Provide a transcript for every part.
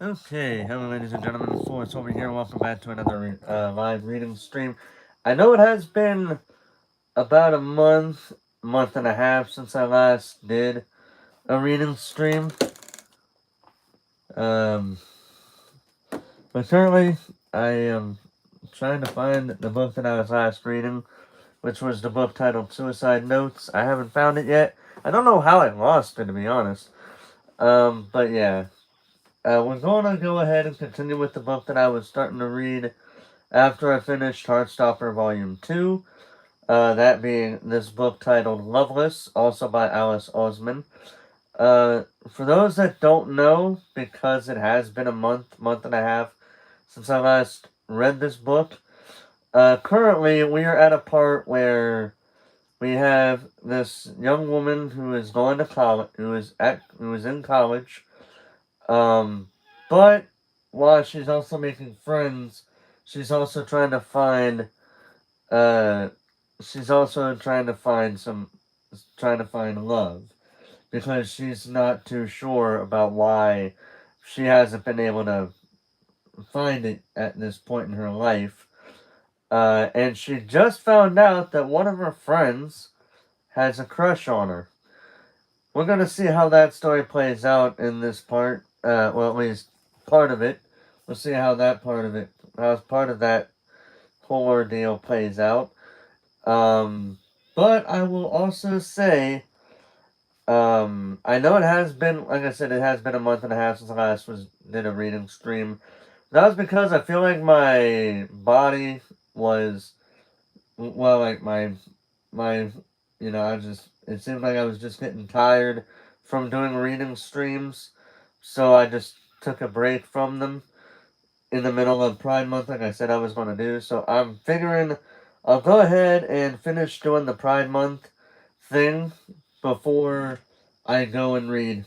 Okay, hello ladies and gentlemen, Forrest over here. Welcome back to another live reading stream. I know it has been about a month and a half since I last did a reading stream. Um, but currently I am trying to find the book that I was last reading, which was the book titled Suicide Notes. I haven't found it yet. I don't know how I lost it, to be honest. But yeah. We're going to go ahead and continue with the book that I was starting to read after I finished Heartstopper Volume 2, that being this book titled Loveless, also by Alice Oseman. For those that don't know, because it has been a month and a half since I last read this book, currently we are at a part where we have this young woman who is going to college, who is in college, but while she's also making friends, she's also trying to find, uh, she's also trying to find love, because she's not too sure about why she hasn't been able to find it at this point in her life. And she just found out that one of her friends has a crush on her. We're going to see how that story plays out in this part. Well, at least part of it. We'll see how how part of that whole ordeal plays out. But I will also say, I know it has been, like I said, it has been a month and a half since I last did a reading stream. That was because I feel like my body was, well, like my, it seemed like I was just getting tired from doing reading streams, so I just took a break from them in the middle of Pride Month, like I said I was going to do. So I'm figuring I'll go ahead and finish doing the Pride Month thing before I go and read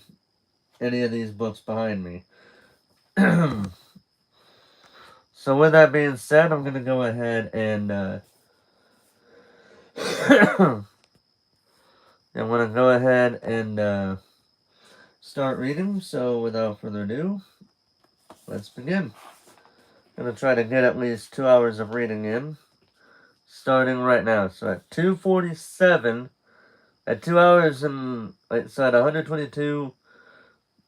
any of these books behind me. So with that being said, I'm going to go ahead and I'm going to go ahead and start reading. So without further ado, let's begin. I'm going to try to get at least 2 hours of reading in, starting right now. So at 2:47, at 2 hours and, so at 122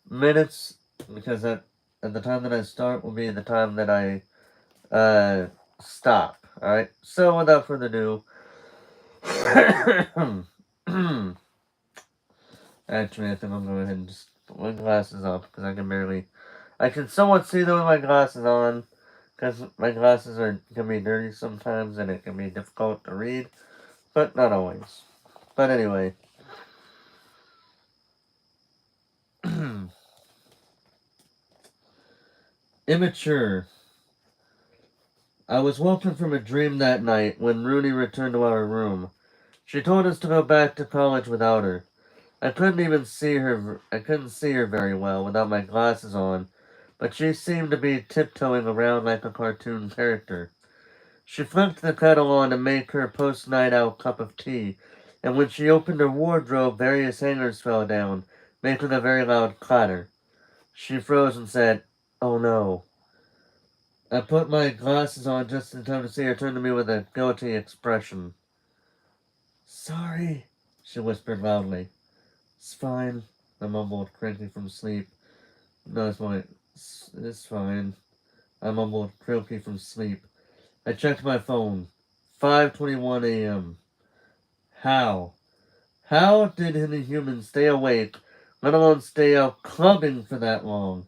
minutes, because at the time that I start will be the time that I stop. Alright, so without further ado, actually I think I'll go ahead and just put my glasses on, because I can somewhat see them with my glasses on, because my glasses can be dirty sometimes and it can be difficult to read, but not always. But anyway. Immature. I was woken from a dream that night when Rooney returned to our room. She told us to go back to college without her. I couldn't see her very well without my glasses on, but she seemed to be tiptoeing around like a cartoon character. She flipped the kettle on to make her post-night out cup of tea, and when she opened her wardrobe, various hangers fell down, making a very loud clatter. She froze and said, "Oh no." I put my glasses on just in time to see her turn to me with a guilty expression. "Sorry," she whispered loudly. "It's fine," I mumbled, cranky from sleep. No, it's fine. It's fine. I mumbled, croaky from sleep. I checked my phone. 5:21 a.m. How? How did any human stay awake, let alone stay out clubbing for that long?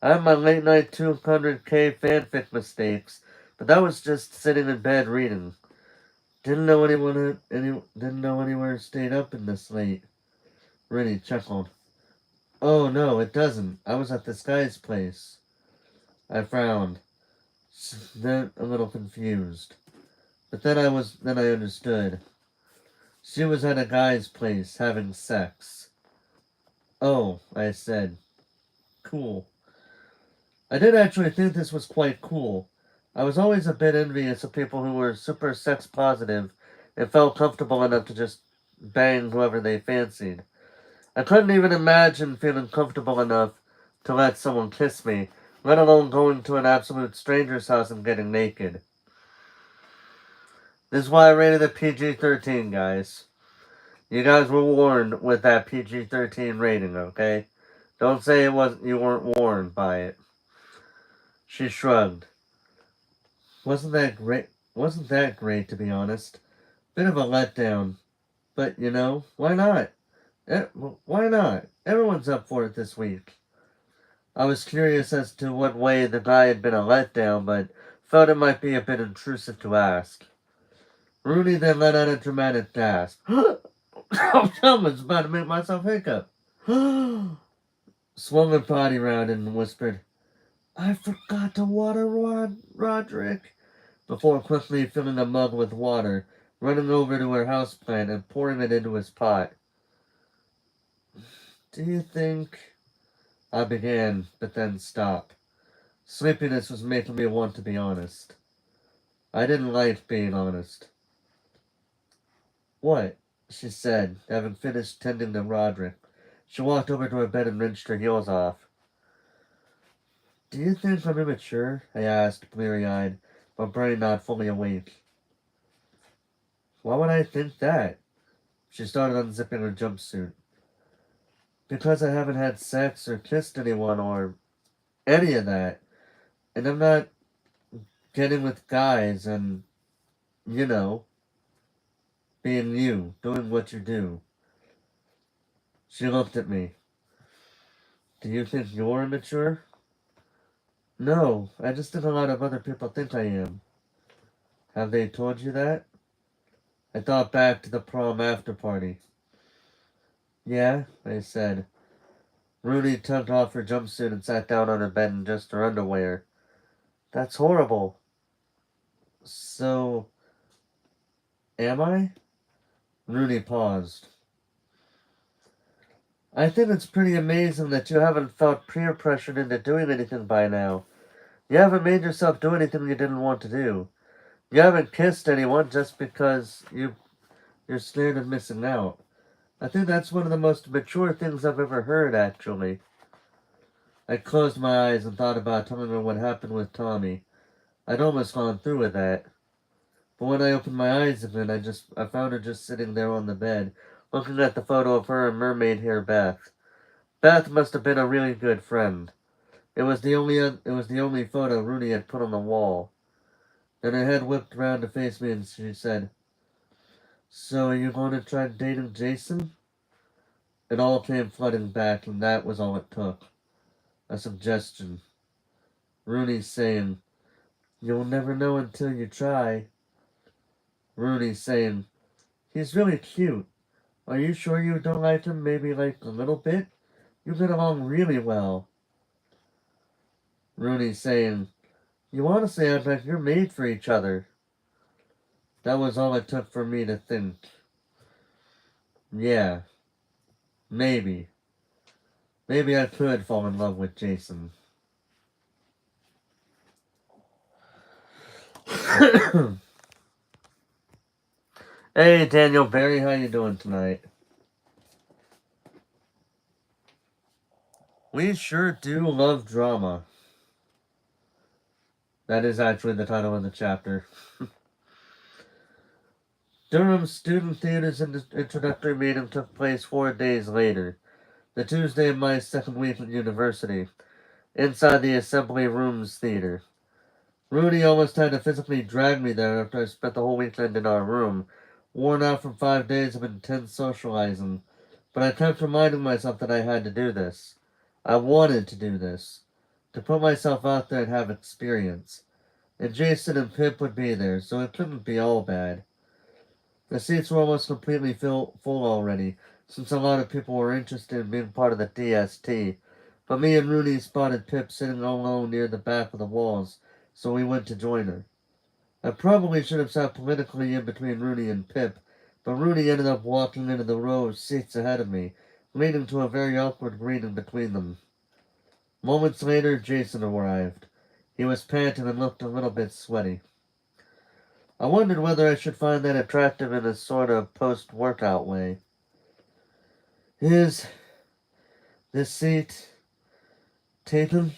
I had my late night 200K fanfic mistakes, but that was just sitting in bed reading. Didn't know anywhere stayed up in this late. Rennie chuckled. "Oh no, it doesn't. I was at this guy's place." I frowned, then a little confused. But then I understood. She was at a guy's place, having sex. "Oh," I said. "Cool." I did actually think this was quite cool. I was always a bit envious of people who were super sex positive and felt comfortable enough to just bang whoever they fancied. I couldn't even imagine feeling comfortable enough to let someone kiss me, let alone going to an absolute stranger's house and getting naked. This is why I rated it PG-13, guys. You guys were warned with that PG-13 rating, okay? Don't say you weren't warned by it. She shrugged. Wasn't that great? Wasn't that great, to be honest? Bit of a letdown. But, why not? Why not? Everyone's up for it this week. I was curious as to what way the guy had been a letdown, but felt it might be a bit intrusive to ask. Rudy then let out a dramatic gasp. I was about to make myself hiccup. Swung her body round and whispered, I forgot to water Roderick, before quickly filling a mug with water, running over to her houseplant and pouring it into his pot. Do you think... I began, but then stopped. Sleepiness was making me want to be honest. I didn't like being honest. What? She said, having finished tending to Roderick. She walked over to her bed and wrenched her heels off. Do you think I'm immature? I asked, bleary-eyed, my brain not fully awake. Why would I think that? She started unzipping her jumpsuit. Because I haven't had sex or kissed anyone or any of that. And I'm not getting with guys and, being you, doing what you do. She looked at me. Do you think you're immature? No, I just think a lot of other people think I am. Have they told you that? I thought back to the prom after party. Yeah, I said. Rudy tugged off her jumpsuit and sat down on her bed in just her underwear. That's horrible. So, am I? Rudy paused. I think it's pretty amazing that you haven't felt peer pressured into doing anything by now. You haven't made yourself do anything you didn't want to do. You haven't kissed anyone just because you're scared of missing out. I think that's one of the most mature things I've ever heard, actually. I closed my eyes and thought about telling her what happened with Tommy. I'd almost gone through with that. But when I opened my eyes again, I found her just sitting there on the bed, looking at the photo of her and mermaid hair Beth. Beth must have been a really good friend. It was the only photo Rooney had put on the wall. Then her head whipped around to face me and she said, So are you going to try dating Jason? It all came flooding back, and that was all it took. A suggestion. Rooney saying, You'll never know until you try. Rooney saying, He's really cute. Are you sure you don't like him? Maybe like a little bit? You get along really well. Rooney saying, You honestly act like you're made for each other. That was all it took for me to think. Yeah, maybe. Maybe I could fall in love with Jason. Hey, Daniel Barry, how you doing tonight? We sure do love drama. That is actually the title of the chapter. Durham's Student Theater's introductory meeting took place 4 days later, the Tuesday of my second week at university, inside the Assembly Rooms Theater. Rudy almost had to physically drag me there after I spent the whole weekend in our room, worn out from 5 days of intense socializing, but I kept reminding myself that I had to do this. I wanted to do this. To put myself out there and have experience. And Jason and Pip would be there, so it couldn't be all bad. The seats were almost completely full already, since a lot of people were interested in being part of the DST, but me and Rooney spotted Pip sitting alone near the back of the walls, so we went to join her. I probably should have sat politically in between Rooney and Pip, but Rooney ended up walking into the row of seats ahead of me, leading to a very awkward greeting between them. Moments later, Jason arrived. He was panting and looked a little bit sweaty. I wondered whether I should find that attractive in a sort of post-workout way. Is this seat taken?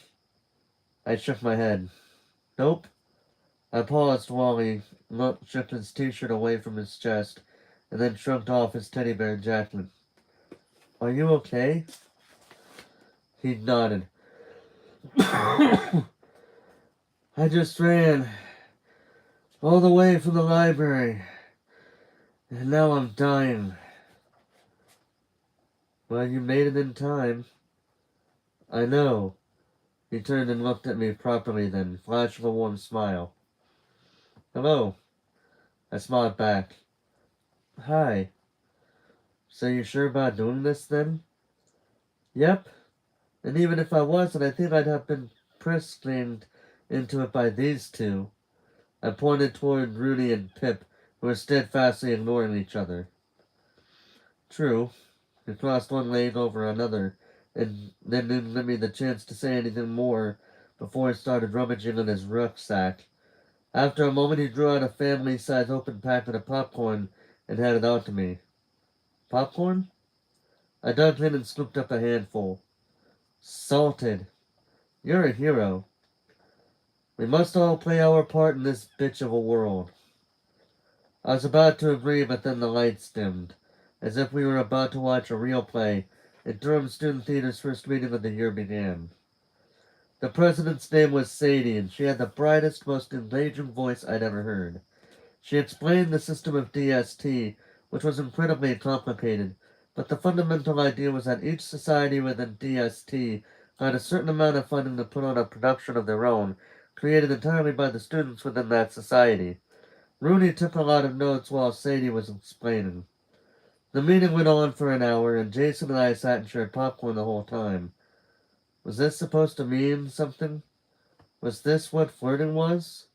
I shook my head. Nope. I paused while he shook his t-shirt away from his chest and then shrugged off his teddy bear jacket. Are you okay? He nodded. I just ran all the way from the library, and now I'm dying. Well, you made it in time. I know. He turned and looked at me properly then, flashing a warm smile. Hello. I smiled back. Hi. So you sure about doing this then? Yep. And even if I wasn't, I think I'd have been pressed into it by these two. I pointed toward Rudy and Pip, who were steadfastly ignoring each other. True. He crossed one leg over another, and then didn't give me the chance to say anything more before he started rummaging in his rucksack. After a moment, he drew out a family-sized open packet of popcorn and handed it out to me. Popcorn? I dug in and scooped up a handful. Salted. You're a hero. We must all play our part in this bitch of a world. I was about to agree, but then the lights dimmed, as if we were about to watch a real play, and Durham Student Theater's first meeting of the year began. The president's name was Sadie, and she had the brightest, most engaging voice I'd ever heard. She explained the system of DST, which was incredibly complicated, but the fundamental idea was that each society within DST got a certain amount of funding to put on a production of their own, created entirely by the students within that society. Rooney took a lot of notes while Sadie was explaining. The meeting went on for an hour, and Jason and I sat and shared popcorn the whole time. Was this supposed to mean something? Was this what flirting was?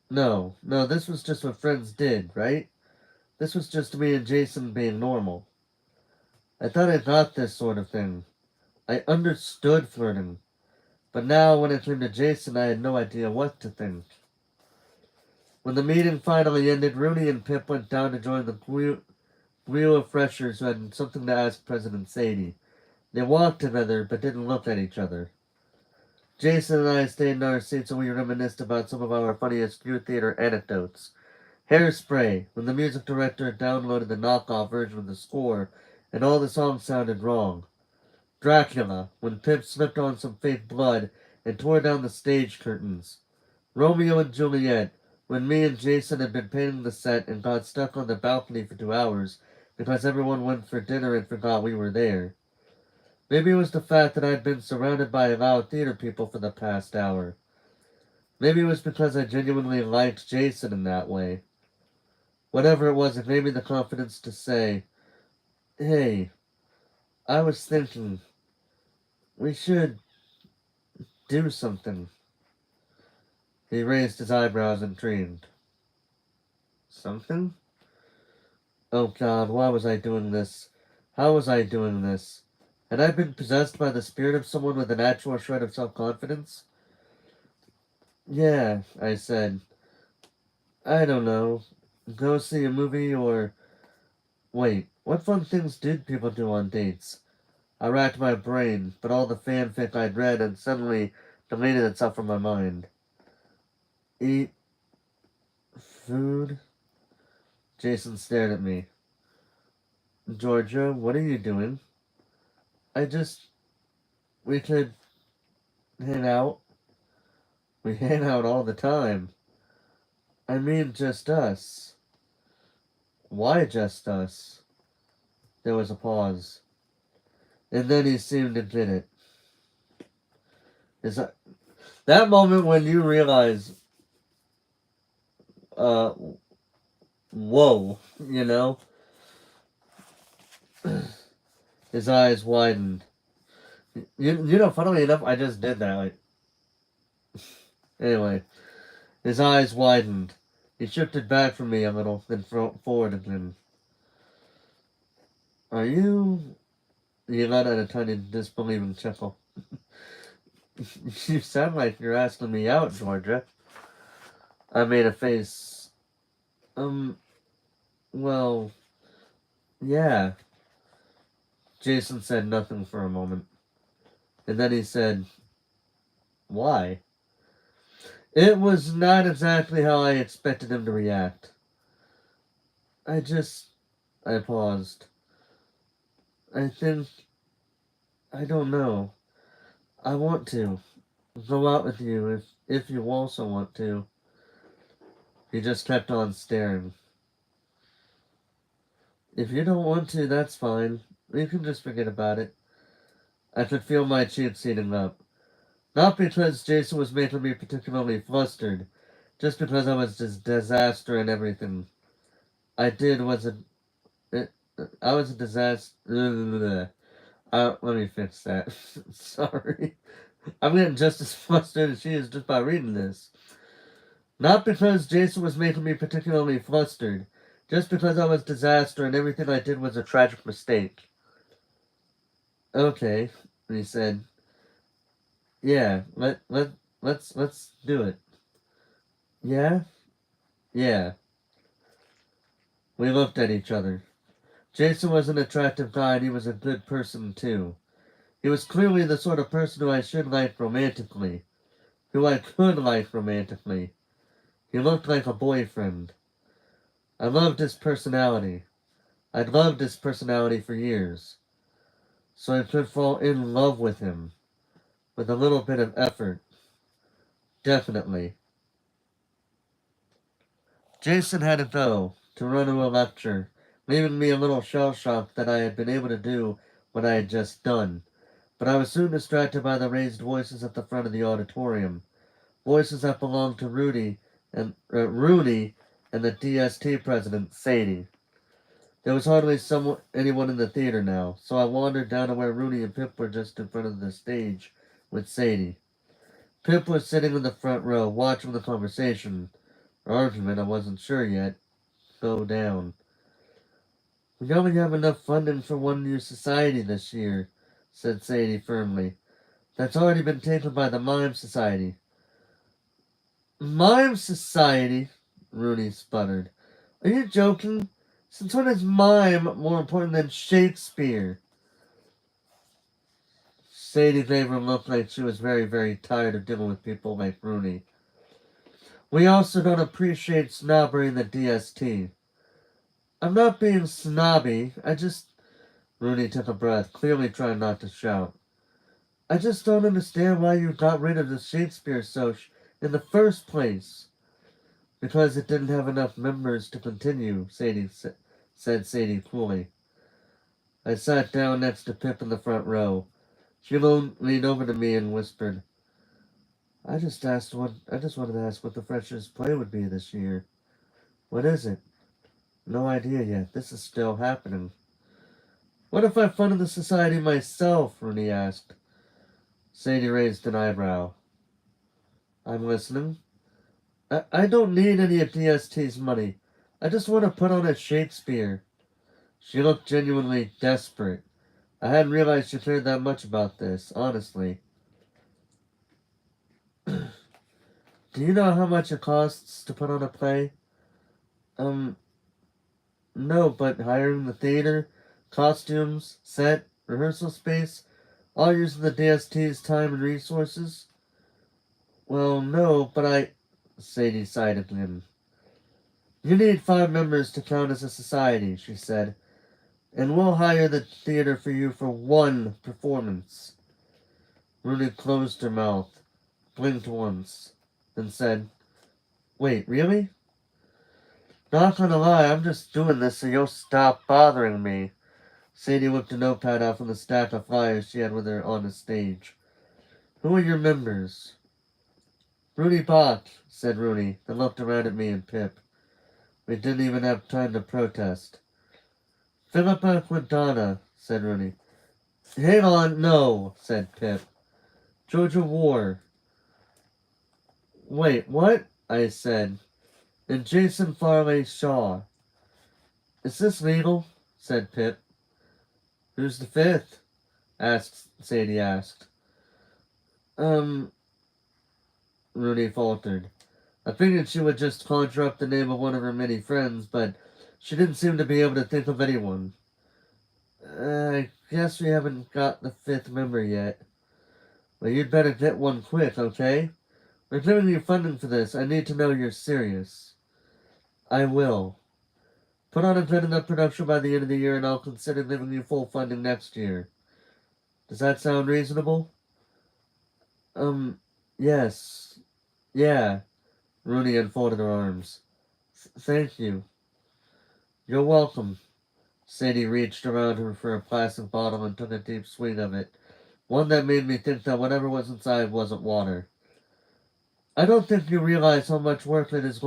No, this was just what friends did, right? This was just me and Jason being normal. I thought I got this sort of thing. I understood flirting. But now, when it came to Jason, I had no idea what to think. When the meeting finally ended, Rooney and Pip went down to join the trio of freshers who had something to ask President Sadie. They walked together, but didn't look at each other. Jason and I stayed in our seats and we reminisced about some of our funniest youth theater anecdotes. Hairspray, when the music director downloaded the knockoff version of the score, and all the songs sounded wrong. Dracula, when Pip slipped on some fake blood and tore down the stage curtains. Romeo and Juliet, when me and Jason had been painting the set and got stuck on the balcony for 2 hours because everyone went for dinner and forgot we were there. Maybe it was the fact that I'd been surrounded by loud theater people for the past hour. Maybe it was because I genuinely liked Jason in that way. Whatever it was, it gave me the confidence to say, hey, I was thinking, we should do something. He raised his eyebrows intrigued. Something? Oh God, why was I doing this? How was I doing this? Had I been possessed by the spirit of someone with an actual shred of self-confidence? Yeah, I said. I don't know. Go see a movie or... Wait, what fun things did people do on dates? I racked my brain, but all the fanfic I'd read had suddenly deleted itself from my mind. Eat... food? Jason stared at me. Georgia, what are you doing? We could hang out. We hang out all the time. I mean, just us. Why just us? There was a pause. And then he seemed to get it. Is that moment when you realize, whoa, you know? His eyes widened. You know, funnily enough, I just did that, like... Anyway, his eyes widened. He shifted back from me a little, then forward again. Are you... You let out a tiny disbelieving chuckle. You sound like you're asking me out, Georgia. I made a face. Well, yeah. Jason said nothing for a moment. And then he said, Why? It was not exactly how I expected him to react. I paused. I think, I don't know. I want to go out with you if you also want to. He just kept on staring. If you don't want to, that's fine. We can just forget about it. I could feel my cheeks heating up. Not because Jason was making me particularly flustered, just because I was just disaster and everything. I did was a... It, I was a disaster... let me fix that. Sorry. I'm getting just as flustered as she is just by reading this. Not because Jason was making me particularly flustered, just because I was disaster and everything I did was a tragic mistake. Okay, he said. Yeah, let's do it. Yeah? Yeah. We looked at each other. Jason was an attractive guy and he was a good person too. He was clearly the sort of person who I should like romantically. Who I could like romantically. He looked like a boyfriend. I loved his personality. I'd loved his personality for years. So I could fall in love with him. With a little bit of effort. Definitely. Jason had to go to run to a lecture, leaving me a little shell-shocked that I had been able to do what I had just done. But I was soon distracted by the raised voices at the front of the auditorium. Voices that belonged to Rooney and the DST president, Sadie. There was hardly anyone in the theater now, so I wandered down to where Rooney and Pip were just in front of the stage with Sadie. Pip was sitting in the front row, watching the conversation, or argument, I wasn't sure yet, go down. We only have enough funding for one new society this year, said Sadie firmly. That's already been taken by the Mime Society. Mime Society? Rooney sputtered. Are you joking? Since when is mime more important than Shakespeare? Sadie gave her a look like she was very, very tired of dealing with people like Rooney. We also don't appreciate snobbery in the DST. I'm not being snobby. Rooney took a breath, clearly trying not to shout. I just don't understand why you got rid of the Shakespeare Soch in the first place. Because it didn't have enough members to continue, said Sadie coolly. I sat down next to Pip in the front row. She leaned over to me and whispered, I just wanted to ask what the freshers' play would be this year. What is it? No idea yet. This is still happening. What if I funded the society myself? Rooney asked. Sadie raised an eyebrow. I'm listening. I don't need any of DST's money. I just want to put on a Shakespeare. She looked genuinely desperate. I hadn't realized she cared that much about this, honestly. Do you know how much it costs to put on a play? No, but hiring the theater, costumes, set, rehearsal space, all using the DST's time and resources? Well, no, but Sadie sighed again. You need 5 members to count as a society, she said, and we'll hire the theater for you for 1 performance. Rooney closed her mouth, blinked once, then said, Wait, really? Not gonna lie, I'm just doing this so you'll stop bothering me. Sadie whipped a notepad out from the stack of flyers she had with her on the stage. Who are your members? Rooney Bach, said Rooney, then looked around at me and Pip. We didn't even have time to protest. Philippa Quintana, said Rooney. Hang on, no, said Pip. Georgia War. Wait, what? I said. And Jason Farley Shaw. Is this legal? Said Pip. Who's the 5th? Sadie asked. Rooney faltered. I figured she would just conjure up the name of one of her many friends, but she didn't seem to be able to think of anyone. I guess we haven't got the 5th member yet. Well, you'd better get one quick, okay? We're giving you funding for this. I need to know you're serious. I will. Put on a good enough production by the end of the year, and I'll consider giving you full funding next year. Does that sound reasonable? Yes. Yeah. Rooney unfolded her arms. Thank you. You're welcome. Sadie reached around her for a plastic bottle and took a deep swig of it. One that made me think that whatever was inside wasn't water. I don't think you realize how much work it is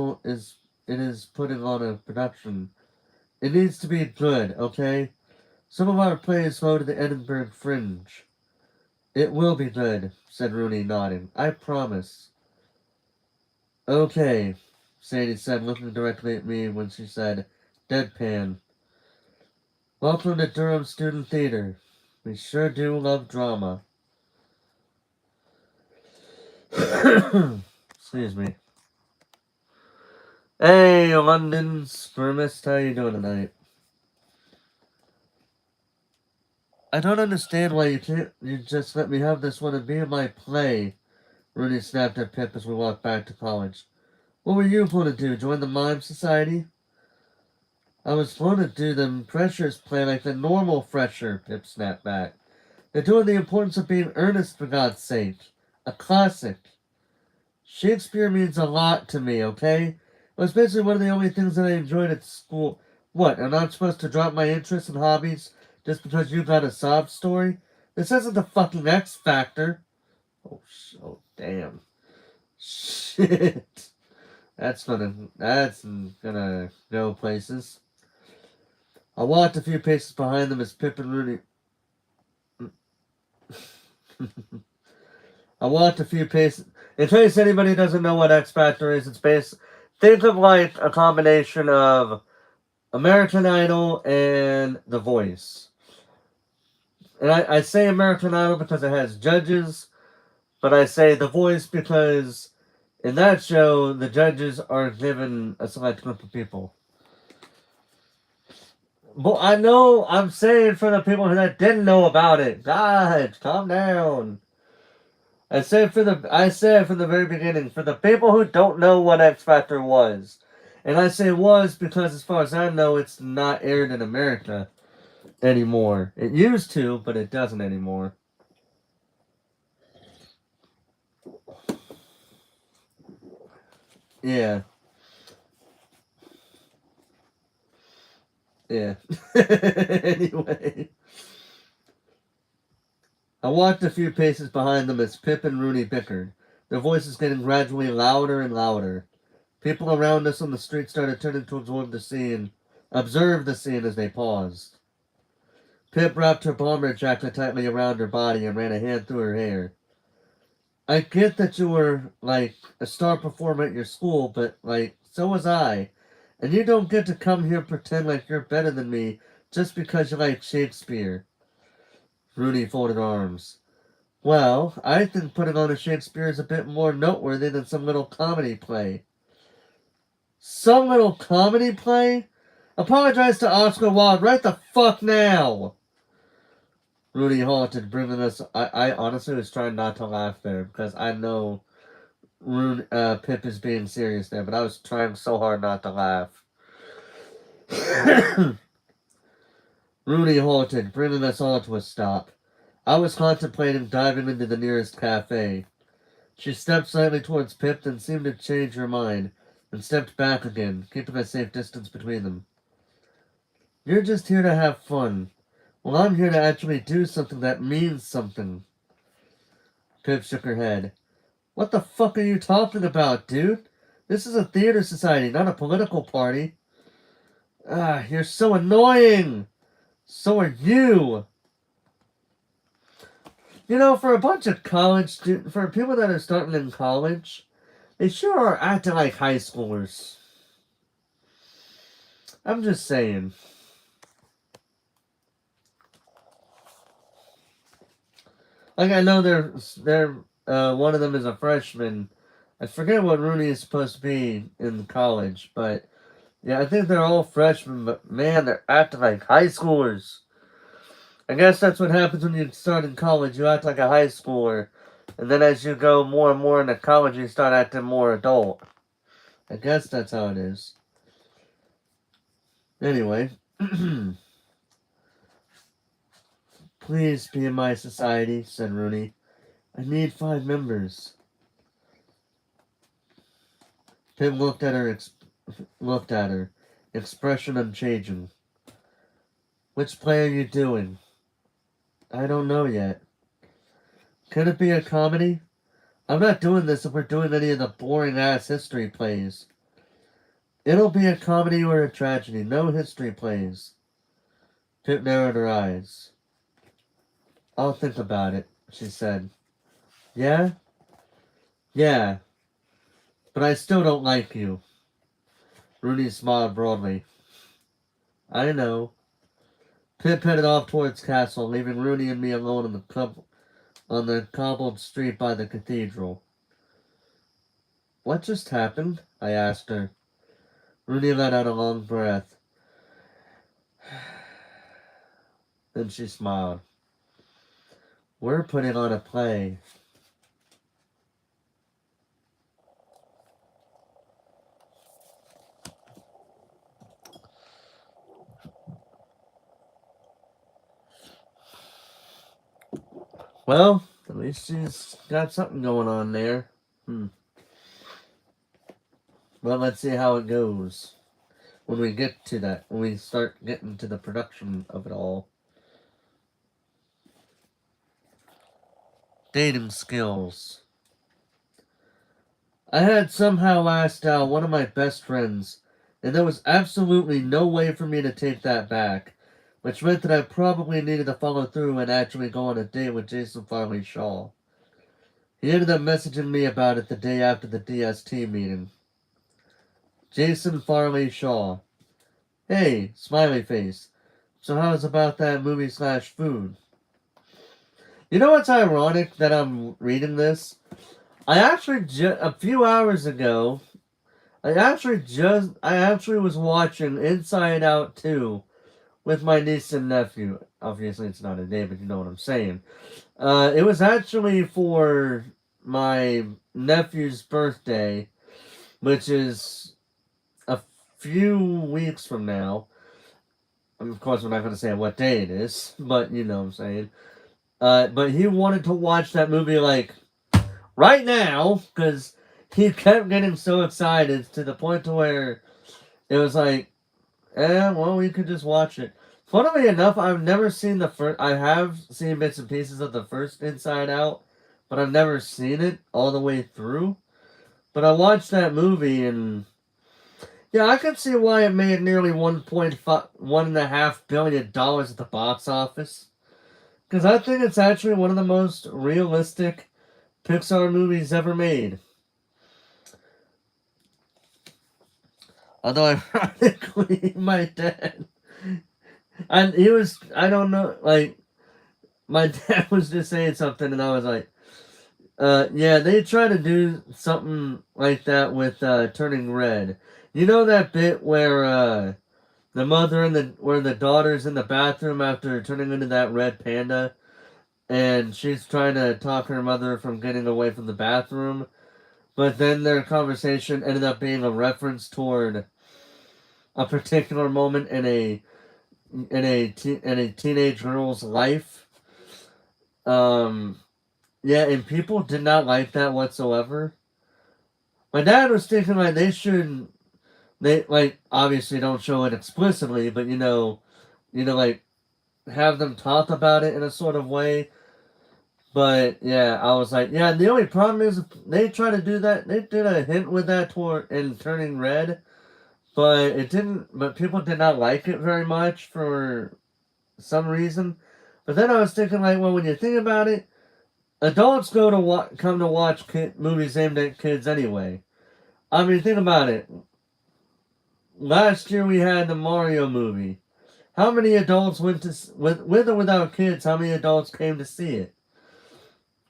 putting on a production. It needs to be good, okay? Some of our plays go to the Edinburgh Fringe. It will be good, said Rooney, nodding. I promise. Okay, Sadie said, looking directly at me when she said, deadpan. Welcome to Durham Student Theater. We sure do love drama. Excuse me. Hey, London spermist, how you doing tonight? I don't understand why you just let me have this one and be in my play. Rooney snapped at Pip as we walked back to college. What were you going to do, join the Mime Society? I was going to do the Freshers play like the normal fresher, Pip snapped back. They're doing the importance of being earnest, for God's sake. A classic. Shakespeare means a lot to me, okay? It was basically one of the only things that I enjoyed at school. What, am I supposed to drop my interests and hobbies just because you got a sob story? This isn't the fucking X Factor. Oh, damn. Shit. That's gonna go places. I walked a few paces behind them as Pip and Rooney... I walked a few paces... In case anybody doesn't know what X Factor is, it's based... Think of like a combination of American Idol and The Voice. And I say American Idol because it has judges, but I say The Voice because in that show, the judges are given a select group of people. Well, I know, I'm saying for the people that didn't know about it. God, calm down. I said from the very beginning, for the people who don't know what X Factor was. And I say was because as far as I know, it's not aired in America anymore. It used to, but it doesn't anymore. Yeah. Yeah. Anyway. I walked a few paces behind them as Pip and Rooney bickered, their voices getting gradually louder and louder. People around us on the street started turning towards observe the scene as they paused. Pip wrapped her bomber jacket tightly around her body and ran a hand through her hair. I get that you were, like, a star performer at your school, but, like, so was I. And you don't get to come here and pretend like you're better than me just because you like Shakespeare. Rooney folded arms. Well, I think putting on a Shakespeare is a bit more noteworthy than some little comedy play. Some little comedy play? Apologize to Oscar Wilde right the fuck now! Rooney halted, bringing us... I honestly was trying not to laugh there, because I know Pip is being serious there, but I was trying so hard not to laugh. Rooney halted, bringing us all to a stop. I was contemplating diving into the nearest cafe. She stepped slightly towards Pip, then seemed to change her mind, and stepped back again, keeping a safe distance between them. You're just here to have fun. Well, I'm here to actually do something that means something. Pip shook her head. What the fuck are you talking about, dude? This is a theater society, not a political party. You're so annoying! So are you! You know, for a bunch of for people that are starting in college, they sure are acting like high schoolers. I'm just saying. Like, I know they're one of them is a freshman. I forget what Rooney is supposed to be in college, but yeah, I think they're all freshmen, but man, they're acting like high schoolers. I guess that's what happens when you start in college. You act like a high schooler And then as you go more and more into college, you start acting more adult. I guess that's how it is. Anyway. Please be in my society, said Rooney. I need 5 members. Pip looked at her, expression unchanging. Which play are you doing? I don't know yet. Could it be a comedy? I'm not doing this if we're doing any of the boring-ass history plays. It'll be a comedy or a tragedy. No history plays. Pip narrowed her eyes. I'll think about it, she said. Yeah? Yeah. But I still don't like you. Rooney smiled broadly. I know. Pip headed off towards Castle, leaving Rooney and me alone on the cobbled street by the cathedral. What just happened? I asked her. Rooney let out a long breath. Then she smiled. We're putting on a play. Well, at least she's got something going on there. Well, let's see how it goes when we get to that, when we start getting to the production of it all. Dating skills. I had somehow asked out one of my best friends, and there was absolutely no way for me to take that back, which meant that I probably needed to follow through and actually go on a date with Jason Farley Shaw. He ended up messaging me about it the day after the DST meeting. Jason Farley Shaw. Hey, smiley face. So how's about that movie/food? You know what's ironic that I'm reading this? I actually a few hours ago, I actually was watching Inside Out 2 with my niece and nephew. Obviously, it's not a date, but you know what I'm saying. It was actually for my nephew's birthday, which is a few weeks from now. Of course, we're not going to say what day it is, but you know what I'm saying. But he wanted to watch that movie, like, right now, because he kept getting so excited to the point to where it was like, well, we could just watch it. Funnily enough, I've never seen the first. I have seen bits and pieces of the first Inside Out, but I've never seen it all the way through. But I watched that movie, and yeah, I can see why it made nearly $1.5 billion at the box office. Because I think it's actually one of the most realistic Pixar movies ever made. Although, ironically, my dad, and he was, I don't know, like, my dad was just saying something, and I was like, yeah, they try to do something like that with Turning Red. You know that bit where the mother and where the daughter's in the bathroom after turning into that red panda, and she's trying to talk her mother from getting away from the bathroom, but then their conversation ended up being a reference toward a particular moment in a teenage girl's life. Yeah, and people did not like that whatsoever. My dad was thinking like they like obviously don't show it explicitly, but like have them talk about it in a sort of way. But yeah, I was like, yeah. The only problem is they try to do that. They did a hint with that toward in Turning Red, but it didn't. But people did not like it very much for some reason. But then I was thinking like, well, when you think about it, adults come to watch movies aimed at kids anyway. I mean, think about it. Last year we had the Mario movie. How many adults went to with or without kids? How many adults came to see it?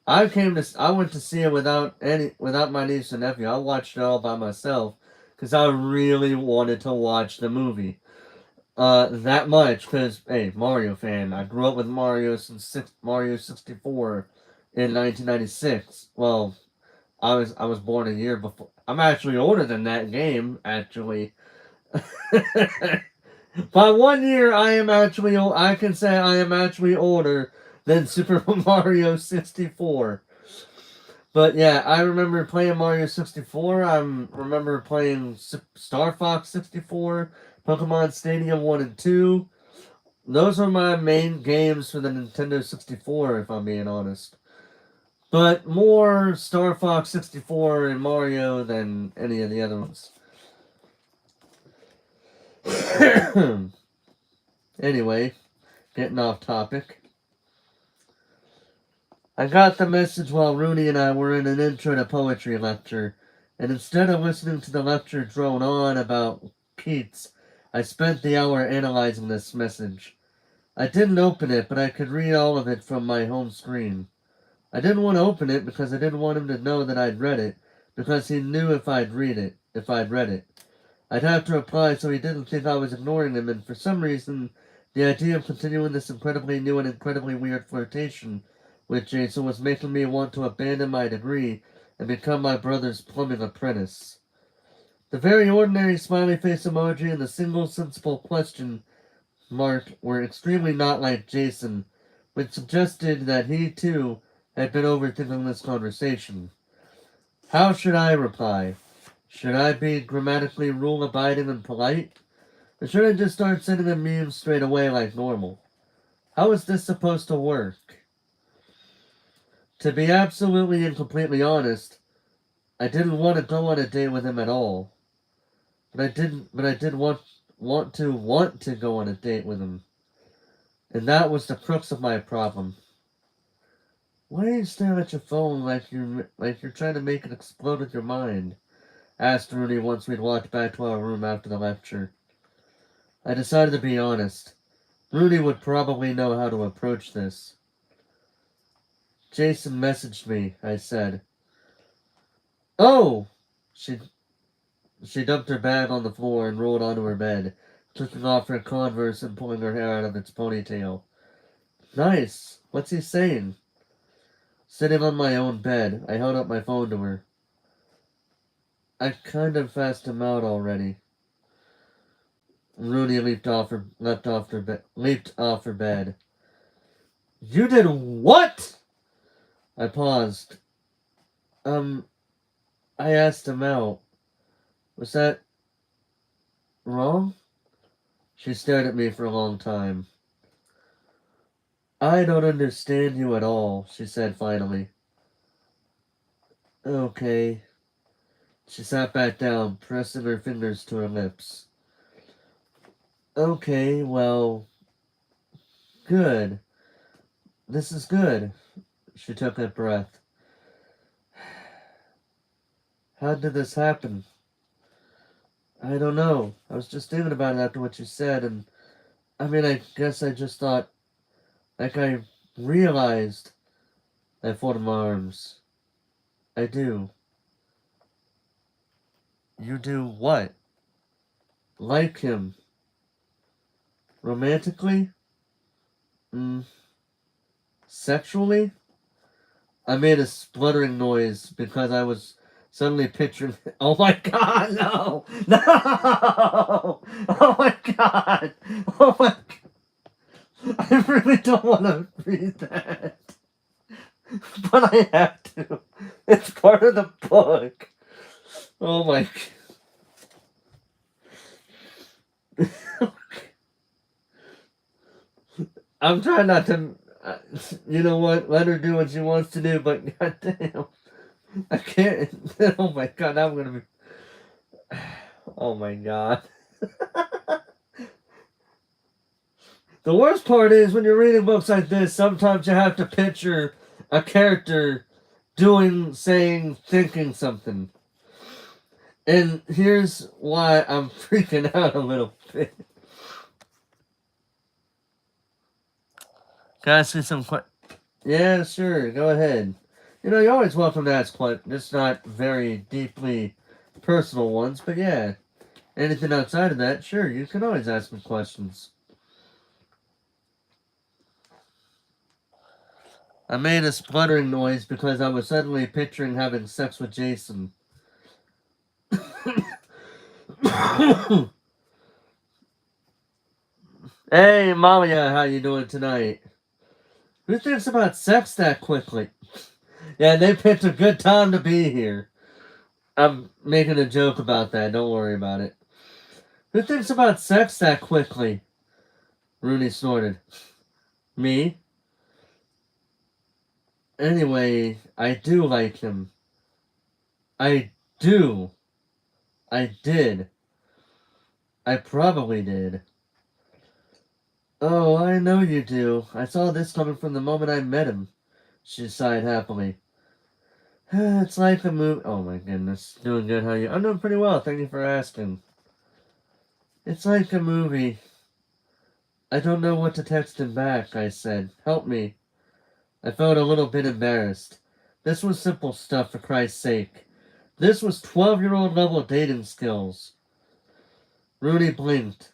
I went to see it without my niece and nephew. I watched it all by myself because I really wanted to watch the movie. That much because hey, Mario fan. I grew up with Mario since Mario 64 in 1996. Well, I was born a year before. I'm actually older than that game, actually. By 1 year, I can say I am actually older than Super Mario 64. But yeah, I remember playing Mario 64. I remember playing Star Fox 64, Pokemon Stadium 1 and 2. Those were my main games for the Nintendo 64, if I'm being honest. But more Star Fox 64 and Mario than any of the other ones. Anyway, getting off topic. I got the message while Rooney and I were in an intro to poetry lecture, and instead of listening to the lecture drone on about Keats, I spent the hour analyzing this message. I didn't open it, but I could read all of it from my home screen. I didn't want to open it because I didn't want him to know that I'd read it, because he knew if I'd read it. I'd have to reply so he didn't think I was ignoring him, and for some reason, the idea of continuing this incredibly new and incredibly weird flirtation with Jason was making me want to abandon my degree and become my brother's plumbing apprentice. The very ordinary smiley face emoji and the single sensible question mark were extremely not like Jason, which suggested that he, too, had been overthinking this conversation. How should I reply? Should I be grammatically rule-abiding and polite? Or should I just start sending him memes straight away like normal? How is this supposed to work? To be absolutely and completely honest, I didn't want to go on a date with him at all. But I did want to go on a date with him. And that was the crux of my problem. Why are you staring at your phone like you're trying to make it explode with your mind? Asked Rooney once we'd walked back to our room after the lecture. I decided to be honest. Rooney would probably know how to approach this. Jason messaged me, I said. Oh! She dumped her bag on the floor and rolled onto her bed, taking off her Converse and pulling her hair out of its ponytail. Nice. What's he saying? Sitting on my own bed, I held up my phone to her. I kind of asked him out already. Rooney leaped off her bed. You did what? I paused. I asked him out. Was that wrong? She stared at me for a long time. I don't understand you at all, she said finally. Okay. She sat back down, pressing her fingers to her lips. Okay, well, good. This is good. She took a breath. How did this happen? I don't know. I was just thinking about it after what you said, and I guess I just thought, I realized I folded my arms. I do. You do what? Like him. Romantically? Sexually? I made a spluttering noise because I was suddenly picturing... Oh my god, no! No! Oh my god! Oh my god! I really don't want to read that. But I have to. It's part of the book. Oh my god. I'm trying not to... you know what? Let her do what she wants to do, but goddamn. I can't. Oh my god, now I'm gonna be... Oh my god. The worst part is when you're reading books like this, sometimes you have to picture a character doing, saying, thinking something. And here's why I'm freaking out a little bit. Can I ask you some questions? Yeah, sure, go ahead. You're always welcome to ask questions, just not very deeply personal ones, but yeah. Anything outside of that, sure, you can always ask me questions. I made a spluttering noise because I was suddenly picturing having sex with Jason. Hey, Malia, how you doing tonight? Who thinks about sex that quickly? Yeah, they picked a good time to be here. I'm making a joke about that. Don't worry about it. Who thinks about sex that quickly? Rooney snorted. Me? Anyway, I do like him. I do. I did. I probably did. Oh, I know you do. I saw this coming from the moment I met him. She sighed happily. It's like a movie. Oh my goodness. Doing good, how are you? I'm doing pretty well. Thank you for asking. It's like a movie. I don't know what to text him back, I said. Help me. I felt a little bit embarrassed. This was simple stuff, for Christ's sake. This was 12-year-old level dating skills. Rooney blinked.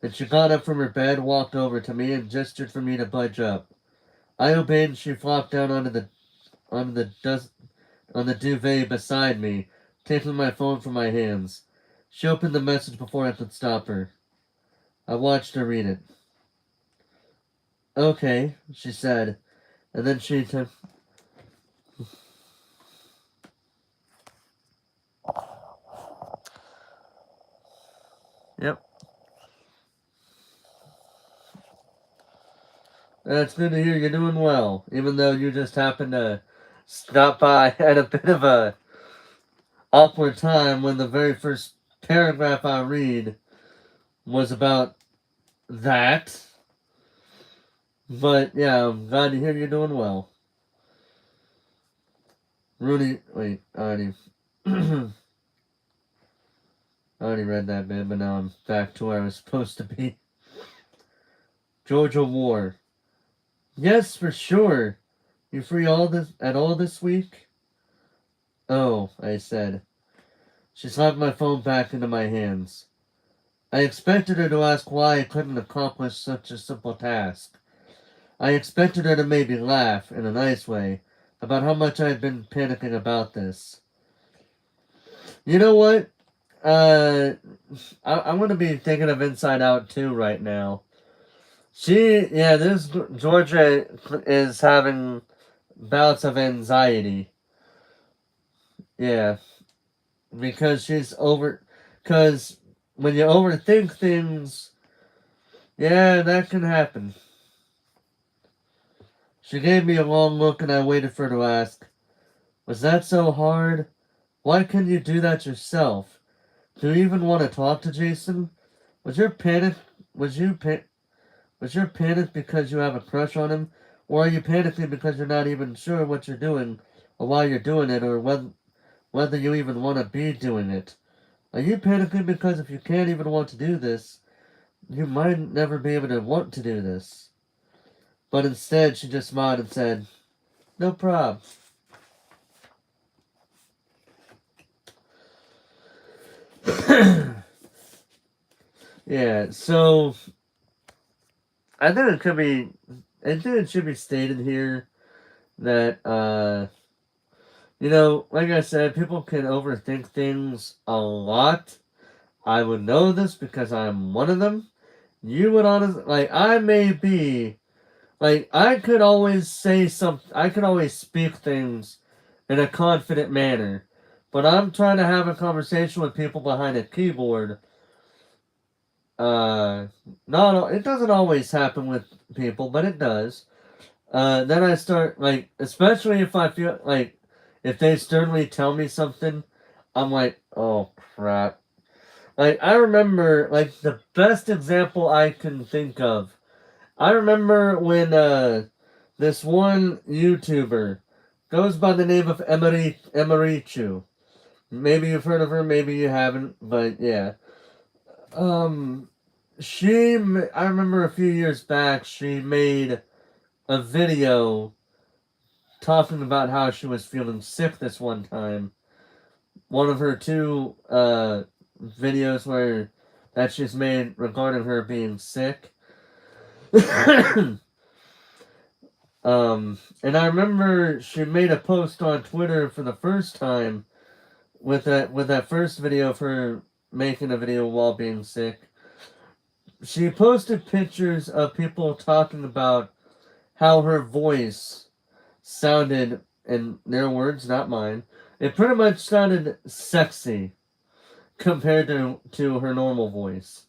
Then she got up from her bed, walked over to me, and gestured for me to budge up. I obeyed, and she flopped down onto the duvet beside me, taking my phone from my hands. She opened the message before I could stop her. I watched her read it. Okay, she said, and then she took... Yep. That's good to hear you're doing well, even though you just happened to stop by at a bit of a awkward time when the very first paragraph I read was about that. But yeah, I'm glad to hear you're doing well. Rooney, wait, I already, I already read that bit, but now I'm back to where I was supposed to be. Georgia War. Yes, for sure. You free at all this week? Oh, I said. She slapped my phone back into my hands. I expected her to ask why I couldn't accomplish such a simple task. I expected her to maybe laugh, in a nice way, about how much I had been panicking about this. You know what? I'm going to be thinking of Inside Out 2 right now. This Georgia is having bouts of anxiety. Yeah, because because when you overthink things, yeah, that can happen. She gave me a long look and I waited for her to ask, was that so hard? Why couldn't you do that yourself? Do you even want to talk to Jason? Was your panic was you pa- was your panic because you have a crush on him? Or are you panicking because you're not even sure what you're doing or why you're doing it or whether you even want to be doing it? Are you panicking because if you can't even want to do this, you might never be able to want to do this? But instead, she just smiled and said, no prob. Yeah, so I think it should be stated here that, like I said, people can overthink things a lot. I would know this because I'm one of them. You would honestly, I may be, I could always I could always speak things in a confident manner. But I'm trying to have a conversation with people behind a keyboard. Not, it doesn't always happen with people, but it does. Then I start, especially if I feel, if they sternly tell me something, I'm like, oh, crap. I remember, the best example I can think of. I remember when, this one YouTuber goes by the name of Emerichu. Maybe you've heard of her, maybe you haven't, but yeah. Um, I remember a few years back, she made a video talking about how she was feeling sick this one time. One of her two videos that she's made regarding her being sick. And I remember she made a post on Twitter for the first time with that first video of her making a video while being sick. She posted pictures of people talking about how her voice sounded, in their words, not mine. It pretty much sounded sexy compared to her normal voice.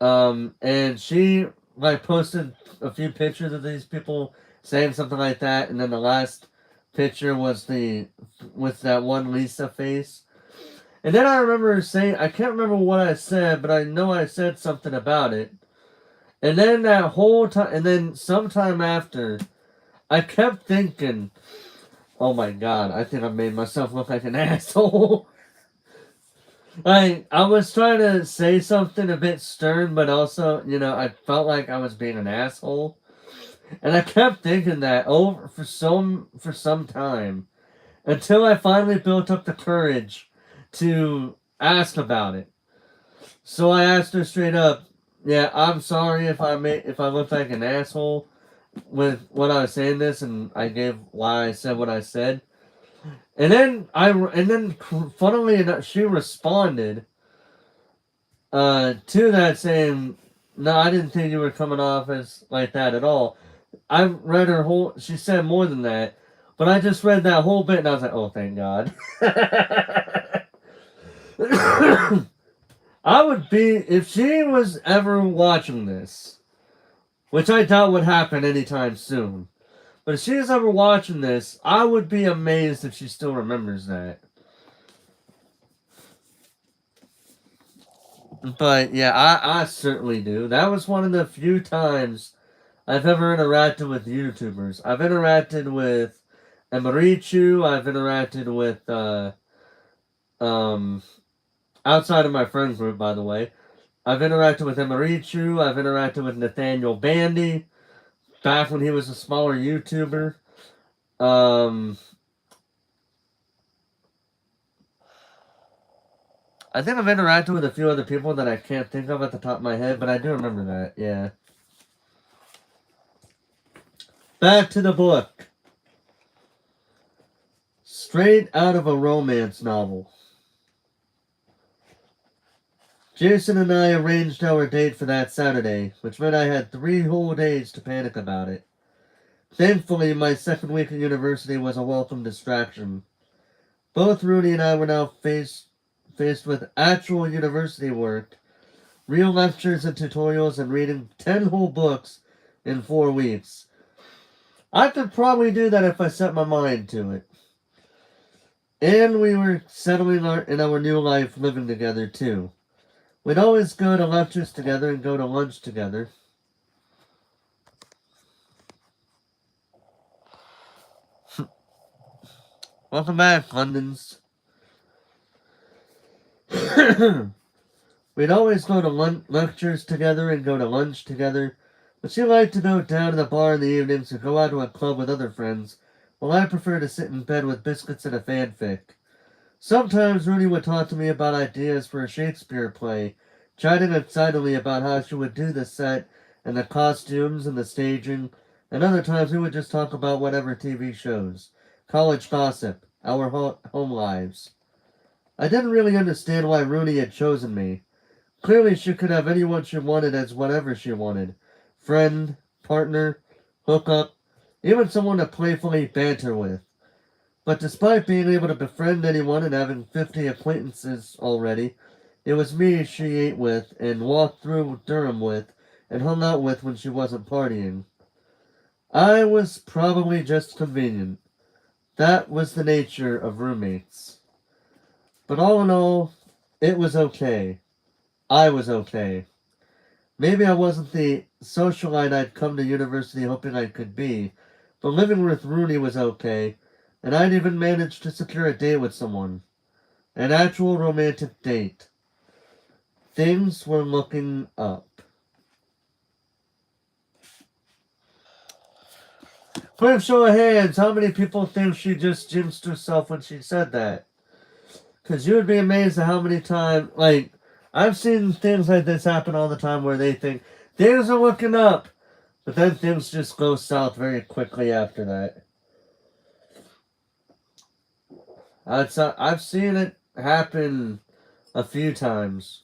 And she like posted a few pictures of these people saying something like that, and then the last picture was with that one Lisa face. And then I remember saying, I can't remember what I said, but I know I said something about it. And then that whole time, and then sometime after, I kept thinking, oh my god, I think I made myself look like an asshole. I was trying to say something a bit stern, but also, I felt like I was being an asshole. And I kept thinking that over for some time, until I finally built up the courage to ask about it. So I asked her straight up, "Yeah, I'm sorry if I looked like an asshole with what I was saying this, and I gave why I said what I said." And then funnily enough, she responded to that saying, "No, I didn't think you were coming off as like that at all." I read her whole. She said more than that, but I just read that whole bit, and I was like, "Oh, thank God." I would be, if she was ever watching this, which I doubt would happen anytime soon, but if she is ever watching this, I would be amazed if she still remembers that. But yeah, I certainly do. That was one of the few times I've ever interacted with YouTubers. I've interacted with Emerichu, I've interacted with, outside of my friend group, by the way. I've interacted with Emerichu, I've interacted with Nathaniel Bandy, back when he was a smaller YouTuber. I think I've interacted with a few other people that I can't think of at the top of my head, but I do remember that, yeah. Back to the book. Straight out of a romance novel. Jason and I arranged our date for that Saturday, which meant I had 3 whole days to panic about it. Thankfully, my second week at university was a welcome distraction. Both Rudy and I were now faced with actual university work, real lectures and tutorials, and reading 10 whole books in 4 weeks. I could probably do that if I set my mind to it. And we were settling in our new life, living together too. We'd always go to lectures together and go to lunch together. Welcome back, Londons. We'd always go to lectures together and go to lunch together, but she liked to go down to the bar in the evenings or go out to a club with other friends, while I preferred to sit in bed with biscuits and a fanfic. Sometimes Rudy would talk to me about ideas for a Shakespeare play, chatting excitedly about how she would do the set and the costumes and the staging, and other times we would just talk about whatever TV shows, college gossip, our home lives. I didn't really understand why Rooney had chosen me. Clearly she could have anyone she wanted as whatever she wanted. Friend, partner, hookup, even someone to playfully banter with. But despite being able to befriend anyone and having 50 acquaintances already, it was me she ate with and walked through Durham with and hung out with when she wasn't partying. I was probably just convenient. That was the nature of roommates. But all in all, it was okay. I was okay. Maybe I wasn't the socialite I'd come to university hoping I could be, but living with Rooney was okay, and I'd even managed to secure a date with someone. An actual romantic date. Things were looking up. Quick show of hands, how many people think she just jinxed herself when she said that? Because you would be amazed at how many times, I've seen things like this happen all the time where they think, things are looking up. But then things just go south very quickly after that. I've seen it happen a few times.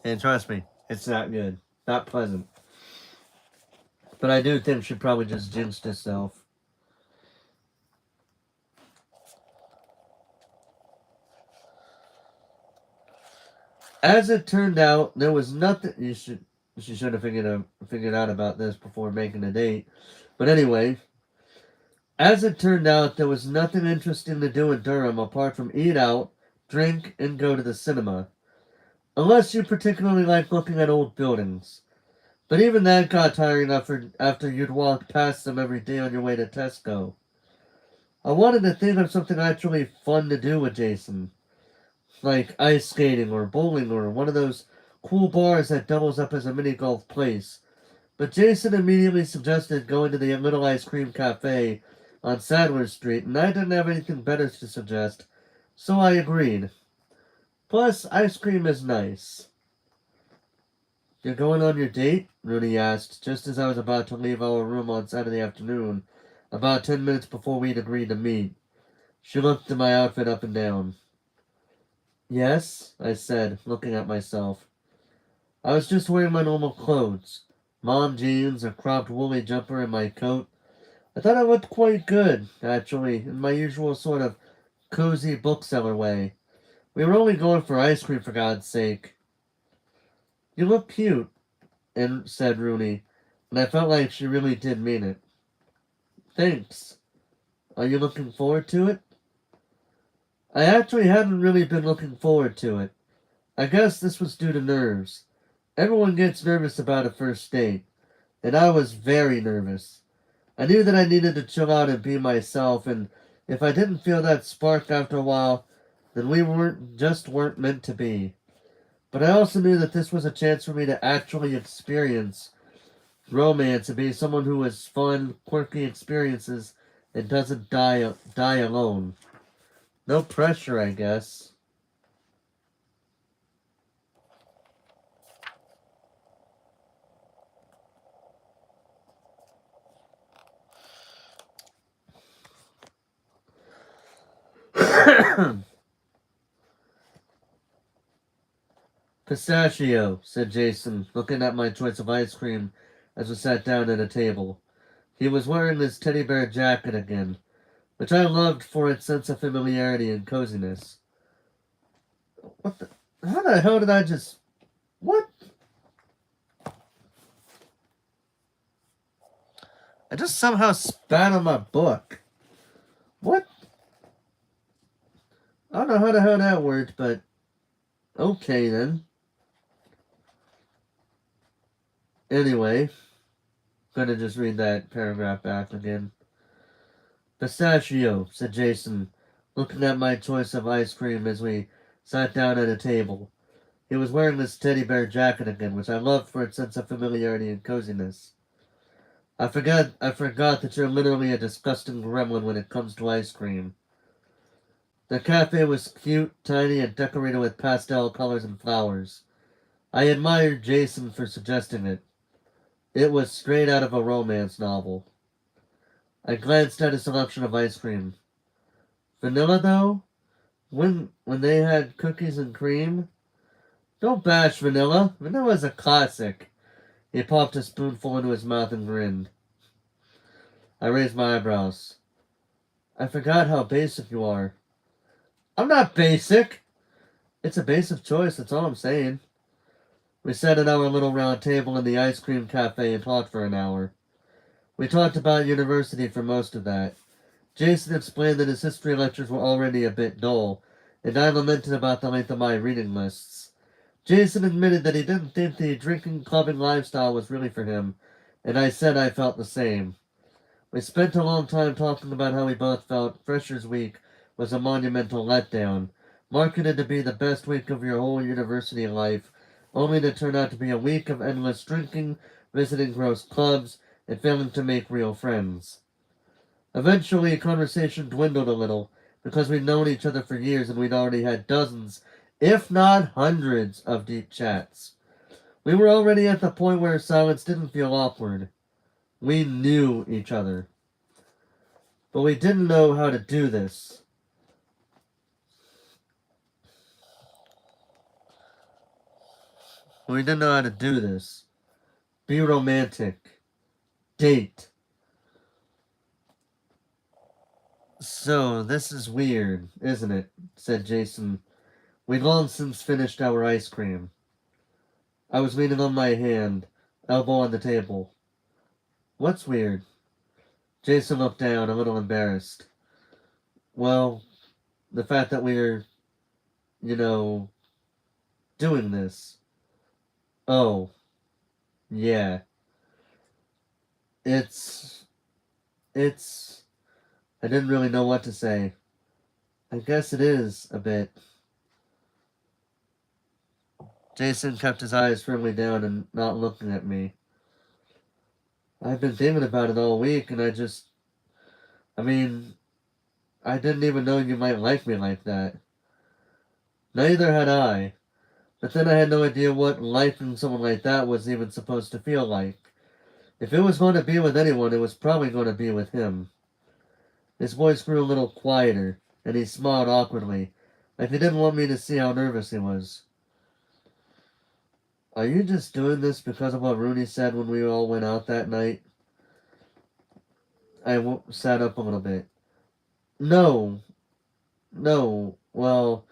And trust me, it's not good. Not pleasant. But I do think she probably just jinxed herself. As it turned out, there was nothing she should have figured out about this before making a date. But anyway, as it turned out, there was nothing interesting to do in Durham apart from eat out, drink, and go to the cinema. Unless you particularly like looking at old buildings. But even that got tiring after you'd walk past them every day on your way to Tesco. I wanted to think of something actually fun to do with Jason. Like ice skating or bowling or one of those cool bars that doubles up as a mini golf place. But Jason immediately suggested going to the Little Ice Cream Cafe on Sadler Street, and I didn't have anything better to suggest, so I agreed. Plus, ice cream is nice. You're going on your date? Rooney asked, just as I was about to leave our room on Saturday afternoon, about 10 minutes before we'd agreed to meet. She looked at my outfit up and down. Yes, I said, looking at myself. I was just wearing my normal clothes. Mom jeans, a cropped woolly jumper, and my coat. I thought I looked quite good, actually, in my usual sort of cozy bookseller way. We were only going for ice cream, for God's sake. You look cute, said Rooney, and I felt like she really did mean it. Thanks. Are you looking forward to it? I actually hadn't really been looking forward to it. I guess this was due to nerves. Everyone gets nervous about a first date, and I was very nervous. I knew that I needed to chill out and be myself, and if I didn't feel that spark after a while, then we weren't meant to be. But I also knew that this was a chance for me to actually experience romance and be someone who has fun, quirky experiences and doesn't die alone. No pressure, I guess. Pistachio, said Jason, looking at my choice of ice cream as we sat down at a table. He was wearing his teddy bear jacket again, which I loved for its sense of familiarity and coziness. What the? How the hell did I just... What? I just somehow spat on my book. What? I don't know how the hell that worked, but... Okay, then. Anyway, gonna just read that paragraph back again. Pistachio, said Jason, looking at my choice of ice cream as we sat down at a table. He was wearing this teddy bear jacket again, which I loved for its sense of familiarity and coziness. I forgot that you're literally a disgusting gremlin when it comes to ice cream. The cafe was cute, tiny, and decorated with pastel colors and flowers. I admired Jason for suggesting it. It was straight out of a romance novel. I glanced at a selection of ice cream. Vanilla, though? When they had cookies and cream? Don't bash vanilla. Vanilla's a classic. He popped a spoonful into his mouth and grinned. I raised my eyebrows. I forgot how basic you are. I'm not basic. It's a basic choice, that's all I'm saying. We sat at our little round table in the ice cream cafe and talked for an hour. We talked about university for most of that. Jason explained that his history lectures were already a bit dull, and I lamented about the length of my reading lists. Jason admitted that he didn't think the drinking, clubbing lifestyle was really for him, and I said I felt the same. We spent a long time talking about how we both felt Freshers' Week was a monumental letdown, marketed to be the best week of your whole university life, only to turn out to be a week of endless drinking, visiting gross clubs, and failing to make real friends. Eventually, conversation dwindled a little, because we'd known each other for years and we'd already had dozens, if not hundreds of deep chats. We were already at the point where silence didn't feel awkward. We knew each other. But we didn't know how to do this. We didn't know how to do this. Be romantic. Date. So, this is weird, isn't it? Said Jason. We'd long since finished our ice cream. I was leaning on my hand, elbow on the table. What's weird? Jason looked down, a little embarrassed. Well, the fact that we're, doing this. Oh, yeah. It's. I didn't really know what to say. I guess it is, a bit. Jason kept his eyes firmly down and not looking at me. I've been thinking about it all week, and I didn't even know you might like me like that. Neither had I. But then I had no idea what liking someone like that was even supposed to feel like. If it was going to be with anyone, it was probably going to be with him. His voice grew a little quieter, and he smiled awkwardly, like he didn't want me to see how nervous he was. Are you just doing this because of what Rooney said when we all went out that night? I sat up a little bit. No. Well,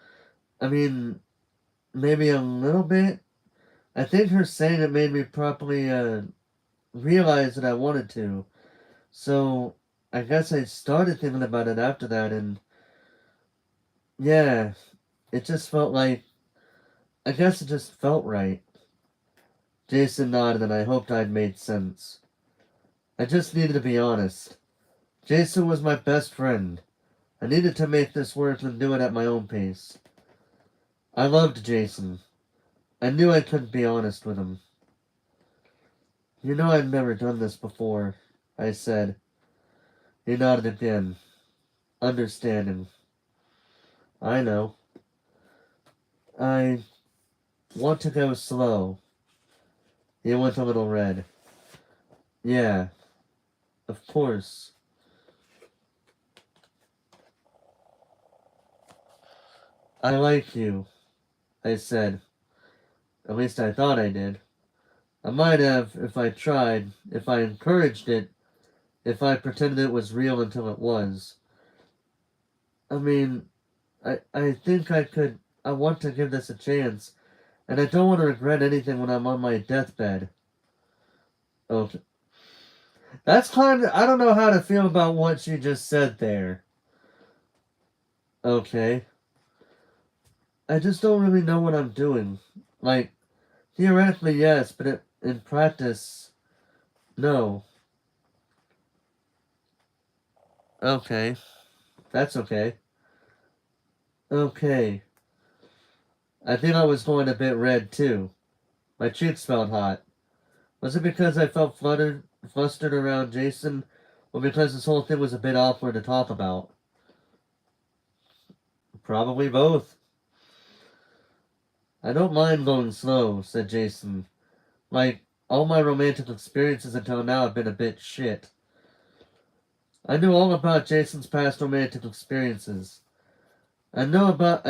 maybe a little bit. I think her saying it made me properly realize that I wanted to. So, I guess I started thinking about it after that, and yeah, it just felt like, I guess it just felt right. Jason nodded, and I hoped I'd made sense. I just needed to be honest. Jason was my best friend. I needed to make this work and do it at my own pace. I loved Jason. I knew I couldn't be honest with him. You know I've never done this before, I said. He nodded again, understanding. I know. I want to go slow. He went a little red. Yeah, of course. I like you, I said. At least I thought I did. I might have if I tried, if I encouraged it, if I pretended it was real until it was. I think I could. I want to give this a chance, and I don't want to regret anything when I'm on my deathbed. Okay. That's kind of. I don't know how to feel about what she just said there. Okay. I just don't really know what I'm doing. Like, theoretically, yes, but in practice, no. Okay. That's okay. Okay. I think I was going a bit red, too. My cheeks felt hot. Was it because I felt flustered around Jason, or because this whole thing was a bit awkward to talk about? Probably both. I don't mind going slow, said Jason. Like, all my romantic experiences until now have been a bit shit. I knew all about Jason's past romantic experiences. I knew about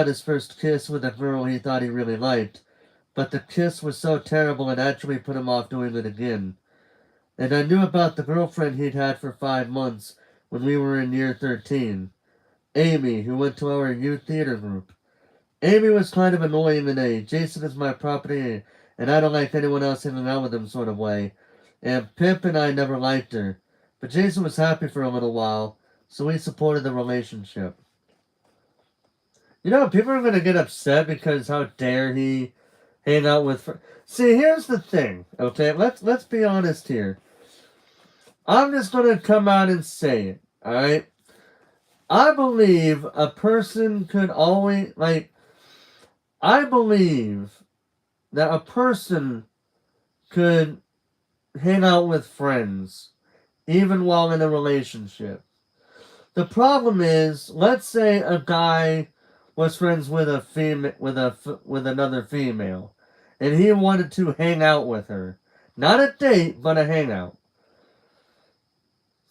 his first kiss with a girl he thought he really liked, but the kiss was so terrible it actually put him off doing it again. And I knew about the girlfriend he'd had for 5 months when we were in year 13. Amy, who went to our youth theater group. Amy was kind of annoying in a Jason is my property and I don't like anyone else hanging out with him sort of way. And Pip and I never liked her. But Jason was happy for a little while, so we supported the relationship. People are going to get upset because how dare he hang out with... See, here's the thing, okay? Let's be honest here. I'm just going to come out and say it, alright? I believe a person could always... I believe that a person could hang out with friends even while in a relationship. The problem is, let's say a guy was friends with a with another female, and he wanted to hang out with her, not a date, but a hangout.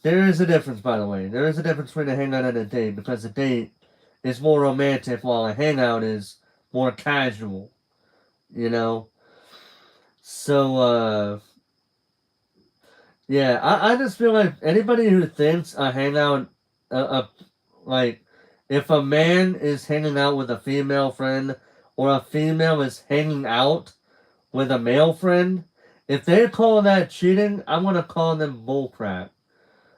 There is a difference, by the way. There is a difference between a hangout and a date, because a date is more romantic, while a hangout is more casual. You know. So, yeah, I just feel like anybody who thinks a hangout, like, if a man is hanging out with a female friend, or a female is hanging out with a male friend, if they call that cheating, I'm gonna call them bullcrap.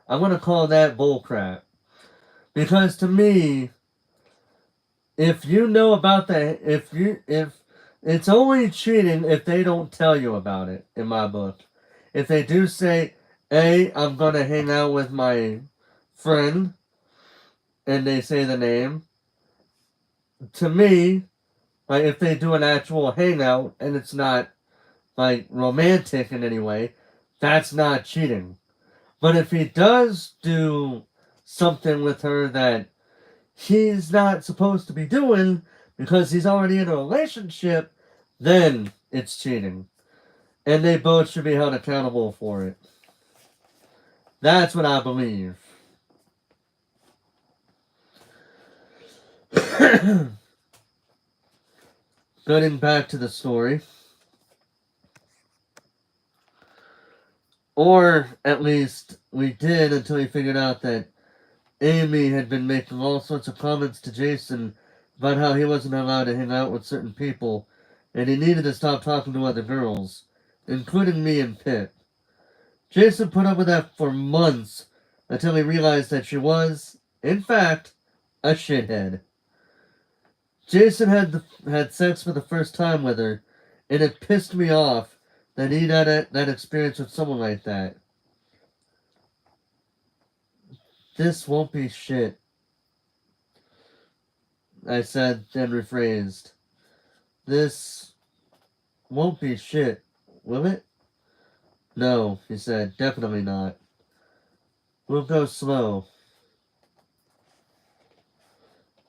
I'm gonna call that bullcrap. Because to me, if you know about that, if it's only cheating if they don't tell you about it, in my book. If they do say, hey, I'm gonna hang out with my friend, and they say the name, to me, like, if they do an actual hangout and it's not like romantic in any way, that's not cheating. But if he does do something with her that he's not supposed to be doing because he's already in a relationship, then it's cheating. And they both should be held accountable for it. That's what I believe. Getting back to the story. Or, at least, we did until we figured out that Amy had been making all sorts of comments to Jason about how he wasn't allowed to hang out with certain people, and he needed to stop talking to other girls, including me and Pip. Jason put up with that for months until he realized that she was, in fact, a shithead. Jason had sex for the first time with her, and it pissed me off that he'd had that experience with someone like that. This won't be shit, I said, then rephrased. This won't be shit, will it? No, he said, definitely not. We'll go slow.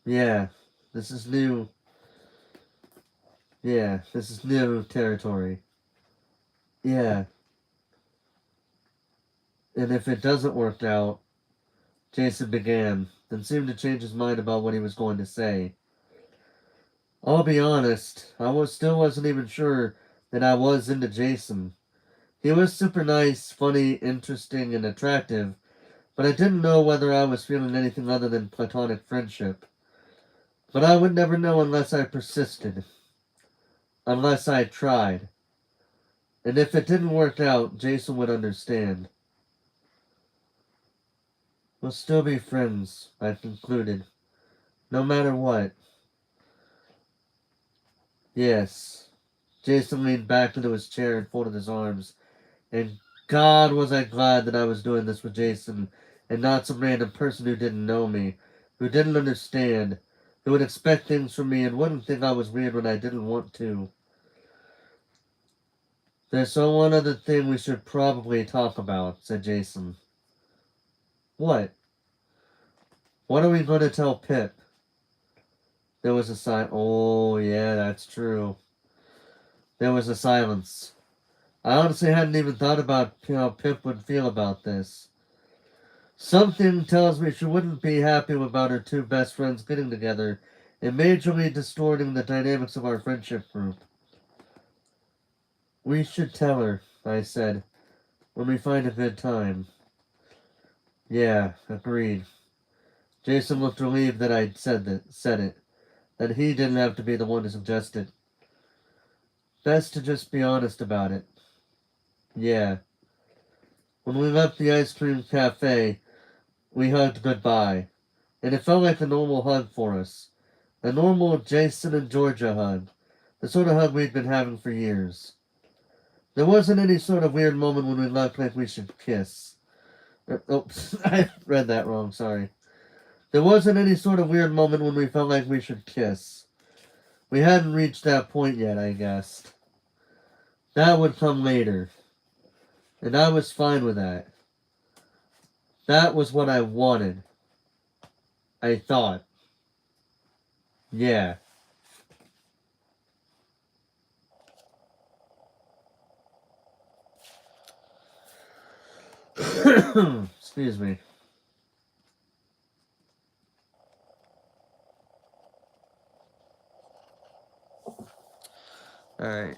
Yeah, this is new. Yeah, this is new territory. Yeah. And if it doesn't work out, Jason began, then seemed to change his mind about what he was going to say. I'll be honest, still wasn't even sure that I was into Jason. He was super nice, funny, interesting, and attractive, but I didn't know whether I was feeling anything other than platonic friendship. But I would never know unless I persisted. Unless I tried. And if it didn't work out, Jason would understand. We'll still be friends, I concluded. No matter what. Yes. Jason leaned back into his chair and folded his arms. And God was I glad that I was doing this with Jason, and not some random person who didn't know me, who didn't understand, who would expect things from me and wouldn't think I was weird when I didn't want to. There's one other thing we should probably talk about, said Jason. What? What are we going to tell Pip? There was a silence. Oh, yeah, that's true. There was a silence. I honestly hadn't even thought about how Pip would feel about this. Something tells me she wouldn't be happy about her two best friends getting together and majorly distorting the dynamics of our friendship group. We should tell her, I said, when we find a good time. Yeah, agreed. Jason looked relieved that I'd said it, that he didn't have to be the one to suggest it. Best to just be honest about it. Yeah. When we left the ice cream cafe, we hugged goodbye, and it felt like a normal hug for us. A normal Jason and Georgia hug, the sort of hug we'd been having for years. There wasn't any sort of weird moment when we looked like we should kiss. Oops, I read that wrong, sorry. There wasn't any sort of weird moment when we felt like we should kiss. We hadn't reached that point yet, I guessed. That would come later. And I was fine with that. That was what I wanted. I thought. Yeah. Excuse me. Alright.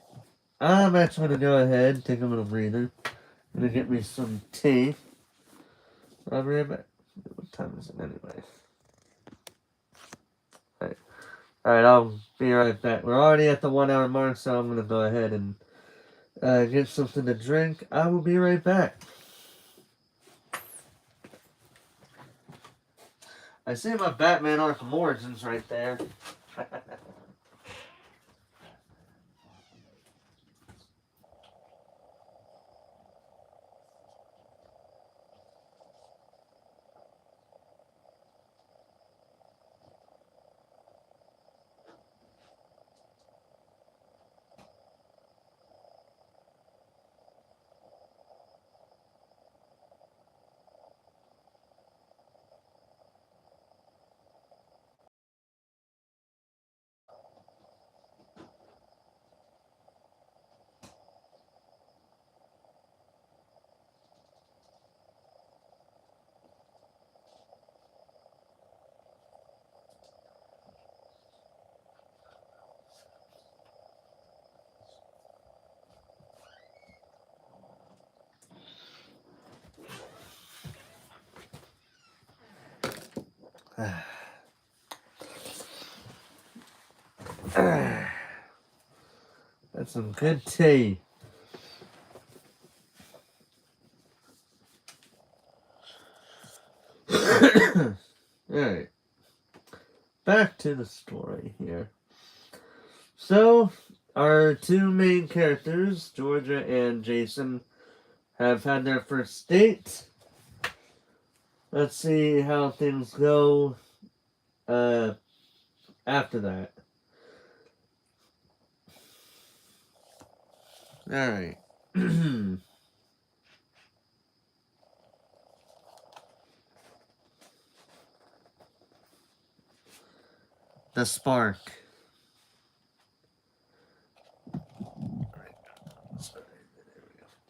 I'm actually going to go ahead and take a little breather. I'm going to get me some tea. I'll be right back. What time is it anyway? Alright, I'll be right back. We're already at the 1 hour mark, so I'm going to go ahead and get something to drink. I will be right back. I see my Batman Arkham Origins right there. That's some good tea. Alright. Back to the story here. So, our two main characters, Georgia and Jason, have had their first date. Let's see how things go after that. Alright. The spark.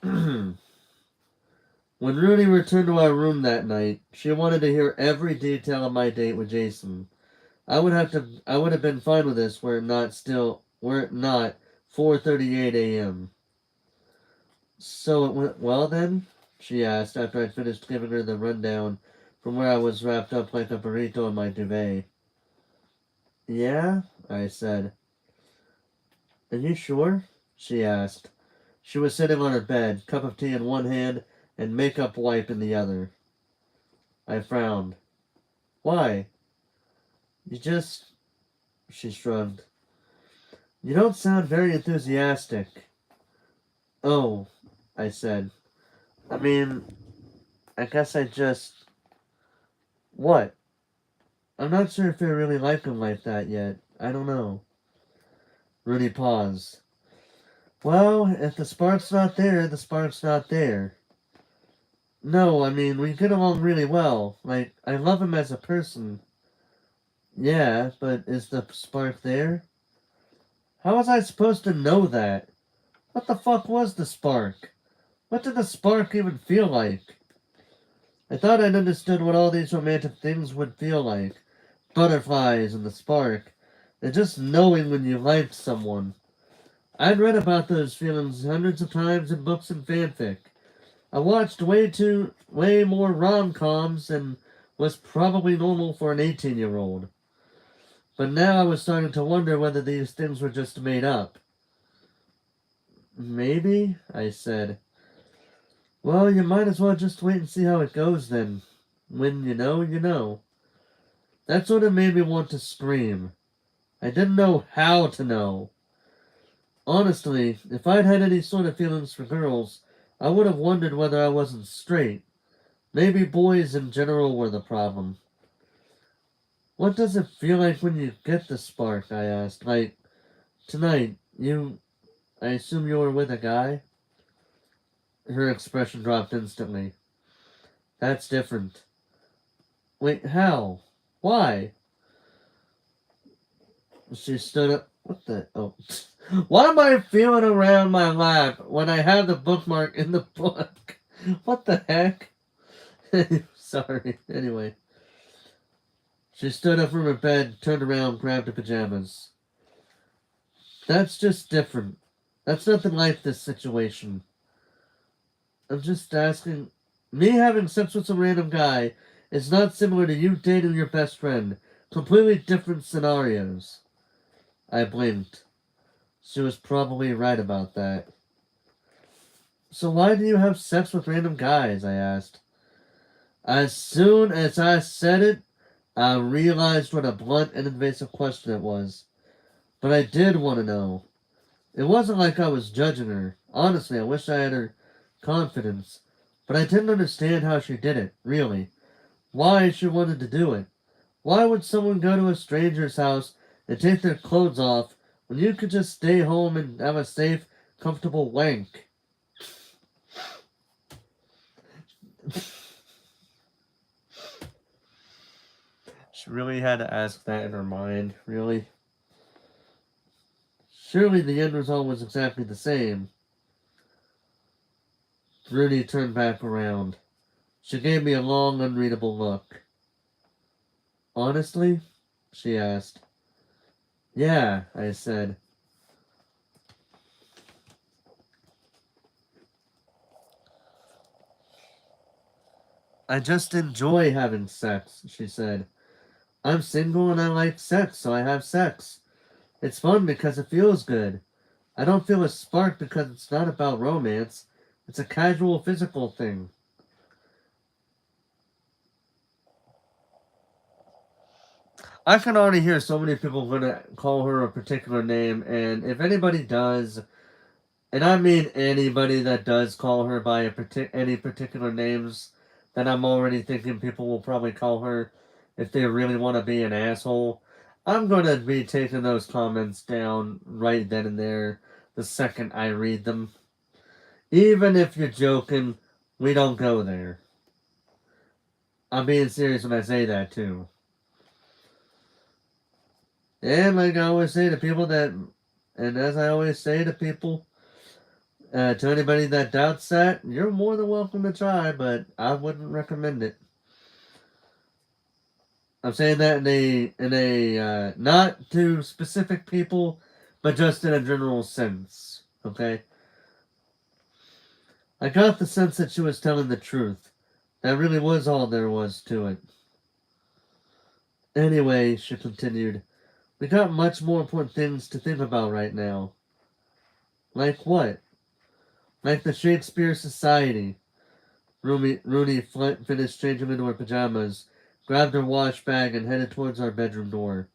When Rudy returned to our room that night, she wanted to hear every detail of my date with Jason. I would have been fine with this were it not 4:38 a.m. So it went well then? She asked after I'd finished giving her the rundown from where I was wrapped up like a burrito in my duvet. Yeah? I said. Are you sure? She asked. She was sitting on her bed, cup of tea in one hand and makeup wipe in the other. I frowned. Why? You just... She shrugged. You don't sound very enthusiastic. Oh, I said. I mean, I guess I just... What? I'm not sure if I really like him like that yet. I don't know. Rudy paused. Well, if the spark's not there, the spark's not there. No, I mean, we get along really well. Like, I love him as a person. Yeah, but is the spark there? How was I supposed to know that? What the fuck was the spark? What did the spark even feel like? I thought I'd understood what all these romantic things would feel like. Butterflies and the spark. And just knowing when you liked someone. I'd read about those feelings hundreds of times in books and fanfic. I watched way more rom-coms than was probably normal for an 18-year-old. But now I was starting to wonder whether these things were just made up. Maybe, I said. Well, you might as well just wait and see how it goes then. When you know, you know. That's what made me want to scream. I didn't know how to know. Honestly, if I'd had any sort of feelings for girls, I would have wondered whether I wasn't straight. Maybe boys in general were the problem. What does it feel like when you get the spark? I asked. Like, tonight, I assume you were with a guy? Her expression dropped instantly. That's different. Wait, how? Why? She stood up. What the? Oh. Why am I feeling around my lap when I have the bookmark in the book? What the heck? Sorry. Anyway. She stood up from her bed, turned around, grabbed her pajamas. That's just different. That's nothing like this situation. I'm just asking. Me having sex with some random guy is not similar to you dating your best friend. Completely different scenarios. I blinked. She was probably right about that. So why do you have sex with random guys? I asked. As soon as I said it, I realized what a blunt and invasive question it was. But I did want to know. It wasn't like I was judging her. Honestly, I wish I had her confidence. But I didn't understand how she did it, really. Why she wanted to do it. Why would someone go to a stranger's house and take their clothes off when you could just stay home and have a safe, comfortable wank? She really had to ask that in her mind, really. Surely the end result was exactly the same. Rudy turned back around. She gave me a long, unreadable look. Honestly? She asked. Yeah, I said. I just enjoy having sex, she said. I'm single and I like sex, so I have sex. It's fun because it feels good. I don't feel a spark because it's not about romance. It's a casual physical thing. I can already hear so many people gonna call her a particular name, and if anybody does, and I mean anybody that does call her by any particular names, then I'm already thinking people will probably call her if they really want to be an asshole. I'm gonna be taking those comments down right then and there the second I read them. Even if you're joking, we don't go there. I'm being serious when I say that too. And like I always say to people that, and as I always say to people, to anybody that doubts that, you're more than welcome to try, but I wouldn't recommend it. I'm saying that in a not to specific people, but just in a general sense. Okay. I got the sense that she was telling the truth. That really was all there was to it. Anyway, she continued, we got much more important things to think about right now. Like what? Like the Shakespeare Society. Rooney finished changing into her pajamas, grabbed her wash bag, and headed towards our bedroom door.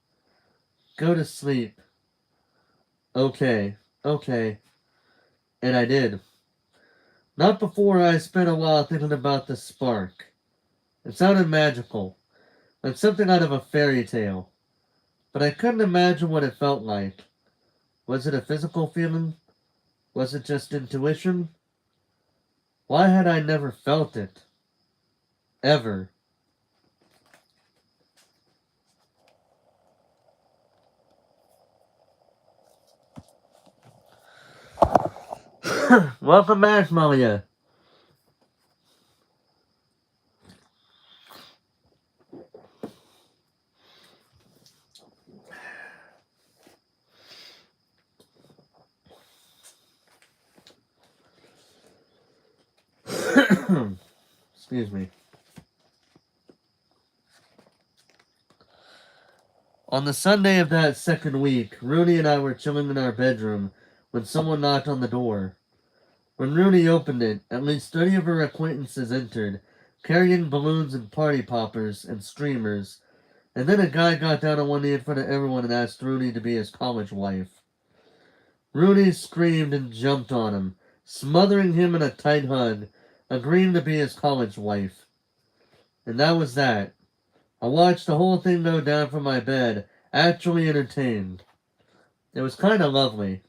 Go to sleep. Okay. And I did. Not before I spent a while thinking about the spark. It sounded magical, like something out of a fairy tale. But I couldn't imagine what it felt like. Was it a physical feeling? Was it just intuition? Why had I never felt it? Ever. Welcome back, Malia. Excuse me. On the Sunday of that second week, Rooney and I were chilling in our bedroom when someone knocked on the door. When Rooney opened it, at least 30 of her acquaintances entered, carrying balloons and party poppers and streamers, and then a guy got down on one knee in front of everyone and asked Rooney to be his college wife. Rooney screamed and jumped on him, smothering him in a tight hug, agreeing to be his college wife. And that was that. I watched the whole thing go down from my bed, actually entertained. It was kind of lovely.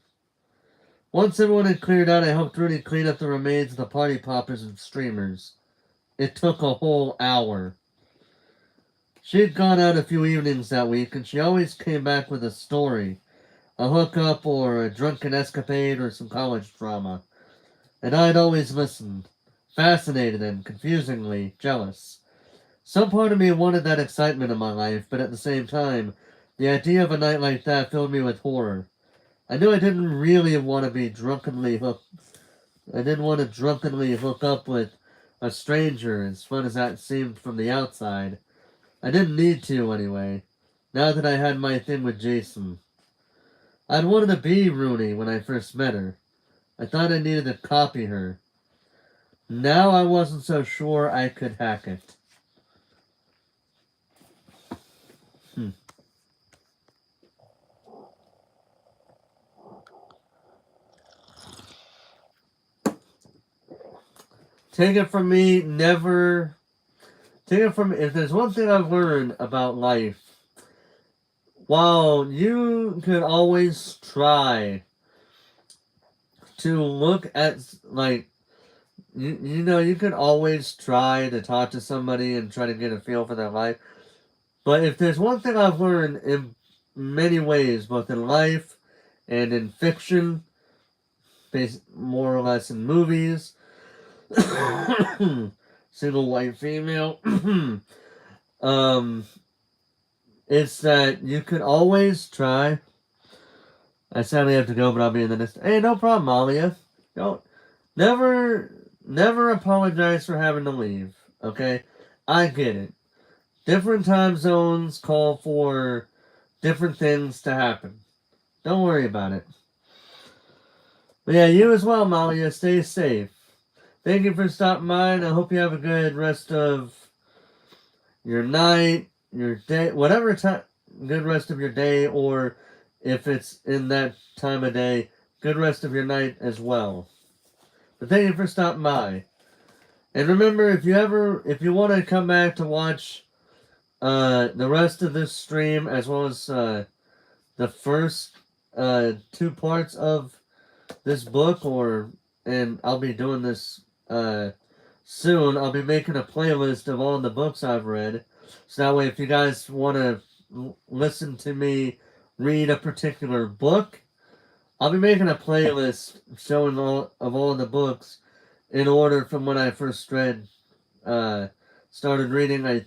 Once everyone had cleared out, I helped Rudy clean up the remains of the party poppers and streamers. It took a whole hour. She had gone out a few evenings that week, and she always came back with a story, a hookup or a drunken escapade or some college drama. And I'd always listened, fascinated and confusingly jealous. Some part of me wanted that excitement in my life, but at the same time, the idea of a night like that filled me with horror. I knew I didn't really want to be drunkenly hooked. I didn't want to drunkenly hook up with a stranger, as fun as that seemed from the outside. I didn't need to, anyway, now that I had my thing with Jason. I'd wanted to be Rooney when I first met her. I thought I needed to copy her. Now I wasn't so sure I could hack it. Hmm. Take it from me, never. Take it from me. If there's one thing I've learned about life, while you could always try to look at, like, you could always try to talk to somebody and try to get a feel for their life. But if there's one thing I've learned in many ways, both in life and in fiction, more or less in movies, single white female, um, it's that you could always try. I sadly have to go, but I'll be in the next. Hey, no problem, Alia. Don't never apologize for having to leave. Okay, I get it. Different time zones call for different things to happen. Don't worry about it. But yeah, you as well, Malia. Stay safe. Thank you for stopping by, and I hope you have a good rest of your night, your day, whatever time, good rest of your day, or if it's in that time of day, good rest of your night as well. But thank you for stopping by. And remember, if you want to come back to watch the rest of this stream, as well as the first two parts of this book, and I'll be doing this soon. I'll be making a playlist of all the books I've read, so that way, if you guys want to listen to me read a particular book, I'll be making a playlist showing all the books in order from when I first started reading.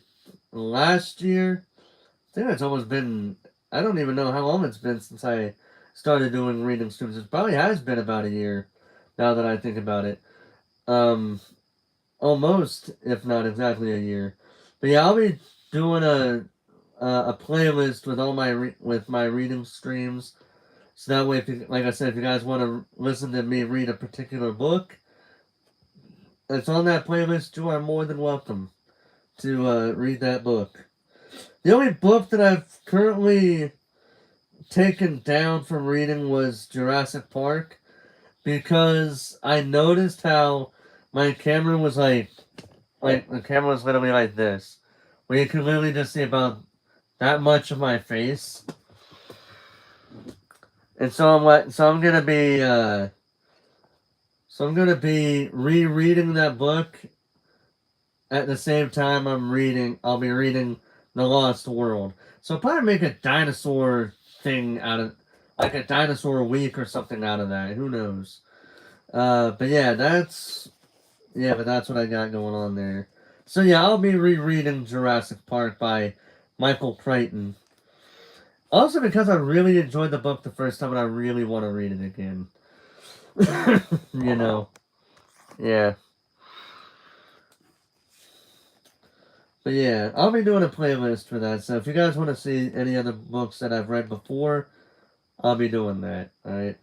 Last year. I think it's almost been. I don't even know how long it's been since I started doing reading streams. It probably has been about a year, now that I think about it. Almost, if not exactly a year. But yeah, I'll be doing a playlist with with my reading streams. So that way, like I said, if you guys want to listen to me read a particular book that's on that playlist, you are more than welcome to read that book. The only book that I've currently taken down from reading was Jurassic Park, because I noticed how my camera was like the camera was literally like this, where you could literally just see about that much of my face. And so I'm gonna be rereading that book at the same time I'll be reading The Lost World. So I'll probably make a dinosaur thing out of, like a dinosaur week or something out of that. Who knows? But that's what I got going on there. So yeah, I'll be rereading Jurassic Park by Michael Crichton. Also because I really enjoyed the book the first time and I really want to read it again. You know. Yeah. But yeah, I'll be doing a playlist for that. So if you guys want to see any other books that I've read before, I'll be doing that. Alright.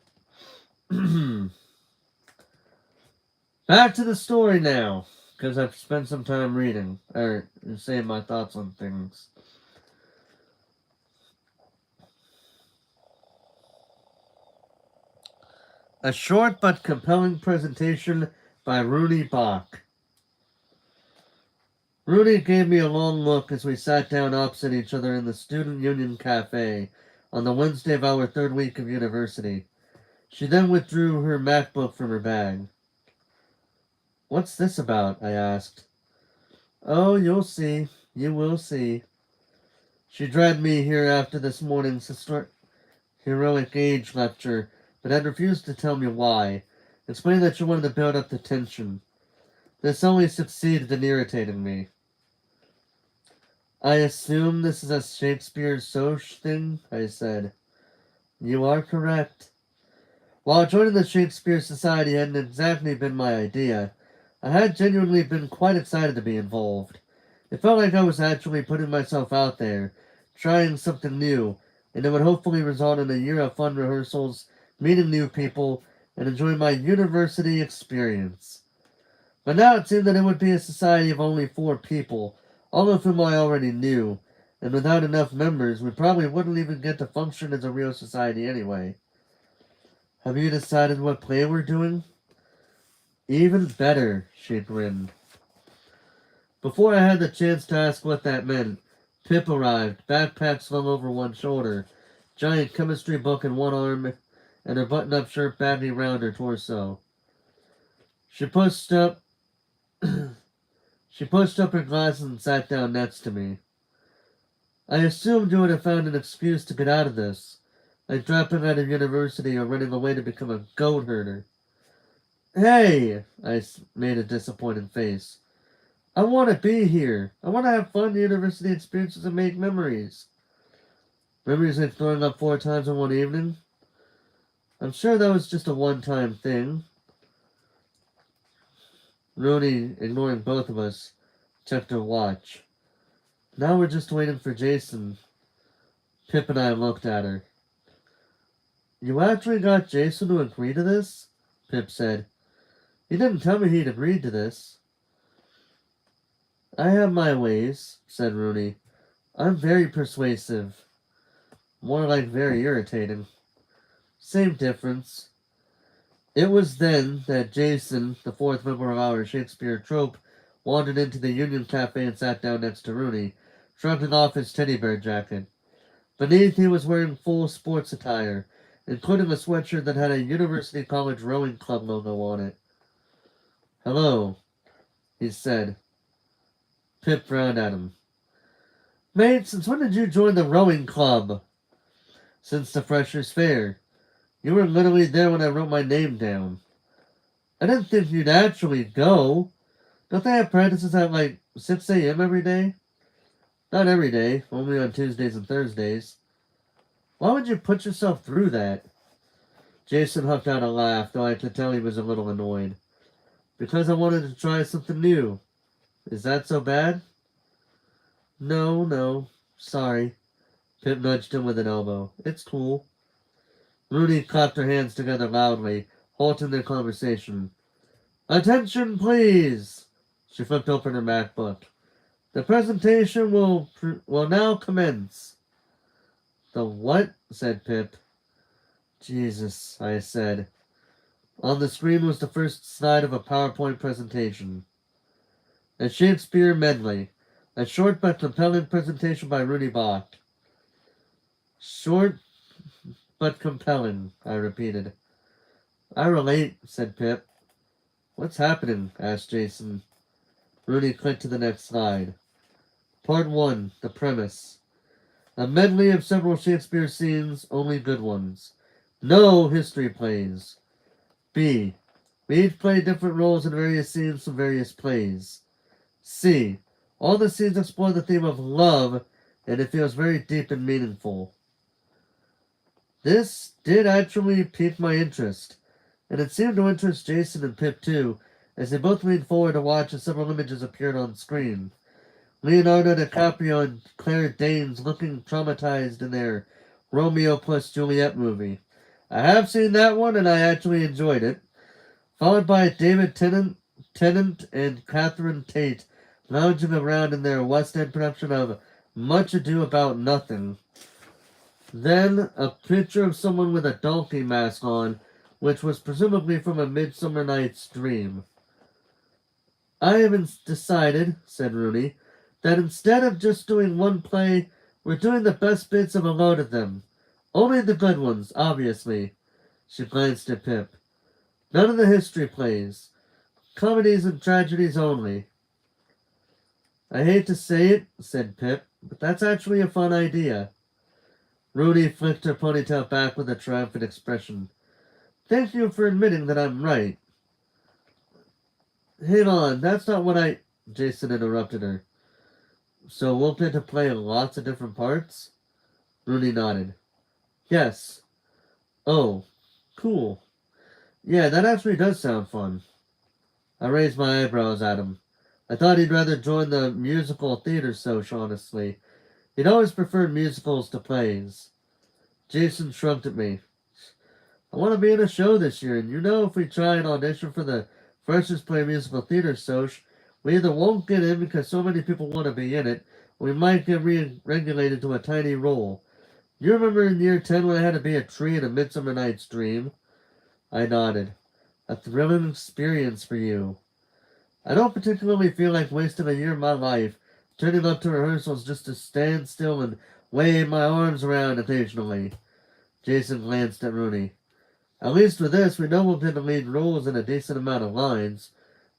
Back to the story now, because I've spent some time reading, or saying my thoughts on things. A short but compelling presentation by Rooney Bach. Rooney gave me a long look as we sat down opposite each other in the Student Union Cafe on the Wednesday of our third week of university. She then withdrew her MacBook from her bag. "What's this about?" I asked. "Oh, you'll see. You will see." She dragged me here after this morning's heroic age lecture, but had refused to tell me why, explaining that she wanted to build up the tension. This only succeeded in irritating me. I assume this is a Shakespeare Soch thing, I said. You are correct. While joining the Shakespeare Society hadn't exactly been my idea, I had genuinely been quite excited to be involved. It felt like I was actually putting myself out there, trying something new, and it would hopefully result in a year of fun rehearsals, meeting new people, and enjoying my university experience. But now it seemed that it would be a society of only 4 people, all of whom I already knew, and without enough members, we probably wouldn't even get to function as a real society anyway. Have you decided what play we're doing? Even better, she grinned. Before I had the chance to ask what that meant, Pip arrived, backpack slung over one shoulder, giant chemistry book in one arm, and her button-up shirt baggy round her torso. She pushed up her glasses and sat down next to me. I assumed you would have found an excuse to get out of this, like dropping out of university or running away to become a goat herder. Hey! I made a disappointed face. I want to be here. I want to have fun university experiences and make memories. Memories like throwing up 4 times in one evening? I'm sure that was just a one-time thing. Rooney, ignoring both of us, checked her watch. Now we're just waiting for Jason. Pip and I looked at her. You actually got Jason to agree to this? Pip said. He didn't tell me he'd agreed to this. I have my ways, said Rooney. I'm very persuasive. More like very irritating. Same difference. It was then that Jason, the 4th member of our Shakespeare troupe, wandered into the Union Cafe and sat down next to Rooney, shrugging off his teddy bear jacket. Beneath, he was wearing full sports attire, including a sweatshirt that had a University College Rowing Club logo on it. Hello, he said. Pip frowned at him. Mate, since when did you join the rowing club? Since the freshers' fair. You were literally there when I wrote my name down. I didn't think you'd actually go. Don't they have practices at like 6 a.m. every day? Not every day, only on Tuesdays and Thursdays. Why would you put yourself through that? Jason huffed out a laugh, though I could tell he was a little annoyed. Because I wanted to try something new. Is that so bad? No, sorry. Pip nudged him with an elbow. It's cool. Rooney clapped her hands together loudly, halting their conversation. Attention, please! She flipped open her MacBook. The presentation will now commence. The what? Said Pip. Jesus, I said. On the screen was the first slide of a PowerPoint presentation. A Shakespeare medley. A short but compelling presentation by Rooney Bach. Short but compelling, I repeated. I relate, said Pip. What's happening? Asked Jason. Rooney clicked to the next slide. Part 1, the premise. A medley of several Shakespeare scenes, only good ones. No history plays. B. We each play different roles in various scenes from various plays. C. All the scenes explore the theme of love, and it feels very deep and meaningful. This did actually pique my interest, and it seemed to interest Jason and Pip too, as they both leaned forward to watch as several images appeared on screen. Leonardo DiCaprio and Claire Danes looking traumatized in their Romeo plus Juliet movie. I have seen that one, and I actually enjoyed it. Followed by David Tennant and Catherine Tate lounging around in their West End production of Much Ado About Nothing. Then a picture of someone with a donkey mask on, which was presumably from A Midsummer Night's Dream. I have decided, said Rooney, that instead of just doing one play, we're doing the best bits of a load of them. Only the good ones, obviously. She glanced at Pip. None of the history plays. Comedies and tragedies only. I hate to say it, said Pip, but that's actually a fun idea. Rooney flicked her ponytail back with a triumphant expression. Thank you for admitting that I'm right. Hang on, that's not what I... Jason interrupted her. So we'll get to play lots of different parts? Rooney nodded. Yes. Oh, cool. Yeah, that actually does sound fun. I raised my eyebrows at him. I thought he'd rather join the musical theater soch, honestly. He'd always preferred musicals to plays. Jason shrugged at me. I want to be in a show this year, and you know if we try and audition for the Freshers Play Musical Theater soch, we either won't get in because so many people want to be in it, or we might get re-regulated to a tiny role. You remember in year 10 when I had to be a tree in A Midsummer Night's Dream? I nodded. A thrilling experience for you. I don't particularly feel like wasting a year of my life turning up to rehearsals just to stand still and wave my arms around occasionally. Jason glanced at Rooney. At least with this, we know we'll get to lead roles in a decent amount of lines,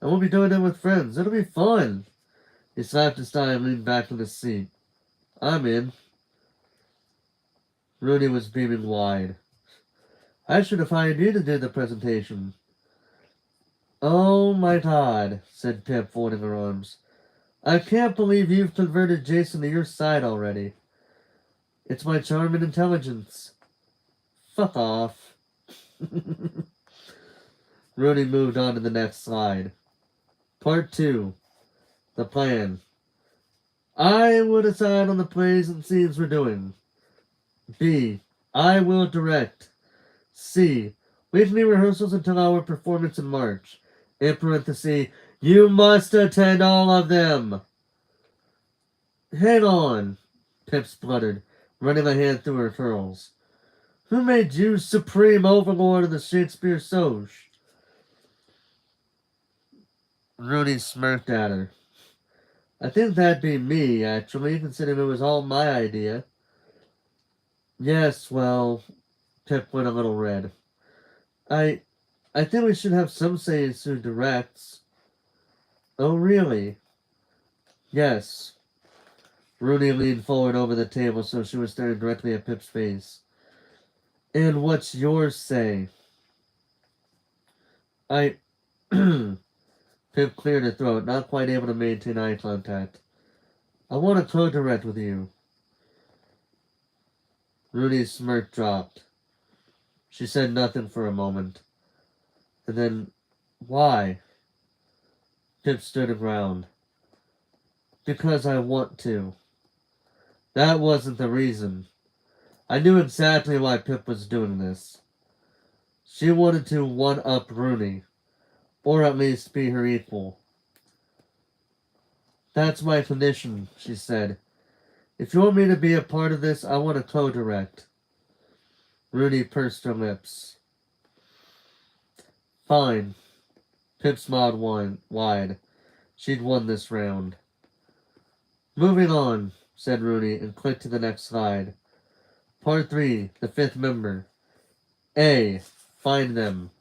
and we'll be doing it with friends. It'll be fun. He slapped his thigh and leaned back in his seat. I'm in. Rooney was beaming wide. I should have hired you to do the presentation. Oh my God, said Pip, folding her arms. I can't believe you've converted Jason to your side already. It's my charm and intelligence. Fuck off. Rooney moved on to the next slide. Part 2. The plan. I will decide on the plays and scenes we're doing. B. I will direct. C. Weekly rehearsals until our performance in March. In parentheses, you must attend all of them. Hang on, Pip spluttered, running a hand through her curls. Who made you supreme overlord of the Shakespeare soch? Rooney smirked at her. I think that'd be me, actually, considering it was all my idea. Yes, well, Pip went a little red. I think we should have some say in who directs. Oh, really? Yes. Rooney leaned forward over the table so she was staring directly at Pip's face. And what's your say? Pip cleared her throat, not quite able to maintain eye contact. I want to co-direct with you. Rooney's smirk dropped. She said nothing for a moment. And then, why? Pip stood her ground. Because I want to. That wasn't the reason. I knew exactly why Pip was doing this. She wanted to one-up Rooney, or at least be her equal. That's my condition, she said. If you want me to be a part of this, I want to co-direct. Rooney pursed her lips. Fine. Pip smiled wide. She'd won this round. Moving on, said Rooney, and clicked to the next slide. Part 3, the fifth member. A. Find them.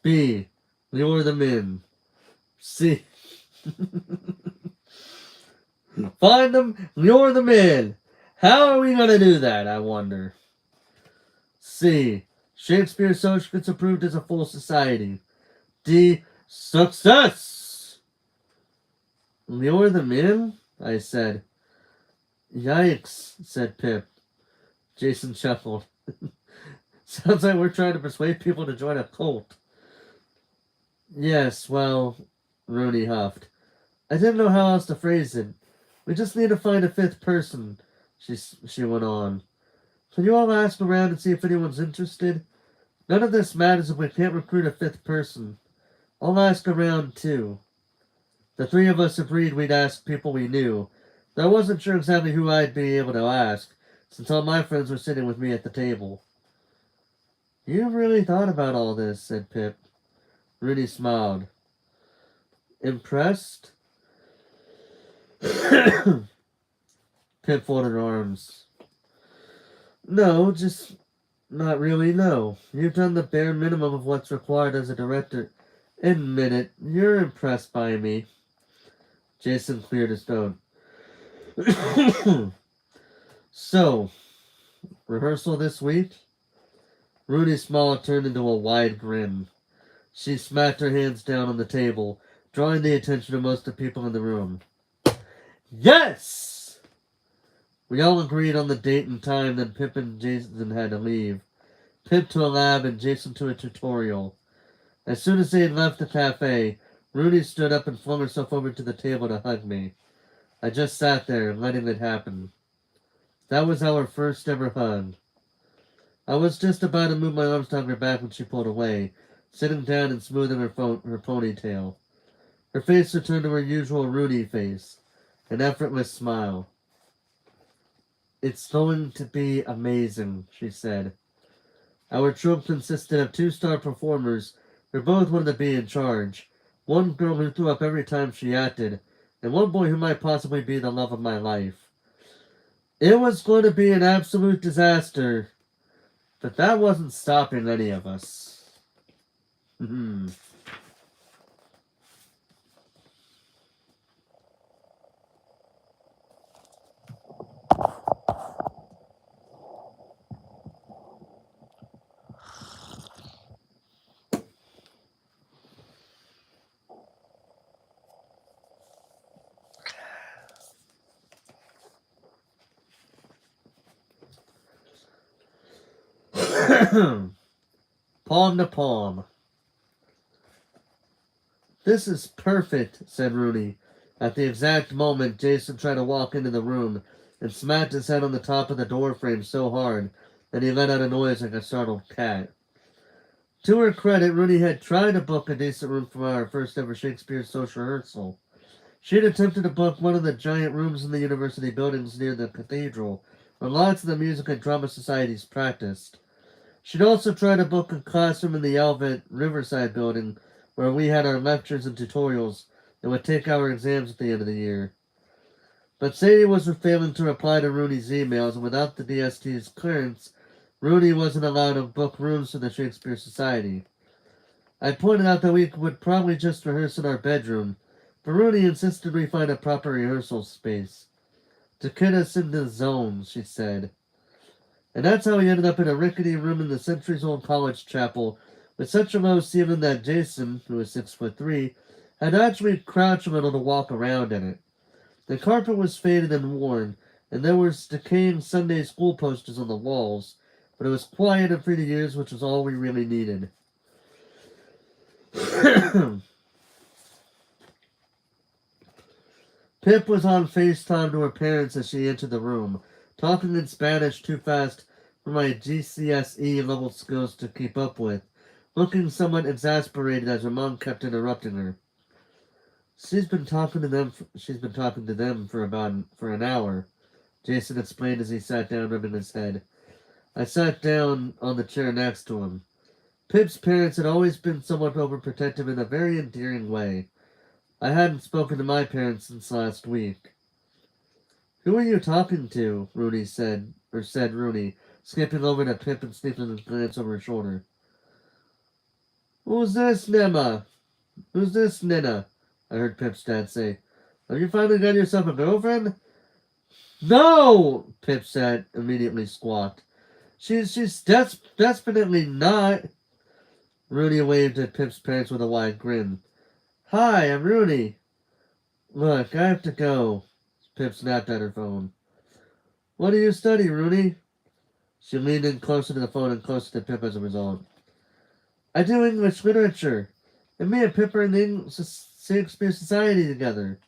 B. Lure them in. C. Find them, lure them in. How are we going to do that, I wonder? C. Shakespeare soch gets approved as a full society. D. Success! Lure them in? I said. Yikes, said Pip. Jason chuckled. Sounds like we're trying to persuade people to join a cult. Yes, well, Rooney huffed. I didn't know how else to phrase it. We just need to find a fifth person, she went on. Can you all ask around and see if anyone's interested? None of this matters if we can't recruit a fifth person. I'll ask around, too. The three of us agreed we'd ask people we knew, though I wasn't sure exactly who I'd be able to ask, since all my friends were sitting with me at the table. You really thought about all this, said Pip. Rooney smiled. Impressed? Pip folded her arms. No, just not really, no. You've done the bare minimum of what's required as a director. Admit it, you're impressed by me. Jason cleared his throat. So, rehearsal this week? Rudy's smile turned into a wide grin. She smacked her hands down on the table, drawing the attention of most of the people in the room. Yes! We all agreed on the date and time, then Pip and Jason had to leave. Pip to a lab and Jason to a tutorial. As soon as they had left the cafe, Rudy stood up and flung herself over to the table to hug me. I just sat there, letting it happen. That was our first ever hug. I was just about to move my arms down her back when she pulled away, sitting down and smoothing her ponytail. Her face returned to her usual Rudy face, an effortless smile. It's going to be amazing, she said. Our troupe consisted of 2-star performers who both wanted to be in charge, one girl who threw up every time she acted, and one boy who might possibly be the love of my life. It was going to be an absolute disaster, but that wasn't stopping any of us. Palm to palm. This is perfect, said Rooney. At the exact moment, Jason tried to walk into the room and smacked his head on the top of the door frame so hard that he let out a noise like a startled cat. To her credit, Rooney had tried to book a decent room for our first ever Shakespeare social rehearsal. She had attempted to book one of the giant rooms in the university buildings near the cathedral, where lots of the music and drama societies practiced. She'd also tried to book a classroom in the Elvet Riverside building, where we had our lectures and tutorials and would take our exams at the end of the year. But Sadie was failing to reply to Rooney's emails, and without the DST's clearance, Rooney wasn't allowed to book rooms for the Shakespeare Society. I pointed out that we would probably just rehearse in our bedroom, but Rooney insisted we find a proper rehearsal space. To get us in the zone, she said. And that's how we ended up in a rickety room in the centuries-old college chapel with such a low ceiling that Jason, who was 6'3", had to actually crouch a little to walk around in it. The carpet was faded and worn, and there were decaying Sunday school posters on the walls, but it was quiet and free to use, which was all we really needed. Pip was on FaceTime to her parents as she entered the room, talking in Spanish too fast for my GCSE level skills to keep up with, looking somewhat exasperated as her mom kept interrupting her. She's been talking to them for an hour, Jason explained as he sat down rubbing his head. I sat down on the chair next to him. Pip's parents had always been somewhat overprotective in a very endearing way. I hadn't spoken to my parents since last week. Who are you talking to? Rooney said Rooney, skipping over to Pip and sneaking a glance over her shoulder. Who's this, Nina? Who's this, Nina? I heard Pip's dad say. Have you finally got yourself a girlfriend? No! Pip said, immediately squawked. She's definitely not. Rooney waved at Pip's parents with a wide grin. Hi, I'm Rooney. Look, I have to go. Pip snapped at her phone. What do you study, Rooney? She leaned in closer to the phone and closer to Pip as a result. I do English literature. And me and Pip are in the Shakespeare Society together.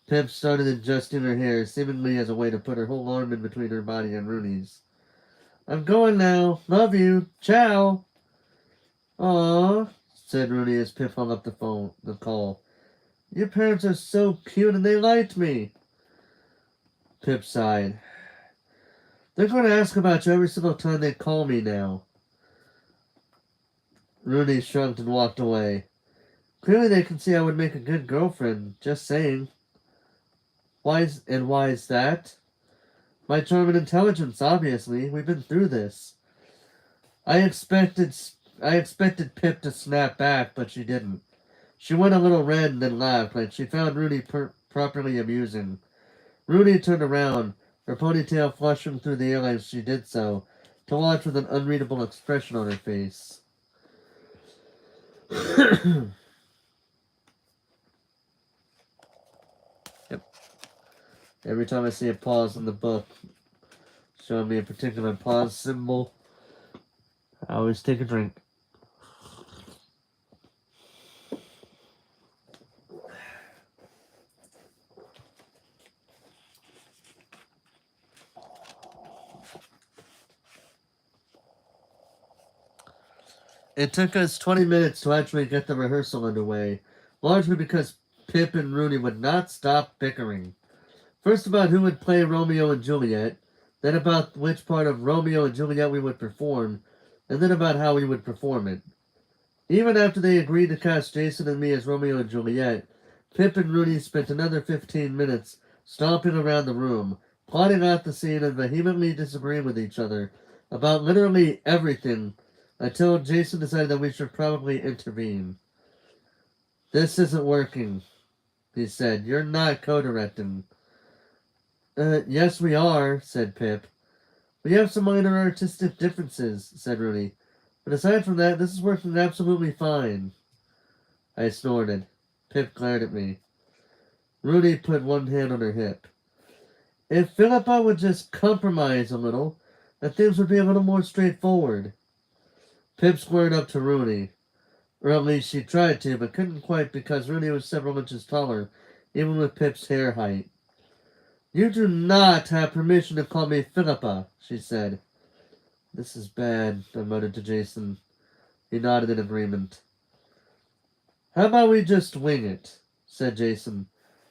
Pip started adjusting her hair, seemingly as a way to put her whole arm in between her body and Rooney's. I'm going now. Love you. Ciao. Aww, said Rooney as Pip hung up the call. Your parents are so cute and they liked me. Pip sighed. They're going to ask about you every single time they call me now. Rooney shrugged and walked away. Clearly they can see I would make a good girlfriend, just saying. Why is that? My charm and intelligence, obviously. We've been through this. I expected Pip to snap back, but she didn't. She went a little red and then laughed, like she found Rooney properly amusing. Rooney turned around, her ponytail flushing through the air as she did so, to watch with an unreadable expression on her face. Yep. Every time I see a pause in the book, showing me a particular pause symbol, I always take a drink. It took us 20 minutes to actually get the rehearsal underway, largely because Pip and Rooney would not stop bickering. First about who would play Romeo and Juliet, then about which part of Romeo and Juliet we would perform, and then about how we would perform it. Even after they agreed to cast Jason and me as Romeo and Juliet, Pip and Rooney spent another 15 minutes stomping around the room, plotting out the scene and vehemently disagreeing with each other about literally everything until Jason decided that we should probably intervene. "This isn't working," he said. "You're not co-directing." Yes we are," said Pip. "We have some minor artistic differences," said Rooney. "But aside from that, this is working absolutely fine." I snorted. Pip glared at me. Rooney put one hand on her hip. "If Philippa would just compromise a little, then things would be a little more straightforward." Pip squared up to Rooney. Or at least she tried to, but couldn't quite because Rooney was several inches taller, even with Pip's hair height. "You do not have permission to call me Philippa," she said. "This is bad," I muttered to Jason. He nodded in agreement. "How about we just wing it?" said Jason.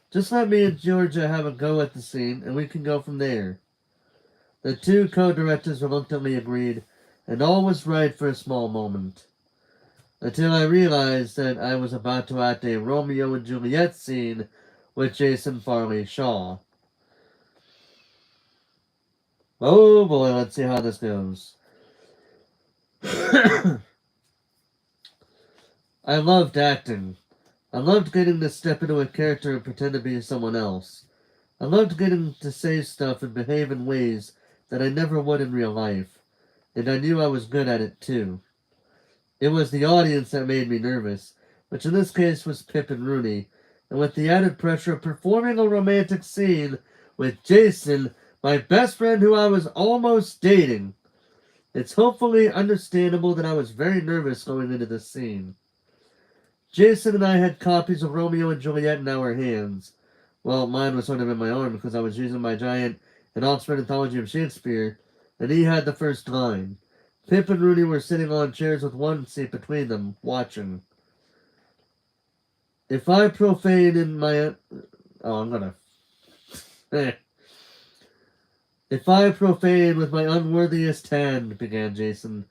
"Just let me and Georgia have a go at the scene, and we can go from there." The two co-directors reluctantly agreed, and all was right for a small moment. Until I realized that I was about to act a Romeo and Juliet scene with Jason Farley Shaw. Oh boy, let's see how this goes. I loved acting. I loved getting to step into a character and pretend to be someone else. I loved getting to say stuff and behave in ways that I never would in real life, and I knew I was good at it too. It was the audience that made me nervous, which in this case was Pip and Rooney, and with the added pressure of performing a romantic scene with Jason, my best friend who I was almost dating, it's hopefully understandable that I was very nervous going into this scene. Jason and I had copies of Romeo and Juliet in our hands. Well, mine was sort of in my arm because I was using my giant and Oxford Anthology of Shakespeare, and he had the first line. Pip and Rooney were sitting on chairs with one seat between them, watching. "If I profane in my... Oh, I'm gonna... "If I profane with my unworthiest hand," began Jason,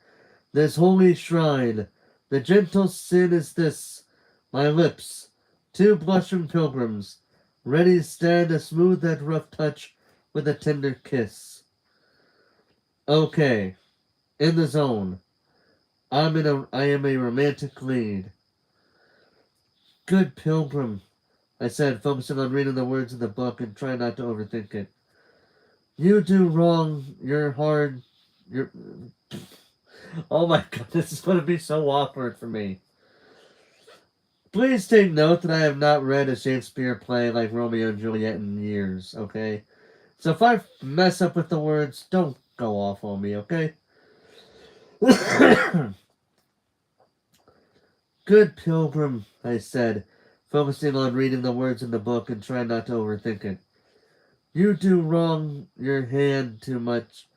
"this holy shrine, the gentle sin is this, my lips, two blushing pilgrims, ready stand to smooth that rough touch with a tender kiss." Okay, in the zone. I am a romantic lead. "Good pilgrim," I said, focusing on reading the words in the book and trying not to overthink it. "You do wrong, you're hard, you're..." Oh my god, this is going to be so awkward for me. Please take note that I have not read a Shakespeare play like Romeo and Juliet in years, okay? So if I mess up with the words, don't go off on me, okay? "Good pilgrim," I said, focusing on reading the words in the book and trying not to overthink it. "You do wrong your hand too much."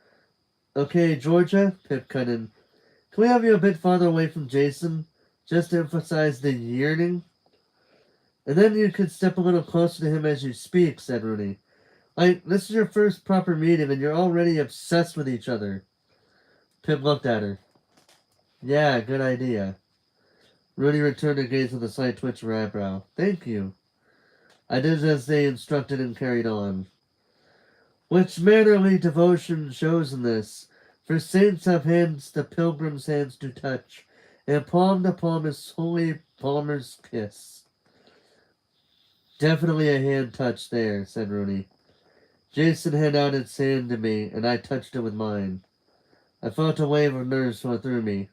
"Okay, Georgia," Pip cut in. "Can we have you a bit farther away from Jason, just to emphasize the yearning?" "And then you could step a little closer to him as you speak," said Rooney. "Like, this is your first proper meeting and you're already obsessed with each other." Pip looked at her. "Yeah, good idea." Rooney returned her gaze with a slight twitch of her eyebrow. "Thank you." I did as they instructed and carried on. "Which mannerly devotion shows in this, for saints have hands the pilgrim's hands do touch, And palm to palm is Holy Palmer's kiss. Definitely a hand touch there, said Rooney. Jason held out his hand to me, and I touched it with mine. I felt a wave of nerves go through me.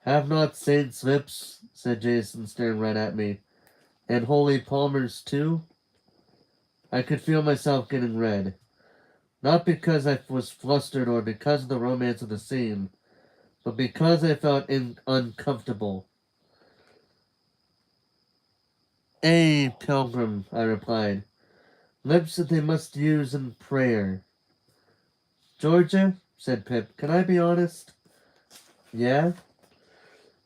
Have not saints' lips, said Jason, staring right at me. And Holy Palmer's too? I could feel myself getting red. Not because I was flustered or because of the romance of the scene, but because I felt uncomfortable. "A pilgrim," I replied. "Lips that they must use in prayer." "Georgia," said Pip, "can I be honest?" "Yeah?"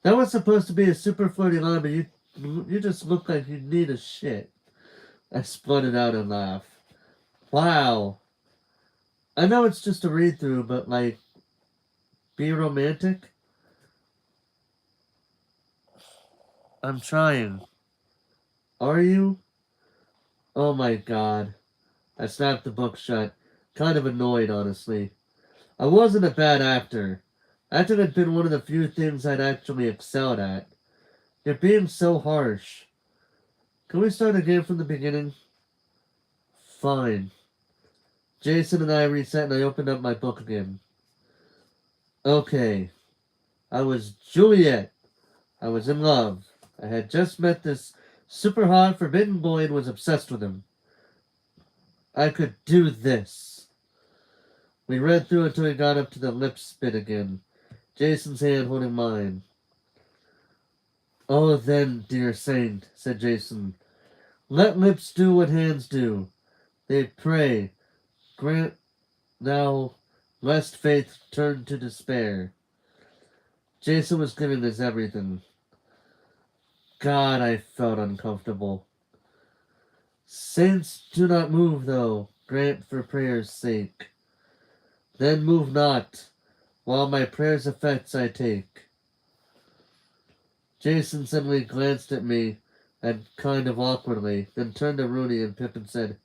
That was supposed to be a super flirty line, but you just look like you need a shit. I spluttered out and laughed. Wow. I know it's just a read-through, but like, be romantic? I'm trying. Are you? Oh my god. I snapped the book shut, kind of annoyed, honestly. I wasn't a bad actor. Acting had been one of the few things I'd actually excelled at. You're being so harsh. Can we start again from the beginning? Fine. Jason and I reset and I opened up my book again. Okay. I was Juliet. I was in love. I had just met this super hot forbidden boy and was obsessed with him. I could do this. We read through until we got up to the lips bit again. Jason's hand holding mine. "Oh then, dear saint," said Jason, "let lips do what hands do. They pray, grant thou, lest faith turn to despair." Jason was giving us everything. God, I felt uncomfortable. "Saints do not move, though, grant for prayer's sake. Then move not, while my prayer's effects I take." Jason suddenly glanced at me, and kind of awkwardly, then turned to Rooney and Pip and said,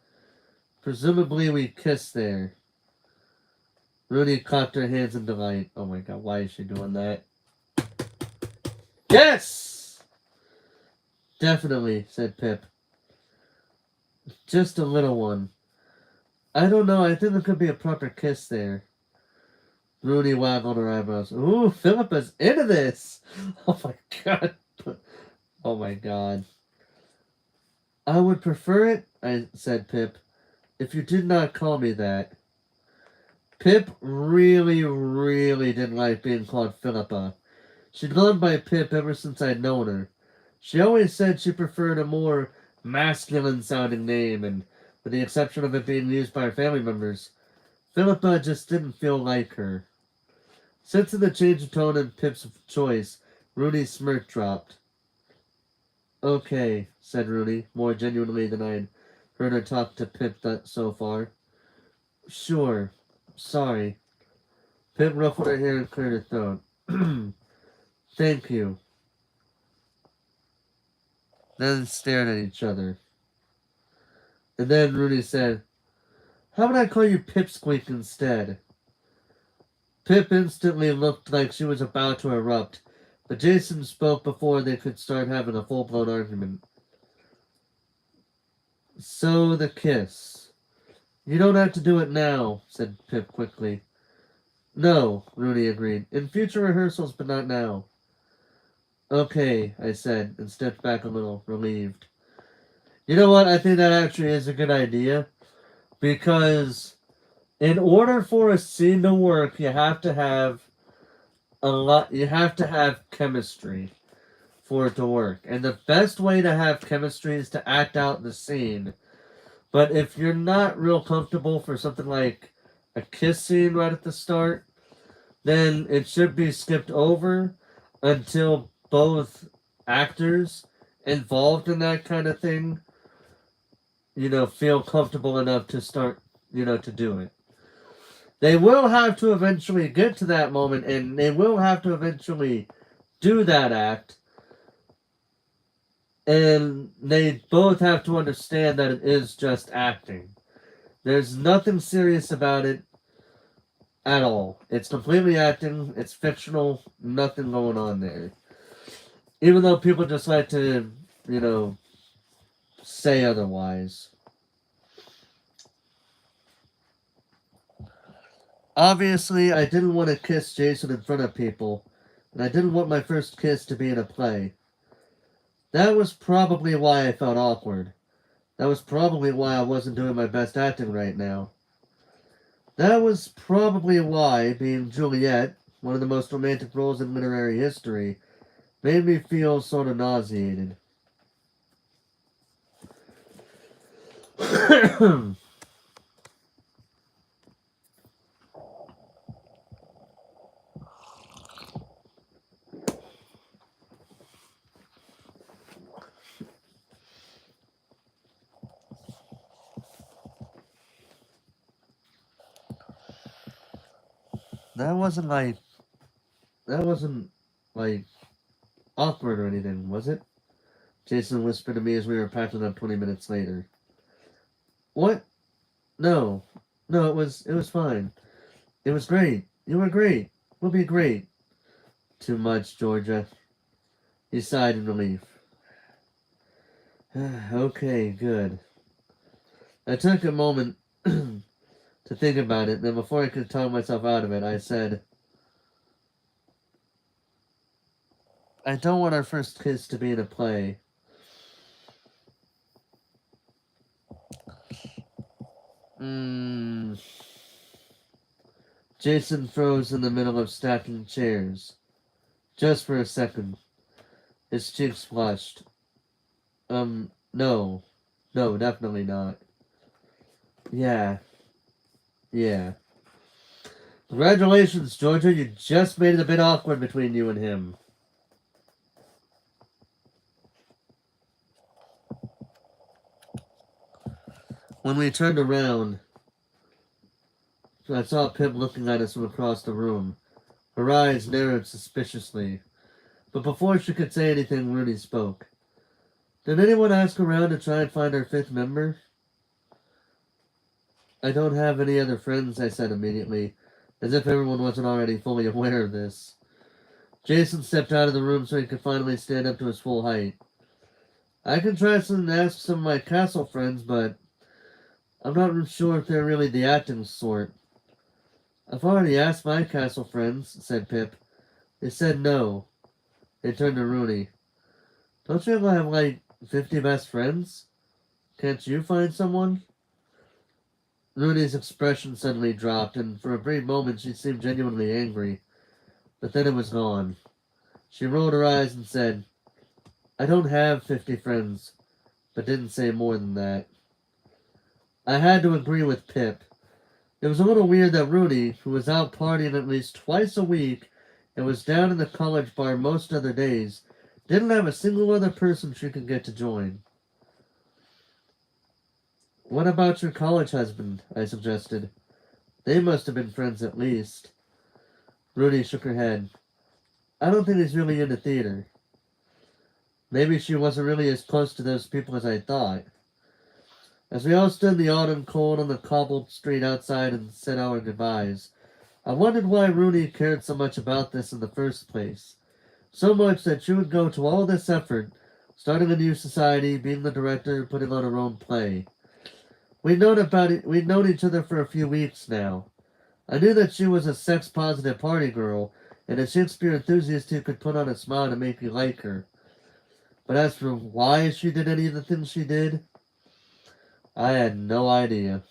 "Presumably we kissed there." Rooney clapped her hands in delight. Oh my god, why is she doing that? "Yes! Definitely," said Pip. "Just a little one. I don't know, I think there could be a proper kiss there." Rooney waggled her eyebrows. "Ooh, Philippa's into this!" Oh my god. Oh my god. "I would prefer it," I said, Pip, "if you did not call me that." Pip really, really didn't like being called Philippa. She'd gone by Pip ever since I'd known her. She always said she preferred a more masculine-sounding name, and with the exception of it being used by her family members, Philippa just didn't feel like her. Sensing the change of tone in Pip's choice, Rooney's smirk dropped. "Okay," said Rooney, more genuinely than I'd heard her talk to Pip so far. "Sure. Sorry." Pip ruffled her hair and cleared her throat. "Thank you." Then stared at each other. And then Rooney said, "How would I call you Pipsqueak instead?" Pip instantly looked like she was about to erupt, but Jason spoke before they could start having a full-blown argument. "So the kiss. You don't have to do it now," said Pip quickly. "No," Rooney agreed. "In future rehearsals, but not now." "Okay," I said, and stepped back a little, relieved. You know what? I think that actually is a good idea, because in order for a scene to work, you have to have chemistry for it to work. And the best way to have chemistry is to act out the scene. But if you're not real comfortable for something like a kiss scene right at the start, then it should be skipped over until both actors involved in that kind of thing, feel comfortable enough to start, to do it. They will have to eventually get to that moment, and they will have to eventually do that act, and they both have to understand that it is just acting. There's nothing serious about it. At all. It's completely acting. It's fictional. Nothing going on there. Even though people just like to, you know, say otherwise. Obviously, I didn't want to kiss Jason in front of people, and I didn't want my first kiss to be in a play. That was probably why I felt awkward. That was probably why I wasn't doing my best acting right now. That was probably why being Juliet, one of the most romantic roles in literary history, made me feel sort of nauseated. that wasn't like that wasn't like awkward or anything, was it? Jason whispered to me as we were packing up 20 minutes later. What? No. No, it was fine. It was great. You were great. We'll be great. Too much, Georgia. He sighed in relief. Okay, good. I took a moment to think about it, then before I could talk myself out of it, I said, I don't want our first kiss to be in a play. Jason froze in the middle of stacking chairs. Just for a second. His cheeks flushed. No. No, definitely not. Yeah. Yeah. Congratulations, Georgia. You just made it a bit awkward between you and him. When we turned around, I saw Pip looking at us from across the room. Her eyes narrowed suspiciously. But before she could say anything, Rooney spoke. Did anyone ask around to try and find our fifth member? I don't have any other friends, I said immediately, as if everyone wasn't already fully aware of this. Jason stepped out of the room so he could finally stand up to his full height. I can try and ask some of my castle friends, but I'm not sure if they're really the acting sort. I've already asked my castle friends, said Pip. They said no. They turned to Rooney. Don't you have like 50 best friends? Can't you find someone? Rooney's expression suddenly dropped, and for a brief moment she seemed genuinely angry. But then it was gone. She rolled her eyes and said, I don't have 50 friends, but didn't say more than that. I had to agree with Pip. It was a little weird that Rooney, who was out partying at least twice a week and was down in the college bar most other days, didn't have a single other person she could get to join. What about your college husband? I suggested. They must have been friends at least. Rooney shook her head. I don't think he's really into theater. Maybe she wasn't really as close to those people as I thought. As we all stood in the autumn cold on the cobbled street outside and said our goodbyes, I wondered why Rooney cared so much about this in the first place. So much that she would go to all this effort, starting a new society, being the director, putting on her own play. We'd known each other for a few weeks now. I knew that she was a sex-positive party girl, and a Shakespeare enthusiast who could put on a smile to make you like her. But as for why she did any of the things she did, I had no idea.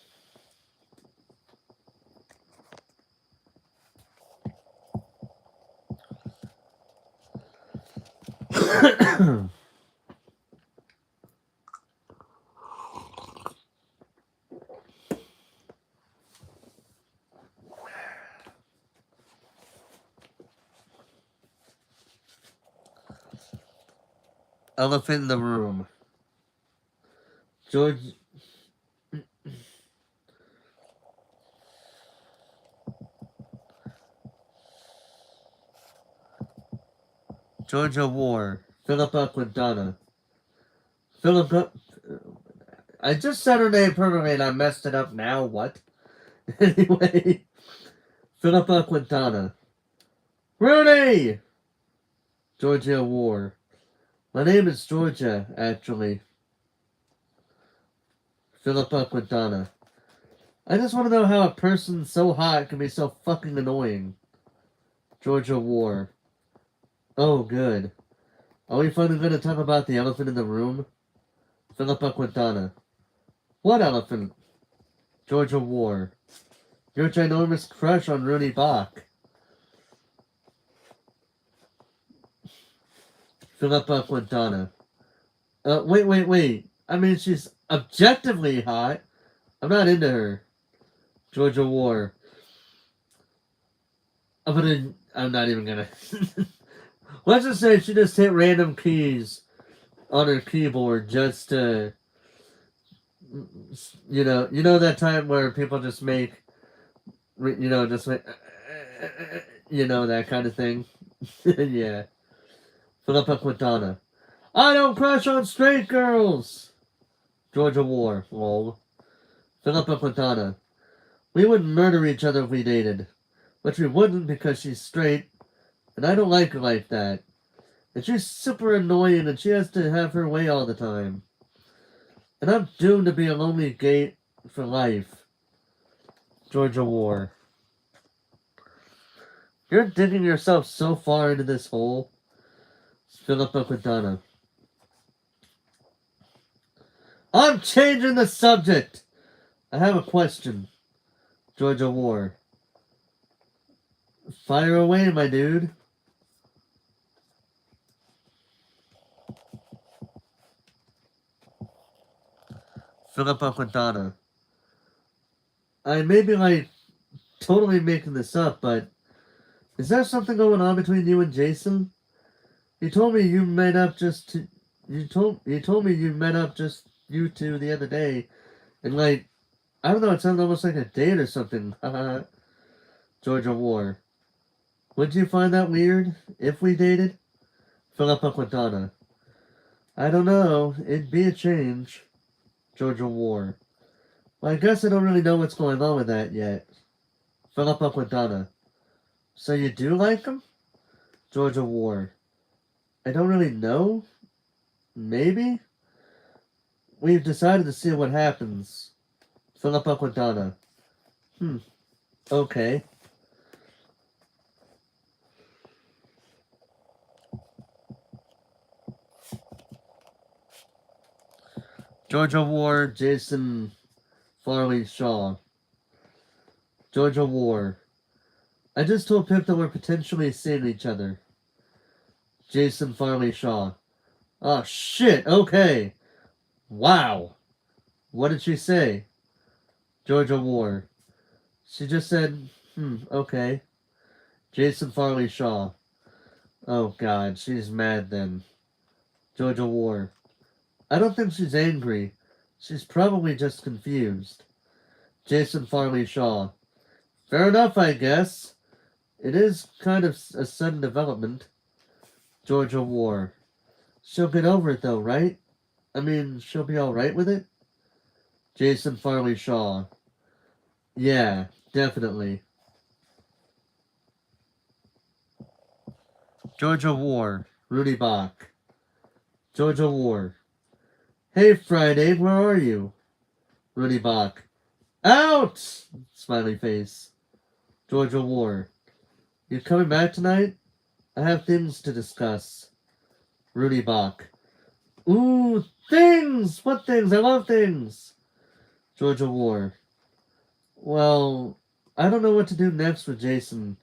Elephant in the room. George... Georgia War. Philippa Quintana. Philippa... I just said her name perfectly and I messed it up now. What? Anyway... Philippa Quintana. Rudy! Georgia War. My name is Georgia, actually. Philippa Quintana. I just want to know how a person so hot can be so fucking annoying. Georgia War. Oh, good. Are we finally going to talk about the elephant in the room? Philippa Quintana. What elephant? Georgia War. Your ginormous crush on Rooney Bach. Philippa Quintana. Wait. I mean, she's objectively hot. I'm not into her. Georgia War. I'm not even gonna. Let's just say she just hit random keys on her keyboard just to, you know that time where people just make, just make, that kind of thing. Yeah. Philippa Quintana. I don't crush on straight girls. Georgia War. Lol. Philippa Quintana. We would murder each other if we dated. But we wouldn't because she's straight, and I don't like her like that. And she's super annoying, and she has to have her way all the time. And I'm doomed to be a lonely gay for life. Georgia War. You're digging yourself so far into this hole. Philippa Quintana. I'm changing the subject. I have a question. Georgia War. Fire away, my dude. Philippa Quintana. I may be totally making this up, but is there something going on between you and Jason? You told me you met up just you told me you met up just you two the other day, and I don't know, it sounds almost like a date or something. Georgia War. Would you find that weird if we dated? Philippa Quintana. I don't know. It'd be a change. Georgia War. Well, I guess I don't really know what's going on with that yet. Philippa Quintana. So you do like him? Georgia War. I don't really know. Maybe? We've decided to see what happens. Philippa Quintana. Okay. Georgia War, Jason Farley Shaw. Georgia War. I just told Pip that we're potentially seeing each other. Jason Farley Shaw. Oh shit, okay. Wow. What did she say? Georgia War. She just said, okay. Jason Farley Shaw. Oh god, she's mad then. Georgia War. I don't think she's angry. She's probably just confused. Jason Farley Shaw. Fair enough, I guess. It is kind of a sudden development. Georgia War. She'll get over it though, right? I mean, she'll be alright with it? Jason Farley Shaw. Yeah, definitely. Georgia War. Rudy Bach. Georgia War. Hey, Friday, where are you? Rudy Bach. Out! Smiley face. Georgia War. You coming back tonight? I have things to discuss. Rudy Bach. Ooh, things! What things? I love things! Georgia War. Well, I don't know what to do next with Jason,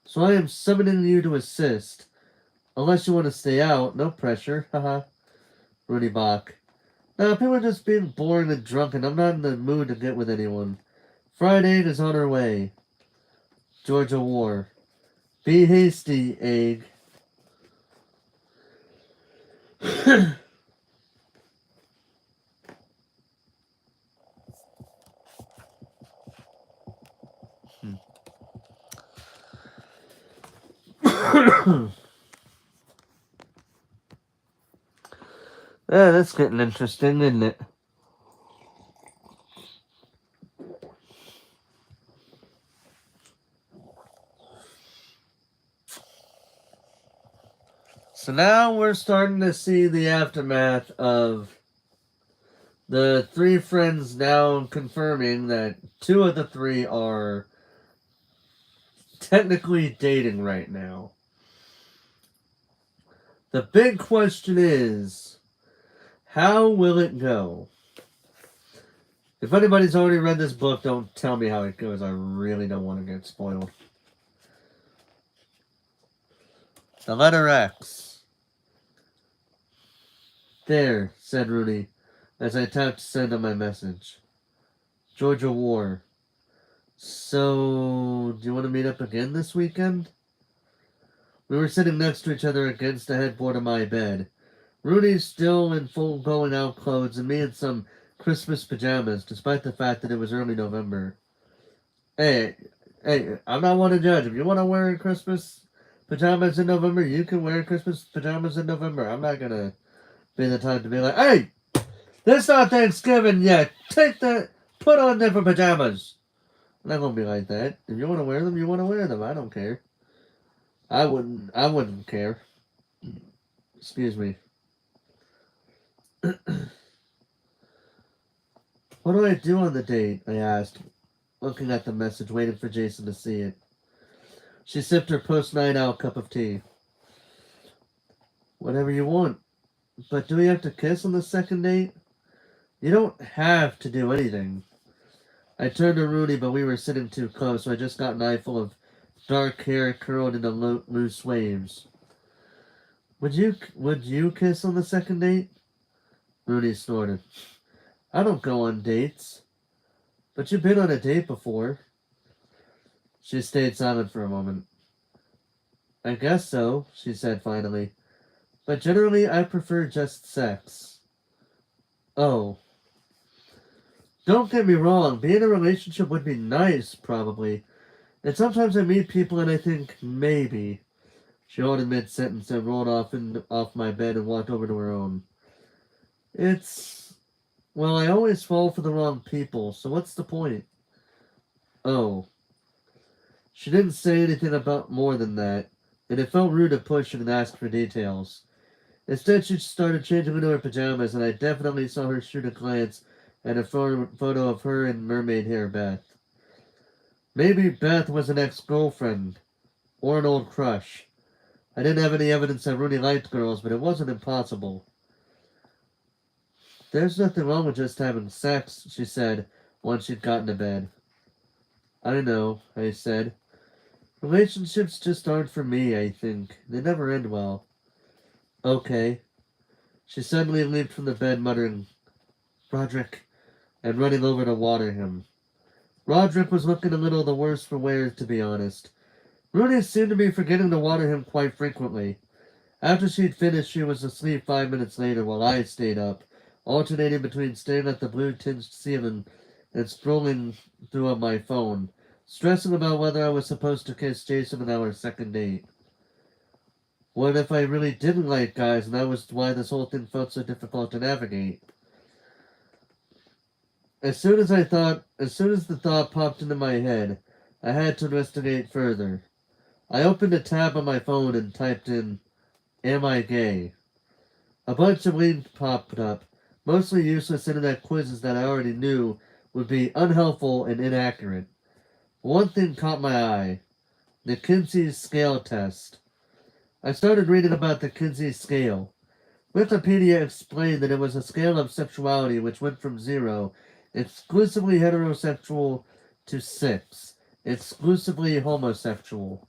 so I am summoning you to assist. Unless you want to stay out, no pressure, haha. Rudy Bach. Now, people are just being boring and drunk, and I'm not in the mood to get with anyone. Friday is on her way. Georgia War. Be hasty, egg. Yeah, that's getting interesting, isn't it? So now we're starting to see the aftermath of the three friends now confirming that two of the three are technically dating right now. The big question is, how will it go? If anybody's already read this book, don't tell me how it goes. I really don't want to get spoiled. The letter X. There, said Rudy, as I tapped send on my message. Georgia War. So, do you want to meet up again this weekend? We were sitting next to each other against the headboard of my bed. Rudy's still in full going out clothes and me in some Christmas pajamas, despite the fact that it was early November. Hey, I'm not one to judge. If you want to wear Christmas pajamas in November, you can wear Christmas pajamas in November. I'm not gonna be the time to be like, hey, it's not Thanksgiving yet. Put on different pajamas. I'm not gonna be like that. If you want to wear them, you want to wear them. I don't care. I wouldn't care. Excuse me. What do I do on the date? I asked, looking at the message, waiting for Jason to see it. She sipped her post-night out cup of tea. Whatever you want. But do we have to kiss on the second date? You don't have to do anything. I turned to Rudy, but we were sitting too close, so I just got an eyeful of dark hair curled into loose waves. Would you kiss on the second date? Rudy snorted. I don't go on dates. But you've been on a date before. She stayed silent for a moment. I guess so, she said finally. But generally I prefer just sex. Oh. Don't get me wrong, being in a relationship would be nice, probably. And sometimes I meet people and I think, maybe. She halted mid-sentence and rolled off my bed and walked over to her own. Well, I always fall for the wrong people, so what's the point? Oh. She didn't say anything about more than that, and it felt rude to push and ask for details. Instead, she started changing into her pajamas, and I definitely saw her shoot a glance at a photo of her in mermaid hair Beth. Maybe Beth was an ex-girlfriend, or an old crush. I didn't have any evidence that Rudy liked girls, but it wasn't impossible. There's nothing wrong with just having sex, she said, once she'd gotten to bed. I know, I said. Relationships just aren't for me, I think. They never end well. Okay. She suddenly leaped from the bed, muttering, Roderick, and running over to water him. Roderick was looking a little the worse for wear, to be honest. Rudy seemed to be forgetting to water him quite frequently. After she'd finished, she was asleep 5 minutes later while I stayed up, alternating between staring at the blue-tinged ceiling and scrolling through on my phone, stressing about whether I was supposed to kiss Jason on our second date. What if I really didn't like guys and that was why this whole thing felt so difficult to navigate? As soon as the thought popped into my head, I had to investigate further. I opened a tab on my phone and typed in, Am I gay? A bunch of links popped up, mostly useless internet quizzes that I already knew would be unhelpful and inaccurate. One thing caught my eye. The Kinsey Scale Test. I started reading about the Kinsey Scale. Wikipedia explained that it was a scale of sexuality which went from 0, exclusively heterosexual, to 6, exclusively homosexual.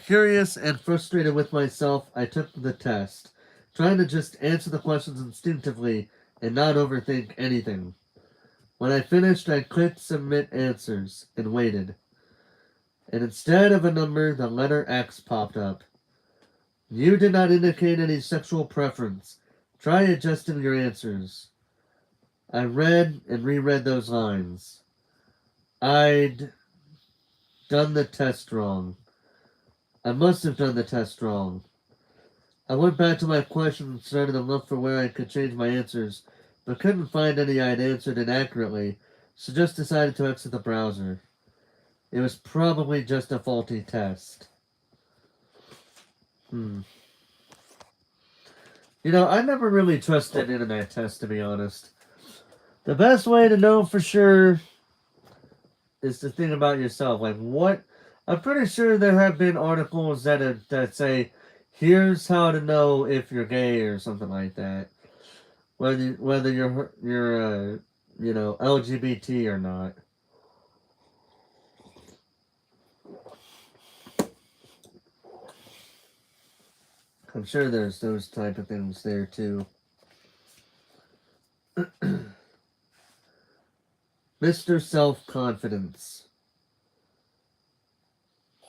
Curious and frustrated with myself, I took the test, trying to just answer the questions instinctively and not overthink anything. When I finished, I clicked Submit Answers and waited. And instead of a number, the letter X popped up. You did not indicate any sexual preference. Try adjusting your answers. I read and reread those lines. I'd done the test wrong. I must have done the test wrong. I went back to my question and started to look for where I could change my answers, but couldn't find any I'd answered inaccurately, so just decided to exit the browser. It was probably just a faulty test. You know, I never really trusted internet tests, to be honest. The best way to know for sure is to think about yourself. Like, what? I'm pretty sure there have been articles that say, here's how to know if you're gay or something like that. Whether you're you know, LGBT or not. I'm sure there's those type of things there too. Mr. Self-Confidence.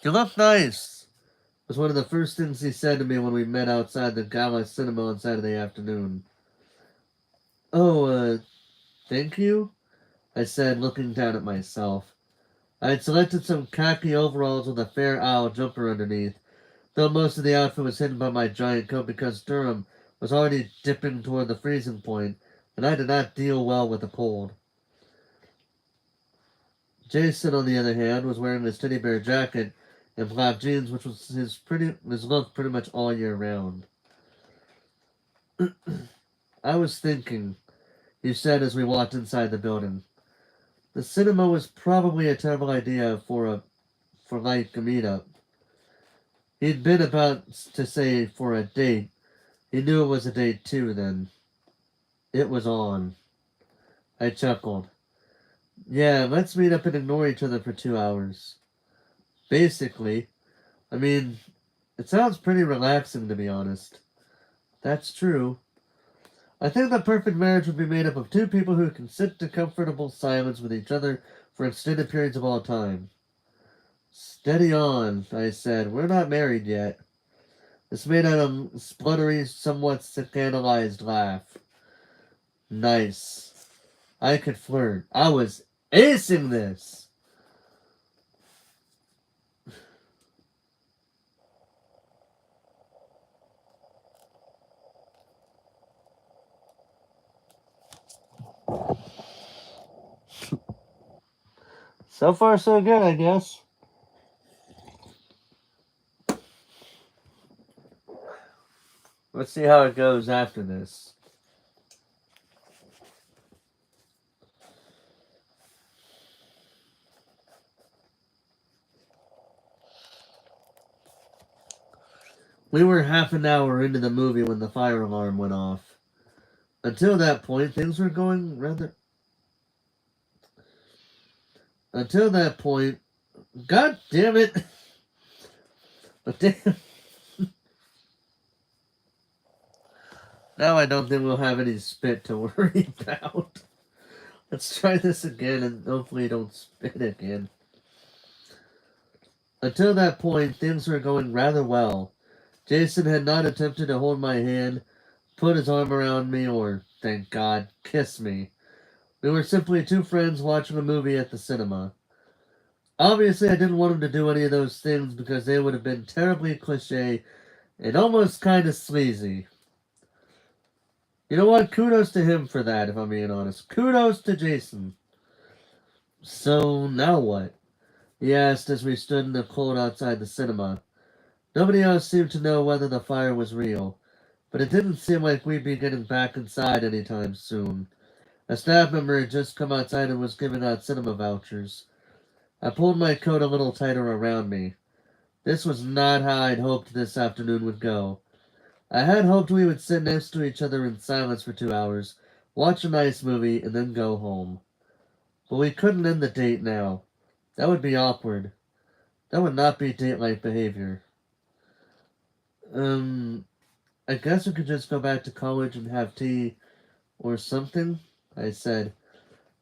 You look nice, was one of the first things he said to me when we met outside the Gala Cinema on Saturday afternoon. Oh, thank you, I said, looking down at myself. I had selected some khaki overalls with a fair owl jumper underneath, though most of the outfit was hidden by my giant coat because Durham was already dipping toward the freezing point, and I did not deal well with the cold. Jason, on the other hand, was wearing his teddy bear jacket and black jeans, which was his look pretty much all year round. I was thinking, he said as we walked inside the building. The cinema was probably a terrible idea for like a meetup. He'd been about to say for a date. He knew it was a date too then. It was on. I chuckled. Yeah, let's meet up and ignore each other for 2 hours. Basically. I mean, it sounds pretty relaxing, to be honest. That's true. I think the perfect marriage would be made up of two people who can sit in comfortable silence with each other for extended periods of all time. Steady on, I said. We're not married yet. This made out a spluttery, somewhat scandalized laugh. Nice. I could flirt. I was acing this. So far, so good, I guess. Let's see how it goes after this. We were half an hour into the movie when the fire alarm went off. Until that point, things were going rather... Until that point... God damn it! But damn... Now I don't think we'll have any spit to worry about. Let's try this again and hopefully don't spit again. Until that point, things were going rather well. Jason had not attempted to hold my hand, put his arm around me, or, thank God, kiss me. We were simply two friends watching a movie at the cinema. Obviously, I didn't want him to do any of those things because they would have been terribly cliche and almost kind of sleazy. You know what? Kudos to him for that, if I'm being honest. Kudos to Jason. So, now what? He asked as we stood in the cold outside the cinema. Nobody else seemed to know whether the fire was real, but it didn't seem like we'd be getting back inside anytime soon. A staff member had just come outside and was giving out cinema vouchers. I pulled my coat a little tighter around me. This was not how I'd hoped this afternoon would go. I had hoped we would sit next to each other in silence for 2 hours, watch a nice movie, and then go home. But we couldn't end the date now. That would be awkward. That would not be date-like behavior. I guess we could just go back to college and have tea or something, I said.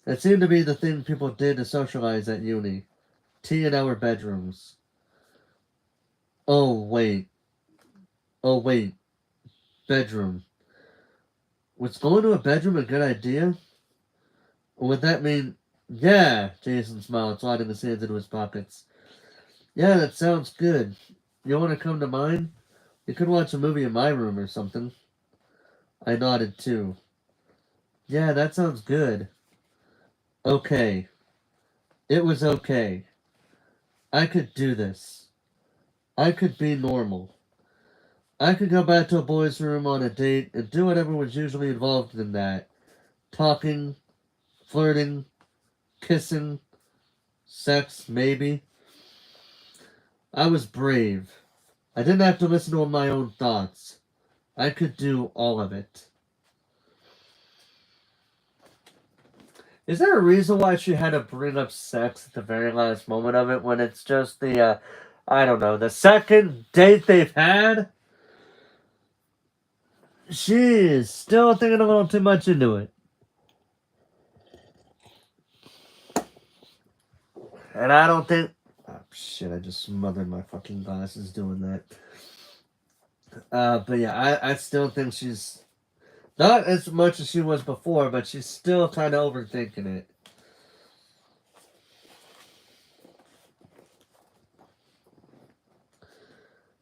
That seemed to be the thing people did to socialize at uni. Tea in our bedrooms. Oh, wait. Bedroom. Was going to a bedroom a good idea? Or would that mean... Yeah, Jason smiled, sliding his hands into his pockets. Yeah, that sounds good. You want to come to mine? You could watch a movie in my room or something. I nodded too. Yeah, that sounds good. Okay. It was okay. I could do this. I could be normal. I could go back to a boy's room on a date and do whatever was usually involved in that. Talking, flirting, kissing, sex, maybe. I was brave. I didn't have to listen to my own thoughts. I could do all of it. Is there a reason why she had to bring up sex at the very last moment of it when it's just the, I don't know, the second date they've had? She is still thinking a little too much into it. And I don't think... Oh, shit, I just smothered my fucking glasses doing that. But yeah, I still think she's... Not as much as she was before, but she's still kind of overthinking it.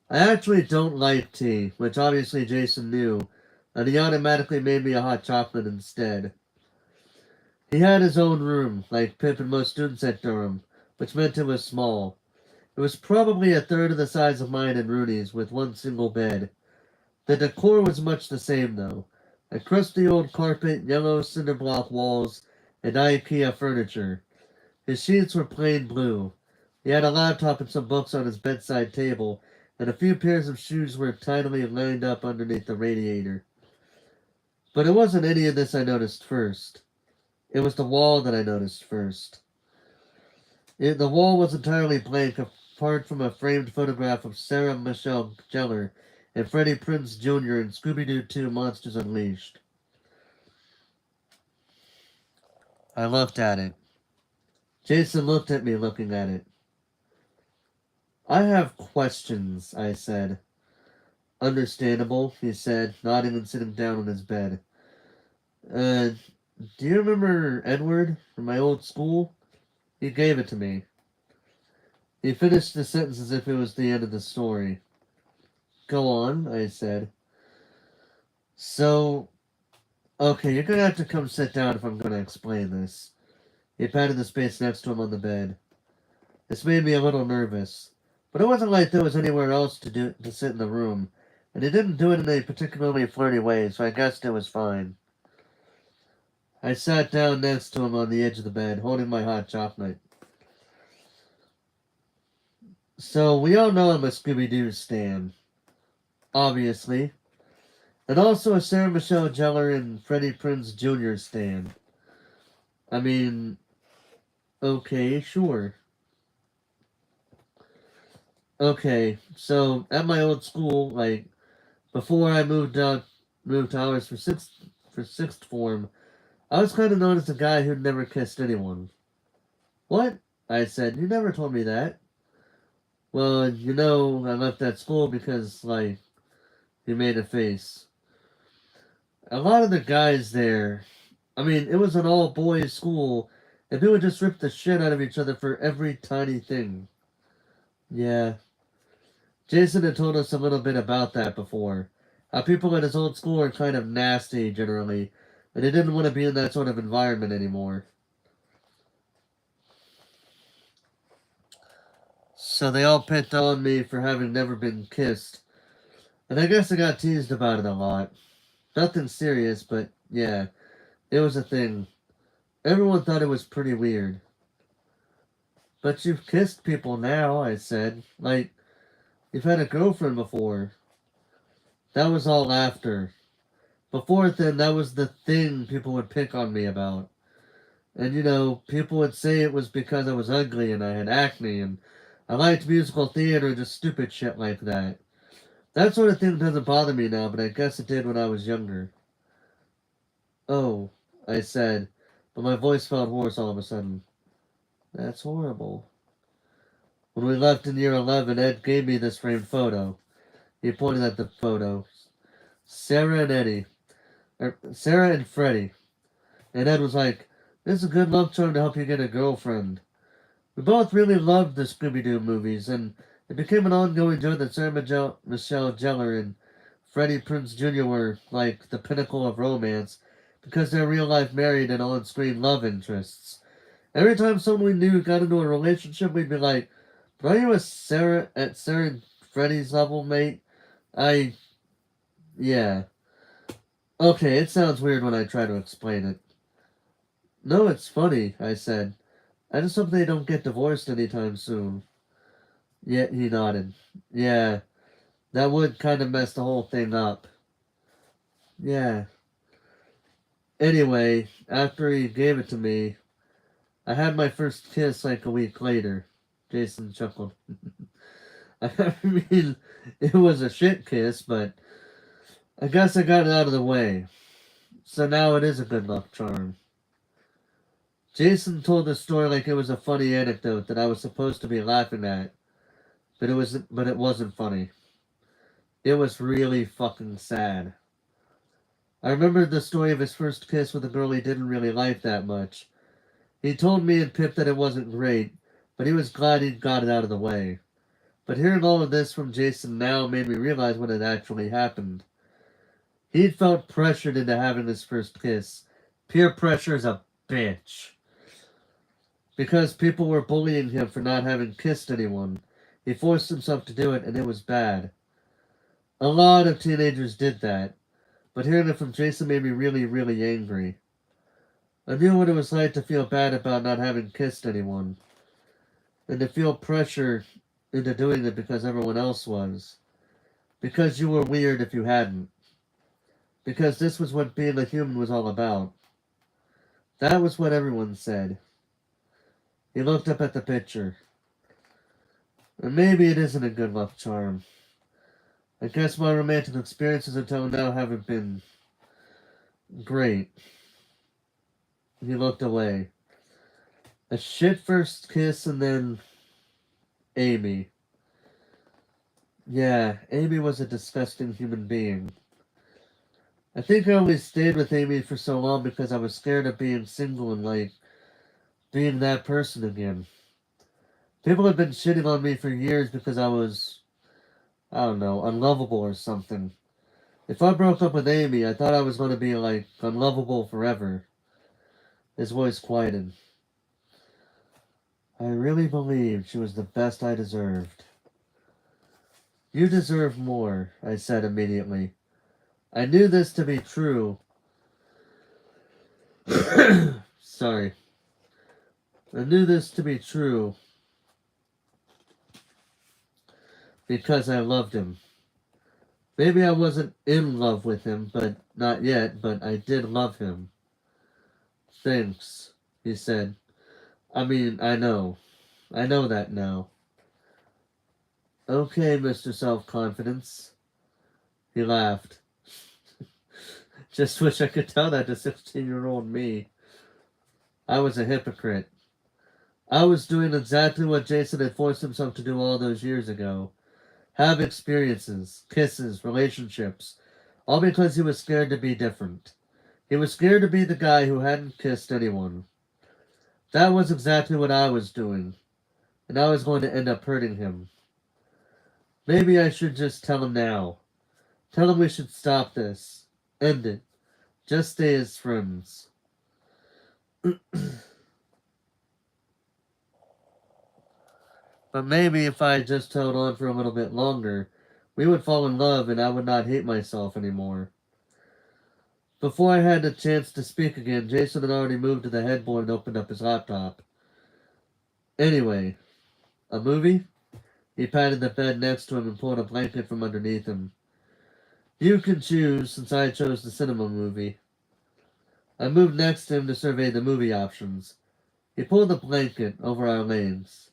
I actually don't like tea, which obviously Jason knew, and he automatically made me a hot chocolate instead. He had his own room, like Pip and most students at Durham, which meant it was small. It was probably a third of the size of mine and Rooney's, with one single bed. The decor was much the same, though. A crusty old carpet, yellow cinder block walls, and IKEA furniture. His sheets were plain blue. He had a laptop and some books on his bedside table, and a few pairs of shoes were tidily lined up underneath the radiator. But it wasn't any of this I noticed first. It was the wall that I noticed first. The wall was entirely blank, apart from a framed photograph of Sarah Michelle Gellar and Freddie Prinze Jr. in Scooby-Doo 2 Monsters Unleashed. I looked at it. Jason looked at me looking at it. I have questions, I said. Understandable, he said, nodding and sitting down on his bed. Do you remember Edward from my old school? He gave it to me. He finished the sentence as if it was the end of the story. Go on, I said. So, okay, you're gonna have to come sit down if I'm gonna explain this. He patted the space next to him on the bed. This made me a little nervous, but it wasn't like there was anywhere else to sit in the room, and he didn't do it in a particularly flirty way, so I guessed it was fine. I sat down next to him on the edge of the bed, holding my hot chocolate. So, we all know I'm a Scooby-Doo stan. Obviously. And also a Sarah Michelle Gellar and Freddie Prinze Jr. stan. I mean, okay, sure. Okay, so at my old school, like, before I moved to ours for sixth form, I was kind of known as a guy who'd never kissed anyone. What? I said, you never told me that. Well, you know, I left that school because, like, he made a face. A lot of the guys there, I mean, it was an all-boys school, and they would just rip the shit out of each other for every tiny thing. Yeah. Jason had told us a little bit about that before. How people at his old school are kind of nasty, generally, and he didn't want to be in that sort of environment anymore. So they all picked on me for having never been kissed. And I guess I got teased about it a lot. Nothing serious, but yeah, it was a thing. Everyone thought it was pretty weird. But you've kissed people now, I said. Like, you've had a girlfriend before. That was all after. Before then, that was the thing people would pick on me about. And, you know, people would say it was because I was ugly and I had acne and I liked musical theater and just stupid shit like that. That sort of thing doesn't bother me now, but I guess it did when I was younger. Oh, I said, but my voice felt hoarse all of a sudden. That's horrible. When we left in year 11, Ed gave me this framed photo. He pointed at the photo. Sarah and Freddie. And Ed was like, this is a good love charm to help you get a girlfriend. We both really loved the Scooby-Doo movies, and it became an ongoing joke that Sarah Michelle Gellar and Freddie Prinze Jr. were, like, the pinnacle of romance, because they're real-life married and on-screen love interests. Every time someone we knew got into a relationship, we'd be like, Are you at Sarah Freddy's level, mate? Yeah. Okay, it sounds weird when I try to explain it. No, it's funny, I said. I just hope they don't get divorced anytime soon. Yeah, he nodded. Yeah, that would kind of mess the whole thing up. Yeah. Anyway, after he gave it to me, I had my first kiss like a week later. Jason chuckled. I mean, it was a shit kiss, but I guess I got it out of the way. So now it is a good luck charm. Jason told the story like it was a funny anecdote that I was supposed to be laughing at, but it wasn't funny. It was really fucking sad. I remembered the story of his first kiss with a girl he didn't really like that much. He told me and Pip that it wasn't great, but he was glad he'd got it out of the way. But hearing all of this from Jason now made me realize what had actually happened. He'd felt pressured into having his first kiss. Peer pressure is a bitch. Because people were bullying him for not having kissed anyone, he forced himself to do it, and it was bad. A lot of teenagers did that, but hearing it from Jason made me really, really angry. I knew what it was like to feel bad about not having kissed anyone, and to feel pressure into doing it because everyone else was. Because you were weird if you hadn't. Because this was what being a human was all about. That was what everyone said. He looked up at the picture. And maybe it isn't a good luck charm. I guess my romantic experiences until now haven't been great. He looked away. A shit first kiss and then Amy. Yeah, Amy was a disgusting human being. I think I only stayed with Amy for so long because I was scared of being single and being that person again. People have been shitting on me for years because I was, I don't know, unlovable or something. If I broke up with Amy, I thought I was going to be unlovable forever. His voice quieted. I really believed she was the best I deserved. You deserve more, I said immediately. I knew this to be true. Sorry. I knew this to be true because I loved him. Maybe I wasn't in love with him, but not yet, but I did love him. Thanks, he said. I mean, I know. I know that now. Okay, Mr. Self-Confidence. He laughed. Just wish I could tell that to 16-year-old me. I was a hypocrite. I was doing exactly what Jason had forced himself to do all those years ago. Have experiences, kisses, relationships, all because he was scared to be different. He was scared to be the guy who hadn't kissed anyone. That was exactly what I was doing, and I was going to end up hurting him. Maybe I should just tell him now. Tell him we should stop this. End it. Just stay as friends. But maybe if I just held on for a little bit longer, we would fall in love and I would not hate myself anymore. Before I had a chance to speak again, Jason had already moved to the headboard and opened up his laptop. Anyway, a movie? He patted the bed next to him and pulled a blanket from underneath him. You can choose, since I chose the cinema movie. I moved next to him to survey the movie options. He pulled the blanket over our legs.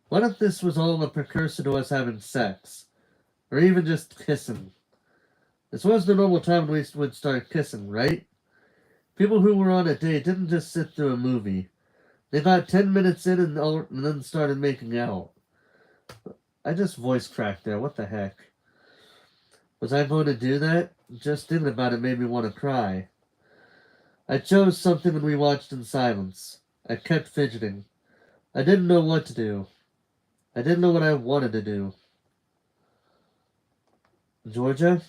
What if this was all a precursor to us having sex? Or even just kissing? This was the normal time we would start kissing, right? People who were on a date didn't just sit through a movie. They got 10 minutes in and then started making out. I just voice cracked there. What the heck? Was I going to do that? Just thinking about it made me want to cry. I chose something and we watched in silence. I kept fidgeting. I didn't know what to do. I didn't know what I wanted to do. Georgia?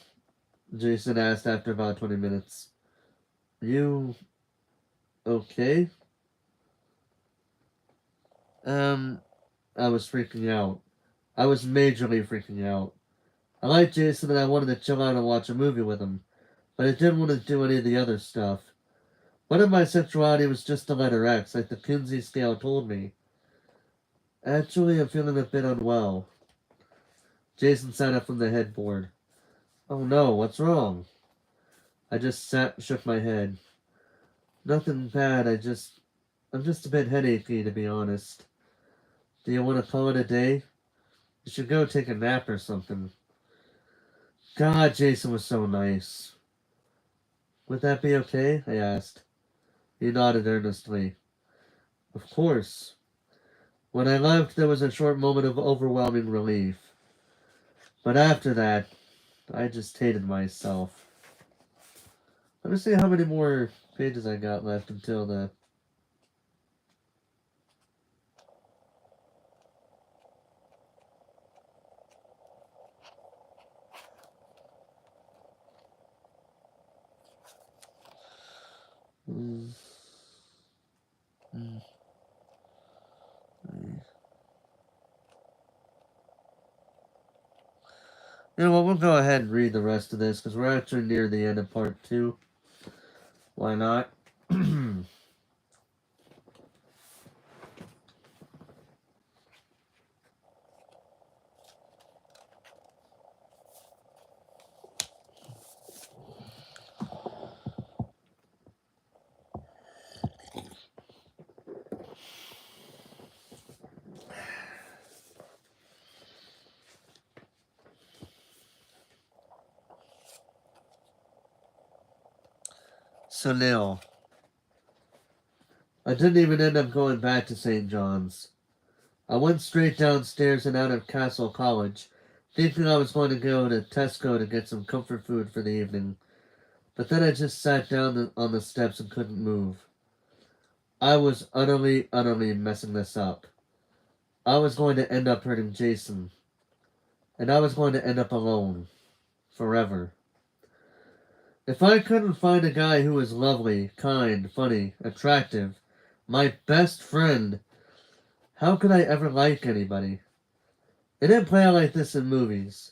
Jason asked after about 20 minutes. You okay? I was freaking out. I was majorly freaking out. I liked Jason and I wanted to chill out and watch a movie with him, but I didn't want to do any of the other stuff. One of my sexuality was just the letter X, like the Kinsey scale told me. Actually, I'm feeling a bit unwell. Jason sat up from the headboard. Oh no, what's wrong? I just shook my head. Nothing bad, I'm just a bit headachy, to be honest. Do you want to call it a day? You should go take a nap or something. God, Jason was so nice. Would that be okay? I asked. He nodded earnestly. Of course. When I left, there was a short moment of overwhelming relief. But after that, I just hated myself. Let me see how many more pages I got left until the... You know what, we'll go ahead and read the rest of this, because we're actually near the end of part 2. Why not? Sunil. I didn't even end up going back to St. John's. I went straight downstairs and out of Castle College, thinking I was going to go to Tesco to get some comfort food for the evening. But then I just sat down on the steps and couldn't move. I was utterly messing this up. I was going to end up hurting Jason. And I was going to end up alone. Forever. If I couldn't find a guy who was lovely, kind, funny, attractive, my best friend, how could I ever like anybody? It didn't play out like this in movies.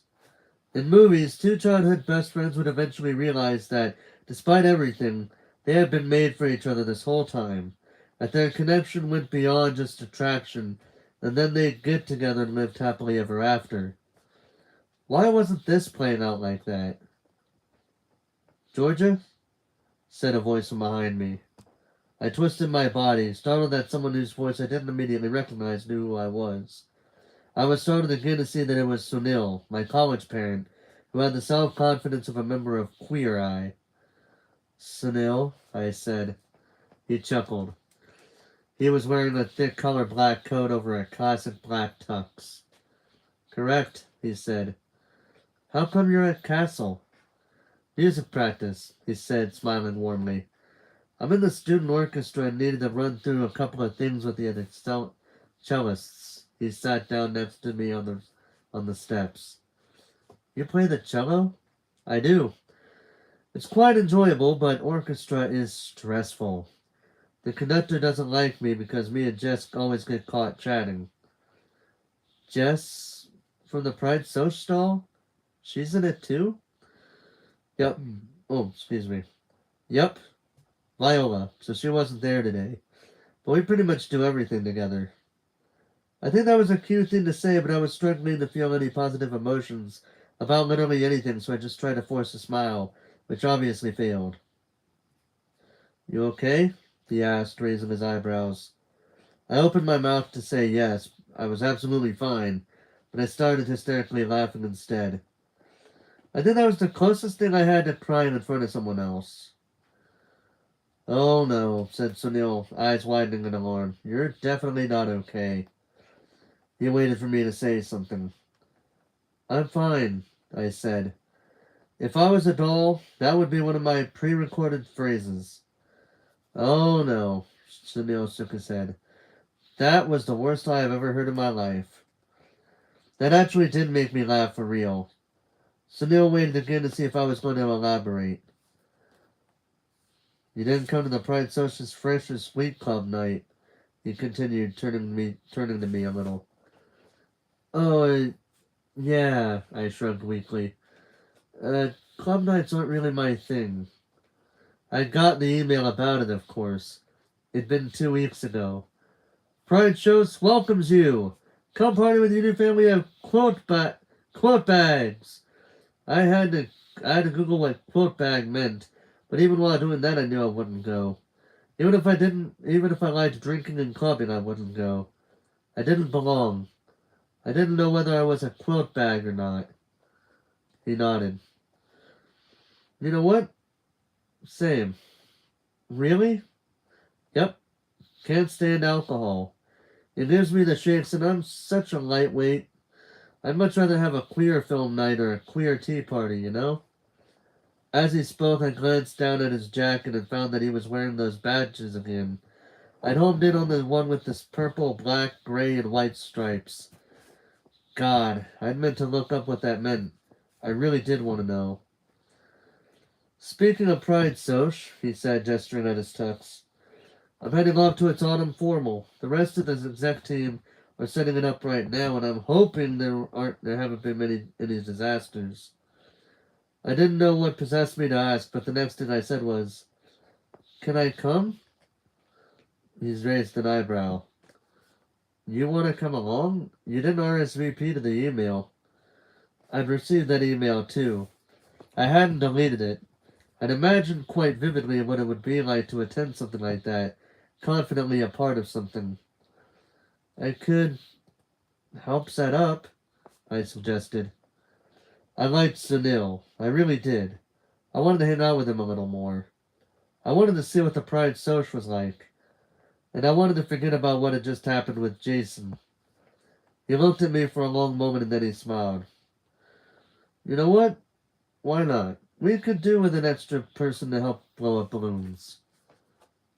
In movies, two childhood best friends would eventually realize that, despite everything, they had been made for each other this whole time, that their connection went beyond just attraction, and then they'd get together and lived happily ever after. Why wasn't this playing out like that? Georgia? Said a voice from behind me. I twisted my body, startled that someone whose voice I didn't immediately recognize knew who I was. I was startled again to see that it was Sunil, my college parent, who had the self-confidence of a member of Queer Eye. Sunil, I said. He chuckled. He was wearing a thick color black coat over a classic black tux. Correct, he said. How come you're at Castle? Music practice, he said, smiling warmly. I'm in the student orchestra and needed to run through a couple of things with the other cellists. He sat down next to me on the steps. You play the cello? I do. It's quite enjoyable, but orchestra is stressful. The conductor doesn't like me because me and Jess always get caught chatting. Jess from the Pride Social Stall? She's in it too? Yep. Oh, excuse me. Yep. Viola. So she wasn't there today. But we pretty much do everything together. I think that was a cute thing to say, but I was struggling to feel any positive emotions about literally anything, so I just tried to force a smile, which obviously failed. You okay? He asked, raising his eyebrows. I opened my mouth to say yes, I was absolutely fine, but I started hysterically laughing instead. I think that was the closest thing I had to crying in front of someone else. Oh no, said Sunil, eyes widening in alarm. You're definitely not okay. He waited for me to say something. I'm fine, I said. If I was a doll, that would be one of my pre-recorded phrases. Oh no, Sunil shook his head. That was the worst lie I've ever heard in my life. That actually did make me laugh for real. Sunil waited again to see if I was going to elaborate. You didn't come to the Pride Socialist Fresh or Sweet Club night, he continued, turning to me a little. Oh, yeah, I shrugged weakly. Club nights aren't really my thing. I got the email about it, of course. It'd been 2 weeks ago. Pride Shows welcomes you. Come party with your new family of quote bags. I had to I had to Google what quote bag meant, but even while doing that, I knew I wouldn't go. Even if I liked drinking and clubbing, I wouldn't go. I didn't belong. I didn't know whether I was a quote bag or not. He nodded. You know what? Same. Really? Yep. Can't stand alcohol. It gives me the shakes, and I'm such a lightweight. I'd much rather have a queer film night or a queer tea party, you know? As he spoke, I glanced down at his jacket and found that he was wearing those badges again. I'd homed in on the one with this purple, black, gray, and white stripes. God, I'd meant to look up what that meant. I really did want to know. Speaking of Pride, Soch, he said, gesturing at his tux, I'm heading off to its autumn formal. The rest of the exec team are setting it up right now, and I'm hoping there haven't been any disasters. I didn't know what possessed me to ask, but the next thing I said was, Can I come? He's raised an eyebrow. You want to come along? You didn't RSVP to the email. I'd received that email too. I hadn't deleted it. I'd imagined quite vividly what it would be like to attend something like that, confidently a part of something. I could help set up, I suggested. I liked Sunil. I really did. I wanted to hang out with him a little more. I wanted to see what the Pride Soch was like. And I wanted to forget about what had just happened with Jason. He looked at me for a long moment and then he smiled. You know what? Why not? We could do with an extra person to help blow up balloons.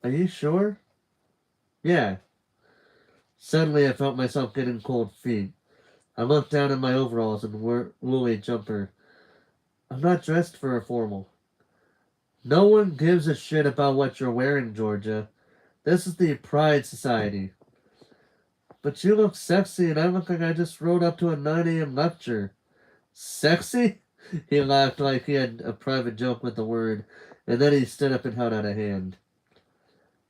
Are you sure? Yeah. Suddenly I felt myself getting cold feet. I looked down at my overalls and woolly jumper. I'm not dressed for a formal. No one gives a shit about what you're wearing, Georgia. This is the Pride Society. But you look sexy and I look like I just rode up to a 9 a.m. lecture. Sexy? He laughed like he had a private joke with the word, and then he stood up and held out a hand.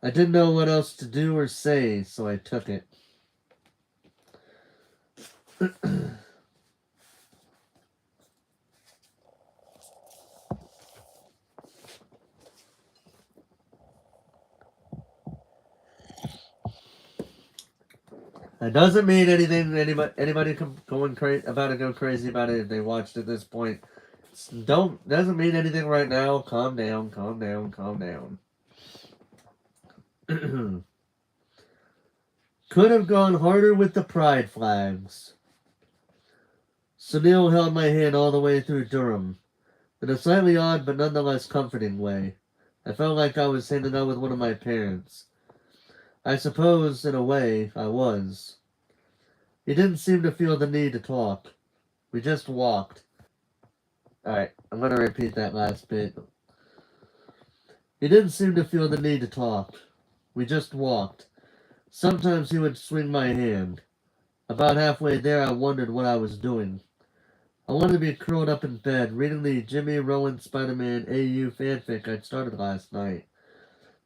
I didn't know what else to do or say, so I took it. That doesn't mean anything. Anybody going crazy about to go crazy about it if they watched at this point. Doesn't mean anything right now. Calm down. Calm down. Calm down. Could have gone harder with the pride flags. Sunil held my hand all the way through Durham, in a slightly odd but nonetheless comforting way. I felt like I was hanging out with one of my parents. I suppose, in a way, I was. He didn't seem to feel the need to talk. We just walked. Alright, I'm gonna repeat that last bit. He didn't seem to feel the need to talk. We just walked. Sometimes he would swing my hand. About halfway there, I wondered what I was doing. I wanted to be curled up in bed, reading the Jimmy Rowan Spider-Man AU fanfic I'd started last night.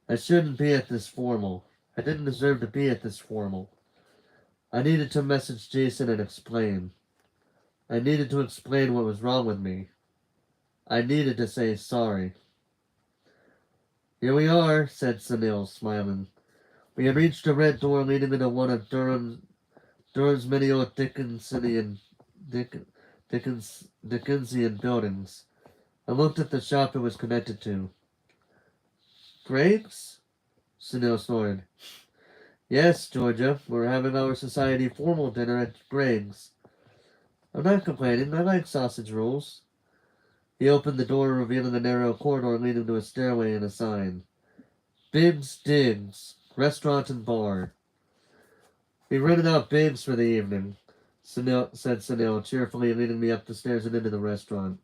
I shouldn't be at this formal. I didn't deserve to be at this formal. I needed to message Jason and explain. I needed to explain what was wrong with me. I needed to say sorry. Here we are, said Sunil, smiling. We had reached a red door leading into one of Durham's many old Dickensian buildings. I looked at the shop it was connected to. Greg's? Sunil snored. Yes, Georgia, we're having our society formal dinner at Greg's. I'm not complaining. I like sausage rolls. He opened the door, revealing a narrow corridor leading to a stairway and a sign. Biggs Diggs, restaurant and bar. We rented out Biggs for the evening, said Sunil, cheerfully leading me up the stairs and into the restaurant.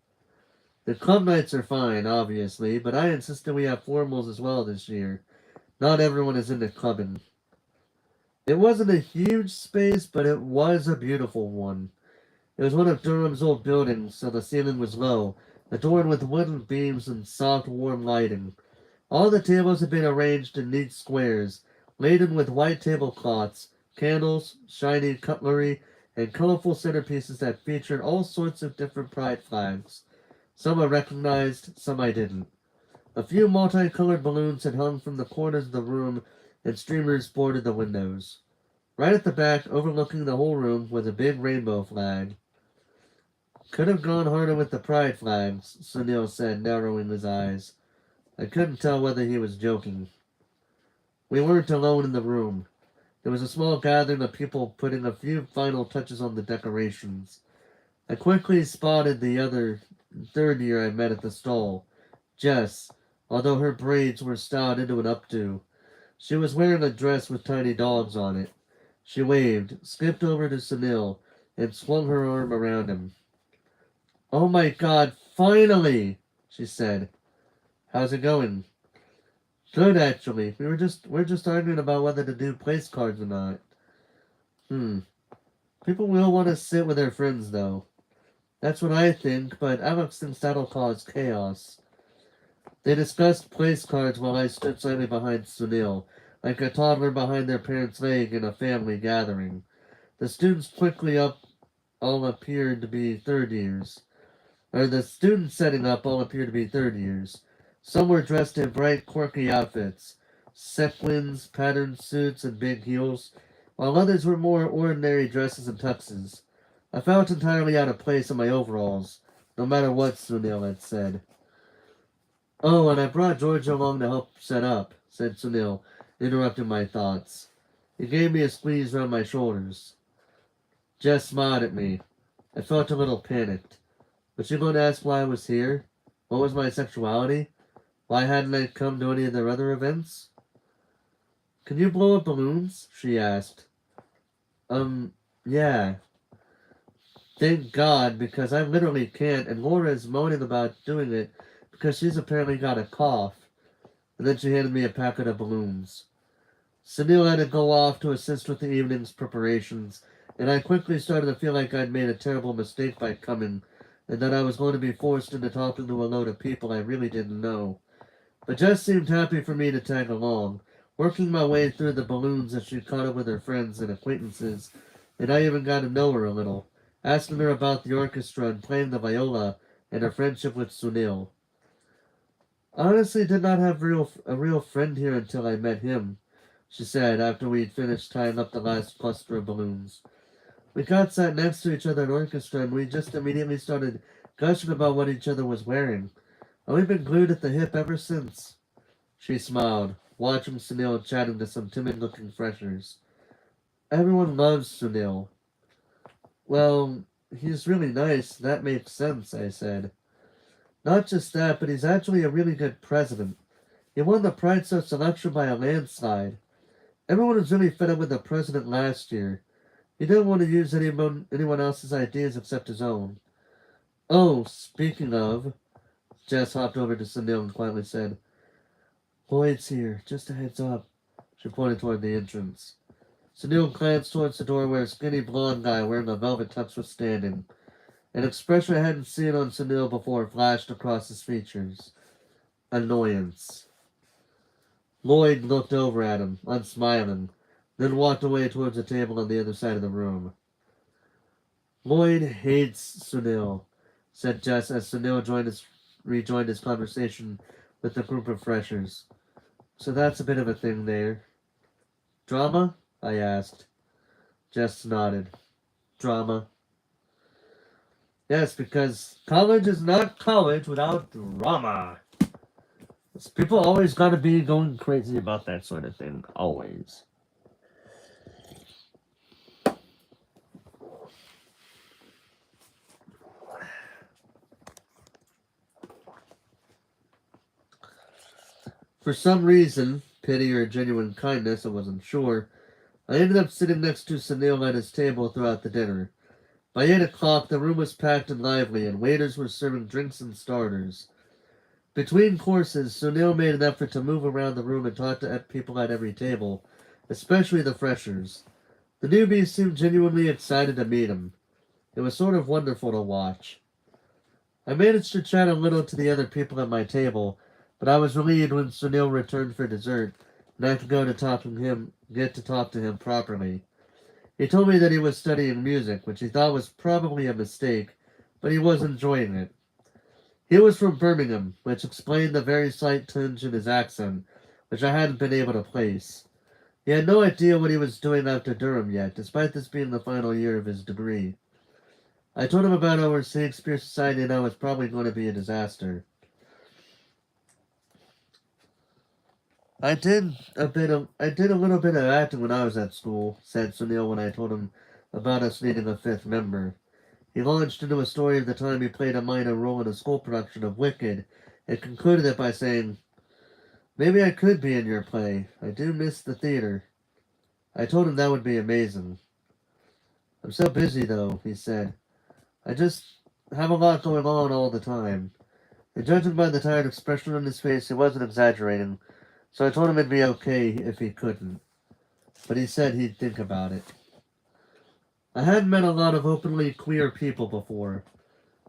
The club nights are fine, obviously, but I insisted we have formals as well this year. Not everyone is into clubbing. It wasn't a huge space, but it was a beautiful one. It was one of Durham's old buildings, so the ceiling was low, adorned with wooden beams and soft, warm lighting. All the tables had been arranged in neat squares, laden with white tablecloths, candles, shiny cutlery, and colorful centerpieces that featured all sorts of different pride flags. Some I recognized, some I didn't. A few multicolored balloons had hung from the corners of the room, and streamers bordered the windows. Right at the back, overlooking the whole room, was a big rainbow flag. Could have gone harder with the pride flags, Sunil said, narrowing his eyes. I couldn't tell whether he was joking. We weren't alone in the room. There was a small gathering of people putting a few final touches on the decorations. I quickly spotted the other third year I met at the stall, Jess, although her braids were styled into an updo. She was wearing a dress with tiny dogs on it. She waved, skipped over to Sunil, and swung her arm around him. Oh my God, finally, she said. How's it going? Good, actually. We're just arguing about whether to do place cards or not. People will want to sit with their friends, though. That's what I think, but Alex thinks that'll cause chaos. They discussed place cards while I stood slightly behind Sunil, like a toddler behind their parents' leg in a family gathering. The students all appeared to be third years. The students setting up all appeared to be third years. Some were dressed in bright, quirky outfits, sequins, patterned suits, and big heels, while others were more ordinary dresses and tuxes. I felt entirely out of place in my overalls, no matter what Sunil had said. Oh, and I brought George along to help set up, said Sunil, interrupting my thoughts. He gave me a squeeze round my shoulders. Jess smiled at me. I felt a little panicked. Was she going to ask why I was here? What was my sexuality? Why hadn't I come to any of their other events? Can you blow up balloons? She asked. Yeah. Thank God, because I literally can't, and Laura is moaning about doing it because she's apparently got a cough. And then she handed me a packet of balloons. Sunil had to go off to assist with the evening's preparations, and I quickly started to feel like I'd made a terrible mistake by coming, and that I was going to be forced into talking to a load of people I really didn't know. But Jess seemed happy for me to tag along, working my way through the balloons as she caught up with her friends and acquaintances, and I even got to know her a little, asking her about the orchestra and playing the viola and her friendship with Sunil. I honestly did not have a real friend here until I met him, she said after we'd finished tying up the last cluster of balloons. We got sat next to each other at orchestra, and we just immediately started gushing about what each other was wearing. And we've been glued at the hip ever since. She smiled, watching Sunil chatting to some timid-looking freshers. Everyone loves Sunil. Well, he's really nice. That makes sense, I said. Not just that, but he's actually a really good president. He won the Pride Star selection by a landslide. Everyone was really fed up with the president last year. He didn't want to use anyone else's ideas except his own. Oh, speaking of, Jess hopped over to Sunil and quietly said, Lloyd's here, just a heads up. She pointed toward the entrance. Sunil glanced towards the door where a skinny blonde guy wearing a velvet tux was standing. An expression I hadn't seen on Sunil before flashed across his features. Annoyance. Lloyd looked over at him, unsmiling, then walked away towards the table on the other side of the room. Lloyd hates Sunil, said Jess as Sunil rejoined his conversation with the group of freshers. So that's a bit of a thing there. Drama? I asked. Jess nodded. Drama. Yes, because college is not college without drama. People always gotta be going crazy about that sort of thing. Always. For some reason, pity or genuine kindness, I wasn't sure, I ended up sitting next to Sunil at his table throughout the dinner. By 8 o'clock, the room was packed and lively, and waiters were serving drinks and starters. Between courses, Sunil made an effort to move around the room and talk to people at every table, especially the freshers. The newbies seemed genuinely excited to meet him. It was sort of wonderful to watch. I managed to chat a little to the other people at my table, but I was relieved when Sunil returned for dessert, and I could get to talk to him properly. He told me that he was studying music, which he thought was probably a mistake, but he was enjoying it. He was from Birmingham, which explained the very slight tinge in his accent, which I hadn't been able to place. He had no idea what he was doing after Durham yet, despite this being the final year of his degree. I told him about our Shakespeare Society and how it's probably going to be a disaster. I did a little bit of acting when I was at school, said Sunil when I told him about us needing a fifth member. He launched into a story of the time he played a minor role in a school production of Wicked, and concluded it by saying, "Maybe I could be in your play. I do miss the theater." I told him that would be amazing. "I'm so busy though," he said. "I just have a lot going on all the time." And judging by the tired expression on his face, he wasn't exaggerating, so I told him it'd be okay if he couldn't. But he said he'd think about it. I hadn't met a lot of openly queer people before.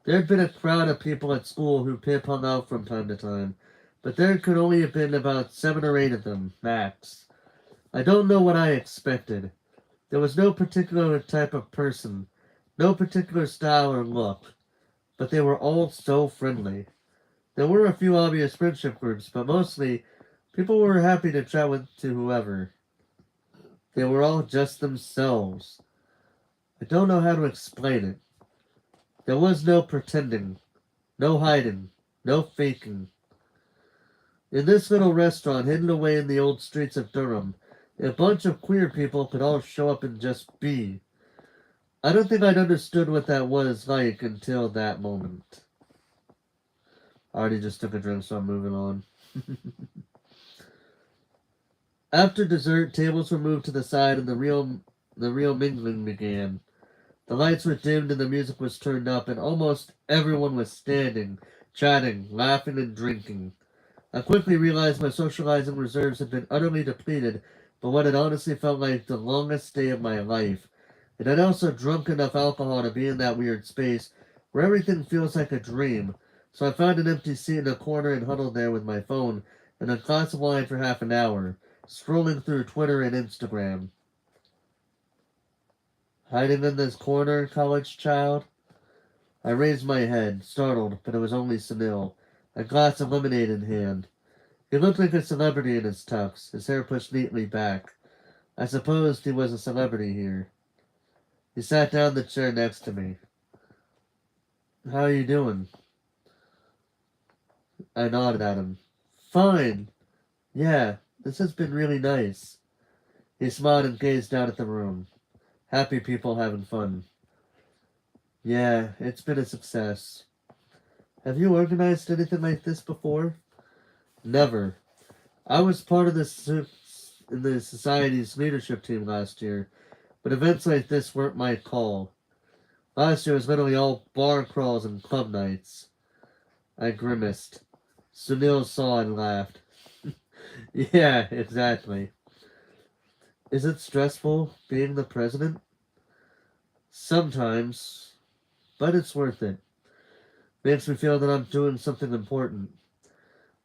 There had been a crowd of people at school who Pip hung out from time to time, but there could only have been about 7 or 8 of them, max. I don't know what I expected. There was no particular type of person, no particular style or look, but they were all so friendly. There were a few obvious friendship groups, but mostly people were happy to chat to whoever. They were all just themselves. I don't know how to explain it. There was no pretending, no hiding, no faking. In this little restaurant hidden away in the old streets of Durham, a bunch of queer people could all show up and just be. I don't think I'd understood what that was like until that moment. I already just took a drink, so I'm moving on. After dessert, tables were moved to the side and the real mingling began. The lights were dimmed and the music was turned up, and almost everyone was standing, chatting, laughing, and drinking. I quickly realized my socializing reserves had been utterly depleted, but what had honestly felt like the longest day of my life. And I'd also drunk enough alcohol to be in that weird space where everything feels like a dream, so I found an empty seat in a corner and huddled there with my phone and a glass of wine for half an hour, scrolling through Twitter and Instagram. "Hiding in this corner, college child?" I raised my head, startled, but it was only Sunil, a glass of lemonade in hand. He looked like a celebrity in his tux, his hair pushed neatly back. I supposed he was a celebrity here. He sat down in the chair next to me. "How are you doing?" I nodded at him. "Fine. Yeah, this has been really nice." He smiled and gazed out at the room. Happy people having fun. "Yeah, it's been a success." "Have you organized anything like this before?" "Never. I was part of the society's leadership team last year, but events like this weren't my call. Last year was literally all bar crawls and club nights." I grimaced. Sunil saw and laughed. "Yeah, exactly." "Is it stressful being the president?" "Sometimes, but it's worth it. Makes me feel that I'm doing something important,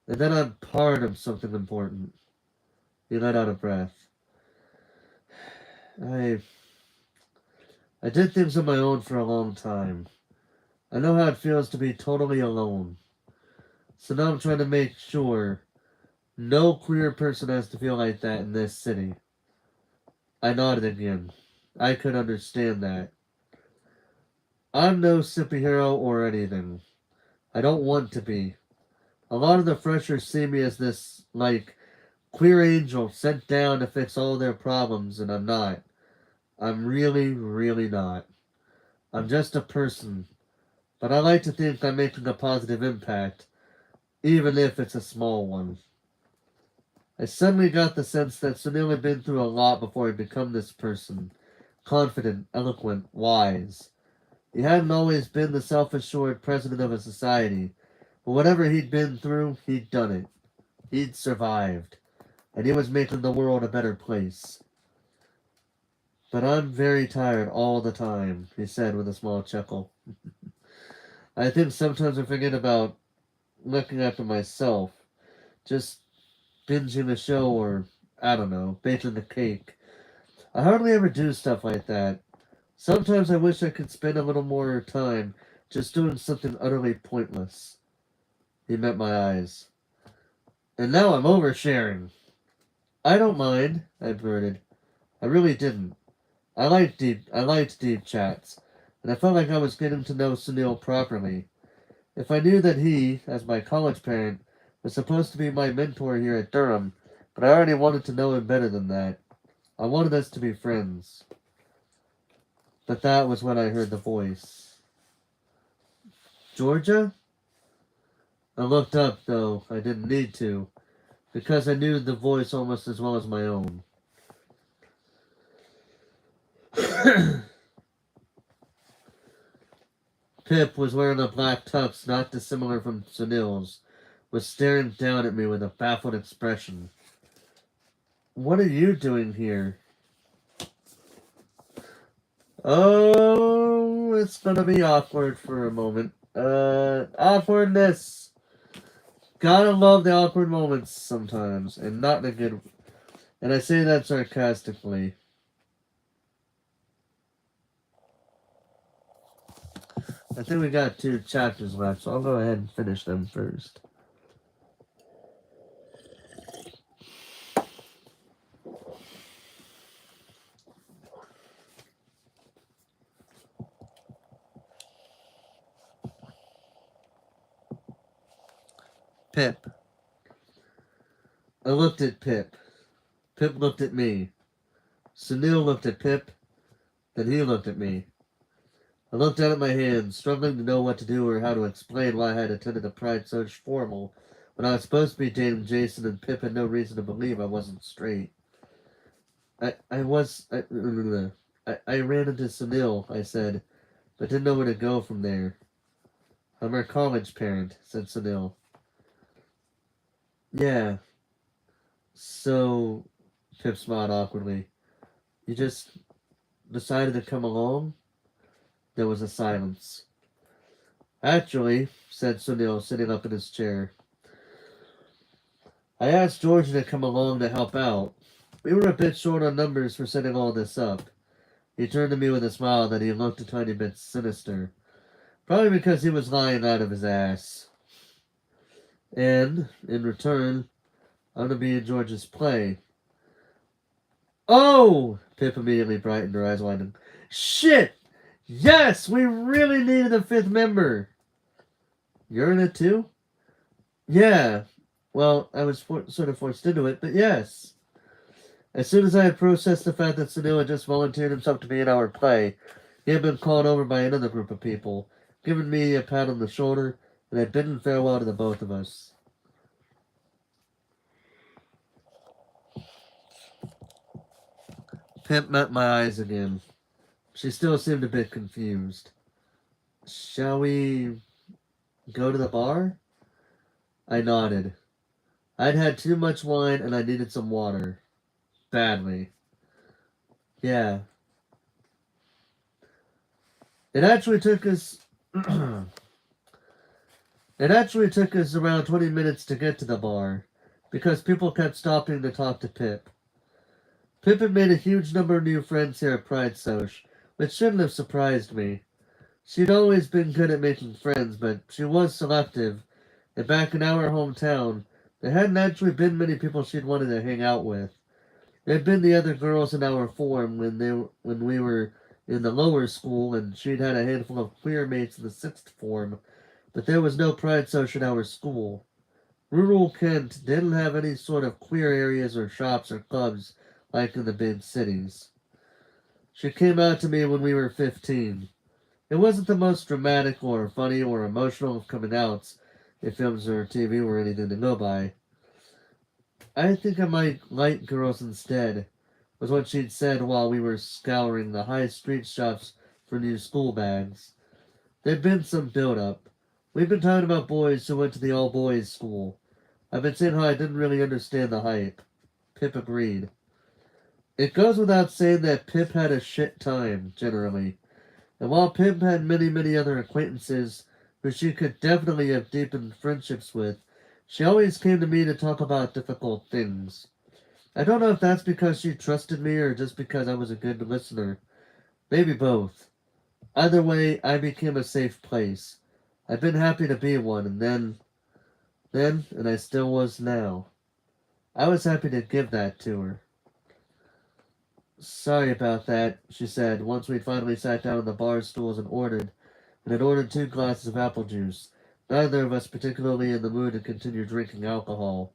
and that I'm part of something important." He let out a breath. I I did things on my own for a long time. I know how it feels to be totally alone. So now I'm trying to make sure no queer person has to feel like that in this city. I nodded again. I could understand that. I'm no superhero or anything. I don't want to be. A lot of the freshers see me as this, like, queer angel sent down to fix all their problems, and I'm not. I'm really, really not. I'm just a person. But I like to think I'm making a positive impact, even if it's a small one. I suddenly got the sense that Sunil had been through a lot before he'd become this person. Confident, eloquent, wise. He hadn't always been the self-assured president of a society, but whatever he'd been through, he'd done it. He'd survived. And he was making the world a better place. But I'm very tired all the time, he said with a small chuckle. I think sometimes I forget about looking after myself. Just binging a show or, I don't know, baking a cake. I hardly ever do stuff like that. Sometimes I wish I could spend a little more time just doing something utterly pointless. He met my eyes. And now I'm oversharing. I don't mind, I blurted. I really didn't. I liked deep chats, and I felt like I was getting to know Sunil properly. If I knew that he, as my college parent, was supposed to be my mentor here at Durham, but I already wanted to know him better than that. I wanted us to be friends. But that was when I heard the voice. Georgia? I looked up, though I didn't need to, because I knew the voice almost as well as my own. Pip was wearing a black tux not dissimilar from Sunil's, was staring down at me with a baffled expression. What are you doing here? Oh, it's gonna be awkward for a moment. Awkwardness. Gotta love the awkward moments sometimes, and not in a good. And I say that sarcastically. I think we got 2 chapters left, so I'll go ahead and finish them first. Pip. I looked at Pip. Pip looked at me. Sunil looked at Pip. Then he looked at me. I looked down at my hands, struggling to know what to do or how to explain why I had attended a Pride Search formal when I was supposed to be dating Jason and Pip had no reason to believe I wasn't straight. I ran into Sunil, I said, but didn't know where to go from there. I'm her college parent, said Sunil. Yeah. So, Pip smiled awkwardly. You just decided to come along? There was a silence. Actually, said Sunil, sitting up in his chair, I asked Georgia to come along to help out. We were a bit short on numbers for setting all this up. He turned to me with a smile that he looked a tiny bit sinister. Probably because he was lying out of his ass. And, in return, I'm to be in George's play. Oh! Pip immediately brightened, her eyes widened. Shit! Yes! We really needed a 5th member! You're in it too? Yeah. Well, I was sort of forced into it, but yes. As soon as I had processed the fact that Sunil had just volunteered himself to be in our play, he had been called over by another group of people, given me a pat on the shoulder, and had bidden farewell to the both of us. Pip met my eyes again. She still seemed a bit confused. Shall we go to the bar? I nodded. I'd had too much wine and I needed some water. Badly. Yeah. It actually took us around 20 minutes to get to the bar, because people kept stopping to talk to Pip. Pip had made a huge number of new friends here at Pride Soch, which shouldn't have surprised me. She'd always been good at making friends, but she was selective, and back in our hometown, there hadn't actually been many people she'd wanted to hang out with. There had been the other girls in our form when we were in the lower school, and she'd had a handful of queer mates in the 6th form, but there was no Pride Soch at our school. Rural Kent didn't have any sort of queer areas or shops or clubs like in the big cities. She came out to me when we were 15. It wasn't the most dramatic or funny or emotional of coming outs, if films or TV were anything to go by. I think I might like girls instead, was what she'd said while we were scouring the high street shops for new school bags. There'd been some build-up. We'd been talking about boys who went to the all-boys school. I've been saying how I didn't really understand the hype. Pip agreed. It goes without saying that Pip had a shit time, generally. And while Pip had many, many other acquaintances who she could definitely have deepened friendships with, she always came to me to talk about difficult things. I don't know if that's because she trusted me or just because I was a good listener. Maybe both. Either way, I became a safe place. I've been happy to be one, and and I still was now. I was happy to give that to her. Sorry about that, she said, once we finally sat down on the bar stools and had ordered 2 glasses of apple juice, neither of us particularly in the mood to continue drinking alcohol.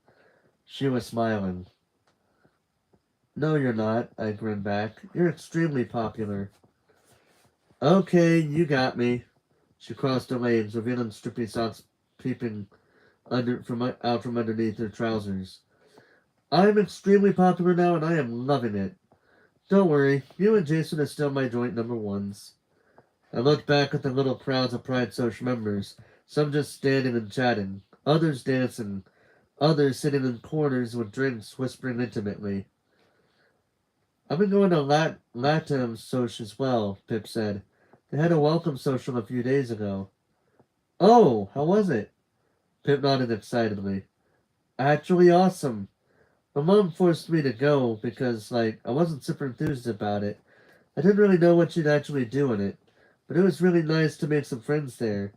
She was smiling. No, you're not, I grinned back. You're extremely popular. Okay, you got me. She crossed her legs, revealing strippy socks peeping out from underneath her trousers. I'm extremely popular now, and I am loving it. Don't worry, you and Jason are still my joint number ones. I looked back at the little crowds of Pride Social members, some just standing and chatting, others dancing, others sitting in corners with drinks, whispering intimately. I've been going to Latam Social as well, Pip said. They had a welcome social a few days ago. Oh, how was it? Pip nodded excitedly. Actually awesome. My mom forced me to go because, I wasn't super enthused about it. I didn't really know what she'd actually do in it, but it was really nice to make some friends there.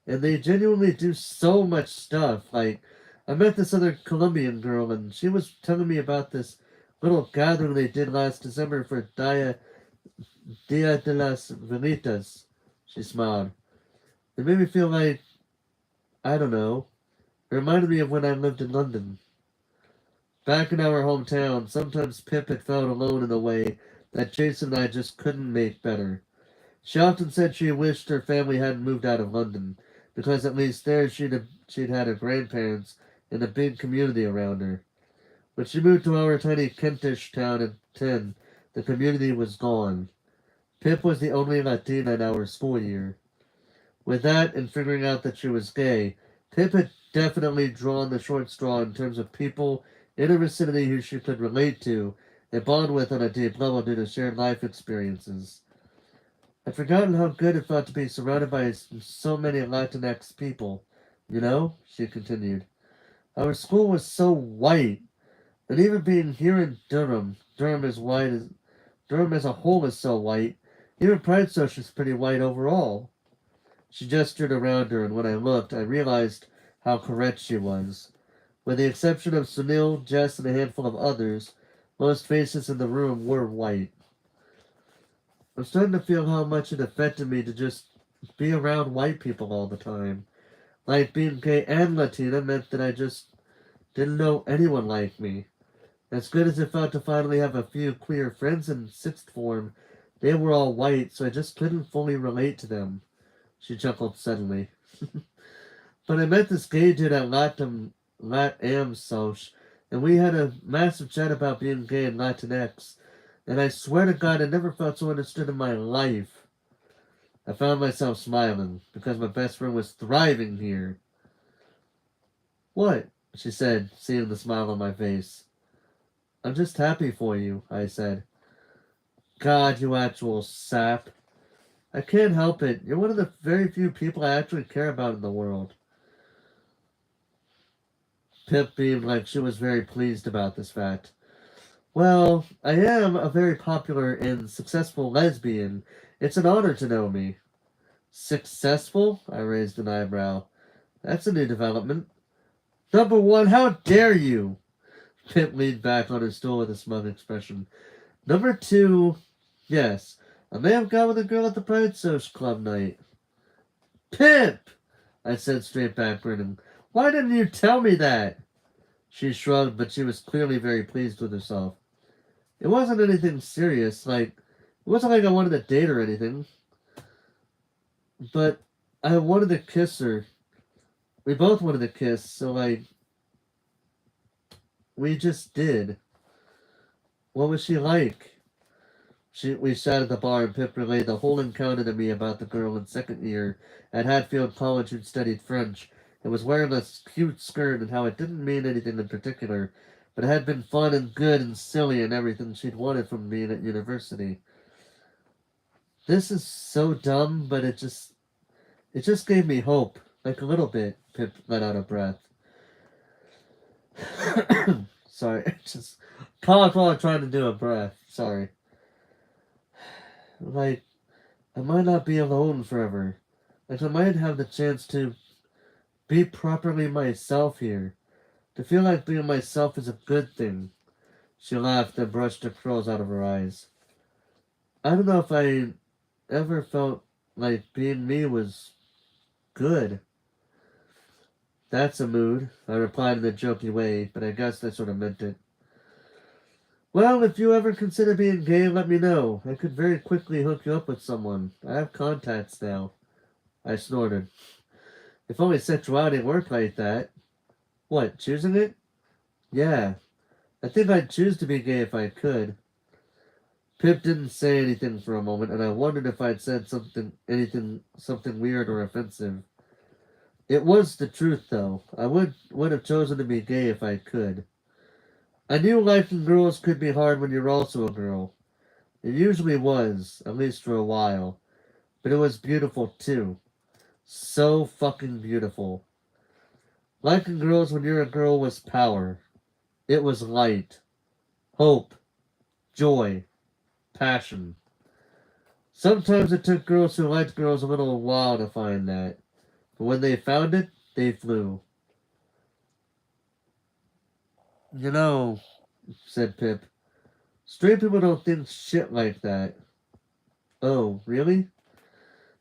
And they genuinely do so much stuff. I met this other Colombian girl, and she was telling me about this little gathering they did last December for Dia de las Velitas. She smiled. It made me feel like, I don't know, it reminded me of when I lived in London. Back in our hometown, sometimes Pip had felt alone in a way that Jason and I just couldn't make better. She often said she wished her family hadn't moved out of London, because at least there she'd had her grandparents and a big community around her. When she moved to our tiny Kentish town at 10, the community was gone. Pip was the only Latina in our school year. With that, and figuring out that she was gay, Pip had definitely drawn the short straw in terms of people in her vicinity who she could relate to and bond with on a deep level due to shared life experiences. I'd forgotten how good it felt to be surrounded by so many Latinx people. You know, she continued. Our school was so white, and even being here in Durham as a whole is so white. Even Pride Social is pretty white overall. She gestured around her, and when I looked, I realized how correct she was. With the exception of Sunil, Jess, and a handful of others, most faces in the room were white. I'm starting to feel how much it affected me to just be around white people all the time. Like being gay and Latina meant that I just didn't know anyone like me. As good as it felt to finally have a few queer friends in sixth form, they were all white, so I just couldn't fully relate to them. She chuckled suddenly. But I met this gay dude at Latam Soch, and we had a massive chat about being gay and Latinx, and I swear to God I never felt so understood in my life. I found myself smiling, because my best friend was thriving here. What? She said, seeing the smile on my face. I'm just happy for you, I said. God, you actual sap. I can't help it. You're one of the very few people I actually care about in the world. Pip beamed like she was very pleased about this fact. Well, I am a very popular and successful lesbian. It's an honor to know me. Successful? I raised an eyebrow. That's a new development. Number one, how dare you? Pip leaned back on her stool with a smug expression. Number two, yes, I may have gone with a girl at the Pride Social Club night. Pip! I said straight back, grinning. Why didn't you tell me that? She shrugged, but she was clearly very pleased with herself. It wasn't anything serious, it wasn't like I wanted to date or anything. But I wanted to kiss her. We both wanted to kiss, so we just did. What was she like? We sat at the bar and Pip relayed the whole encounter to me about the girl in second year at Hatfield College who'd studied French and was wearing a cute skirt and how it didn't mean anything in particular, but it had been fun and good and silly and everything she'd wanted from being at university. This is so dumb, but it just gave me hope. Like a little bit, Pip let out a breath. Sorry, just coughed while I'm trying to do a breath. Sorry. Like, I might not be alone forever. Like, I might have the chance to be properly myself here. To feel like being myself is a good thing. She laughed and brushed the curls out of her eyes. I don't know if I ever felt like being me was good. That's a mood, I replied in a jokey way, but I guess I sort of meant it. Well, if you ever consider being gay, let me know. I could very quickly hook you up with someone. I have contacts now. I snorted. If only sexuality worked like that. What, choosing it? Yeah. I think I'd choose to be gay if I could. Pip didn't say anything for a moment, and I wondered if I'd said something weird or offensive. It was the truth, though. I would have chosen to be gay if I could. I knew liking girls could be hard when you're also a girl. It usually was, at least for a while. But it was beautiful, too. So fucking beautiful. Liking girls when you're a girl was power. It was light. Hope. Joy. Passion. Sometimes it took girls who liked girls a little while to find that. But when they found it, they flew. You know, said Pip, straight people don't think shit like that. Oh, really?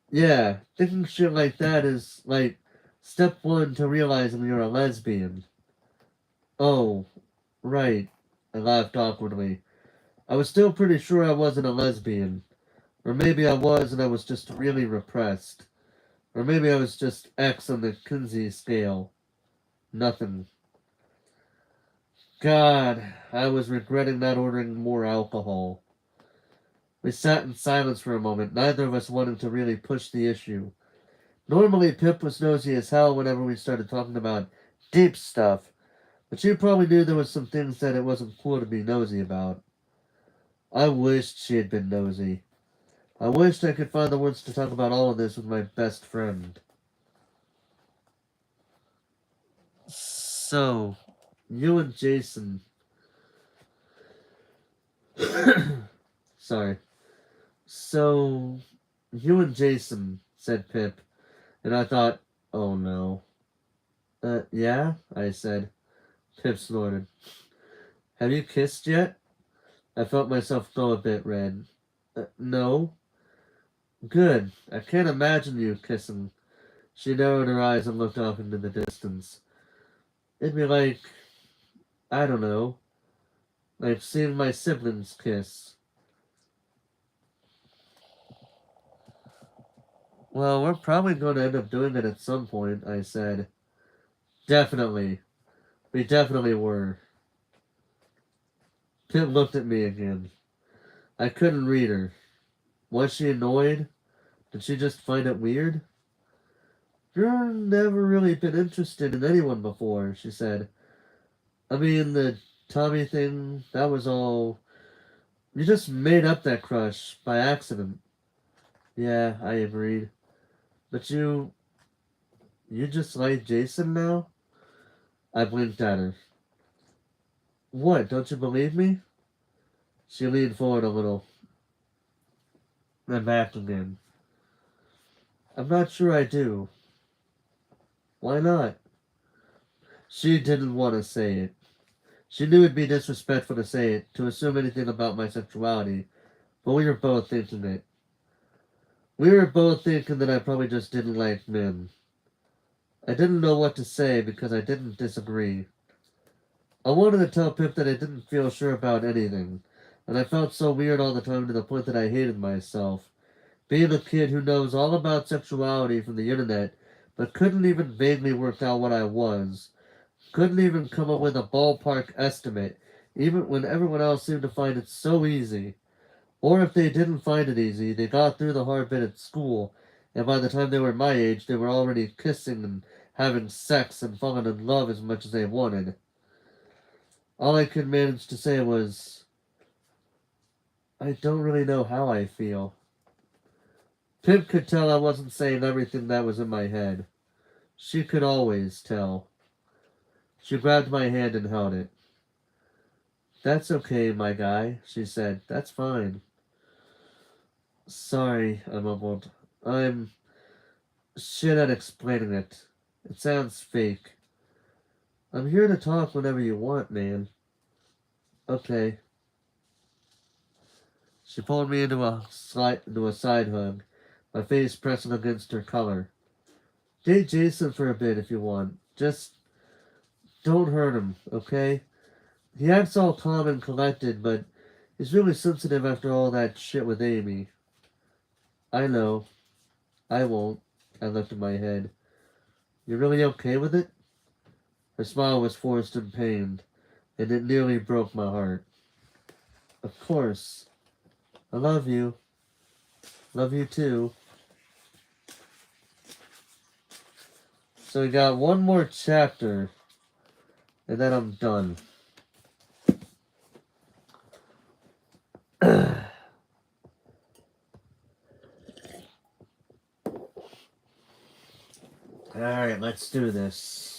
Yeah, thinking shit like that is, like, step one to realizing you're a lesbian. Oh, right. I laughed awkwardly. I was still pretty sure I wasn't a lesbian. Or maybe I was and I was just really repressed. Or maybe I was just X on the Kinsey scale. Nothing. God, I was regretting not ordering more alcohol. We sat in silence for a moment, neither of us wanting to really push the issue. Normally, Pip was nosy as hell whenever we started talking about deep stuff, but she probably knew there was some things that it wasn't cool to be nosy about. I wished she had been nosy. I wished I could find the words to talk about all of this with my best friend. So, you and Jason... Sorry. So, you and Jason, said Pip, and I thought, oh no. Yeah? I said. Pip snorted. Have you kissed yet? I felt myself go a bit red. No. Good. I can't imagine you kissing. She narrowed her eyes and looked off into the distance. It'd be like, I don't know, like seeing my siblings kiss. Well, we're probably going to end up doing it at some point, I said. Definitely. We definitely were. Pip looked at me again. I couldn't read her. Was she annoyed? Did she just find it weird? You've never really been interested in anyone before, she said. I mean, the Tommy thing, that was all... You just made up that crush by accident. Yeah, I agreed. But you just like Jason now? I blinked at her. What, don't you believe me? She leaned forward a little, then back again. I'm not sure I do. Why not? She didn't want to say it. She knew it'd be disrespectful to say it, to assume anything about my sexuality, but we were both thinking it. We were both thinking that I probably just didn't like men. I didn't know what to say because I didn't disagree. I wanted to tell Pip that I didn't feel sure about anything, and I felt so weird all the time to the point that I hated myself. Being a kid who knows all about sexuality from the internet, but couldn't even vaguely work out what I was. Couldn't even come up with a ballpark estimate, even when everyone else seemed to find it so easy. Or if they didn't find it easy, they got through the hard bit at school, and by the time they were my age, they were already kissing and having sex and falling in love as much as they wanted. All I could manage to say was, I don't really know how I feel. Pip could tell I wasn't saying everything that was in my head. She could always tell. She grabbed my hand and held it. That's okay, my guy, she said. That's fine. Sorry, I mumbled. I'm shit at explaining it. It sounds fake. I'm here to talk whenever you want, man. Okay. She pulled me into a side hug, my face pressing against her collar. Date Jason for a bit if you want. Just don't hurt him, okay? He acts all calm and collected, but he's really sensitive after all that shit with Amy. I know. I won't. I lifted my head. You really okay with it? Her smile was forced and pained, and it nearly broke my heart. Of course. I love you. Love you too. So we got one more chapter, and then I'm done. Alright, let's do this.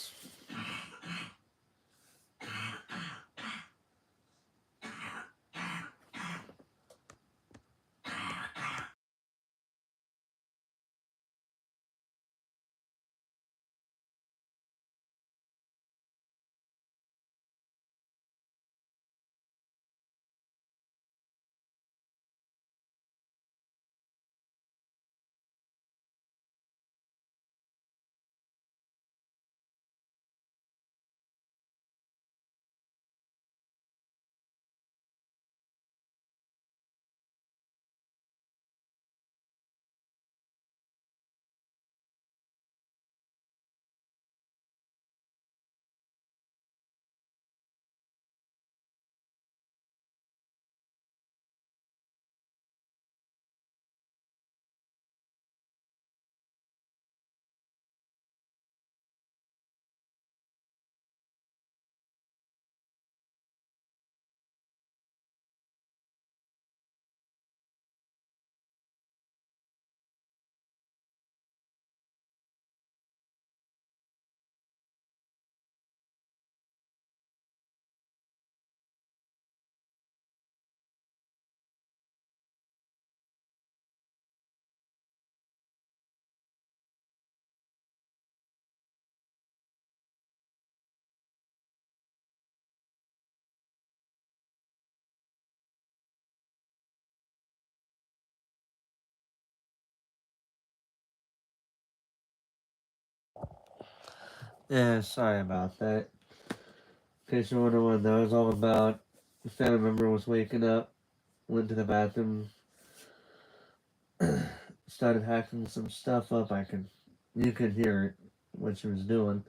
Yeah, sorry about that. In case you're wondering what that was all about, the family member was waking up, went to the bathroom, started hacking some stuff up. You could hear it, what she was doing.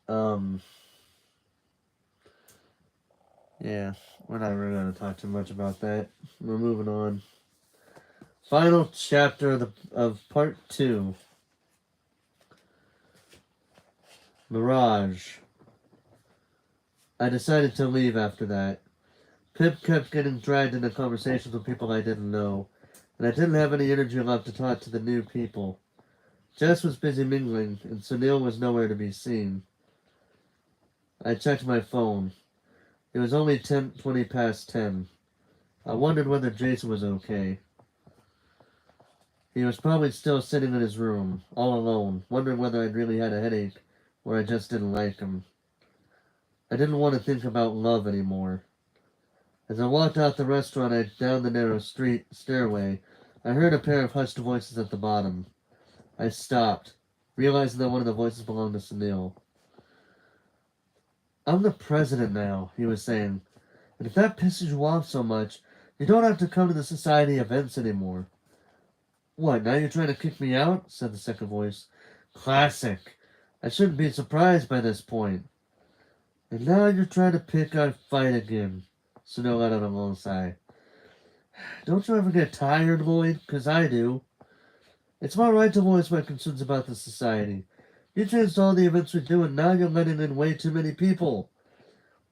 Um, yeah, we're not really going to talk too much about that. We're moving on. Final chapter of part 2. Mirage. I decided to leave after that. Pip kept getting dragged into conversations with people I didn't know, and I didn't have any energy left to talk to the new people. Jess was busy mingling, and Sunil was nowhere to be seen. I checked my phone. It was only 20 past 10. I wondered whether Jason was okay. He was probably still sitting in his room, all alone, wondering whether I'd really had a headache or I just didn't like him. I didn't want to think about love anymore. As I walked out the restaurant and down the narrow stairway, I heard a pair of hushed voices at the bottom. I stopped, realizing that one of the voices belonged to Sunil. I'm the president now, he was saying, and if that pisses you off so much, you don't have to come to the society events anymore. What, now you're trying to kick me out? Said the second voice. Classic. I shouldn't be surprised by this point. And now you're trying to pick our fight again. Sunil let out a long sigh. Don't you ever get tired, Lloyd? 'Cause I do. It's my right to voice my concerns about the society. You changed all the events we do, and now you're letting in way too many people.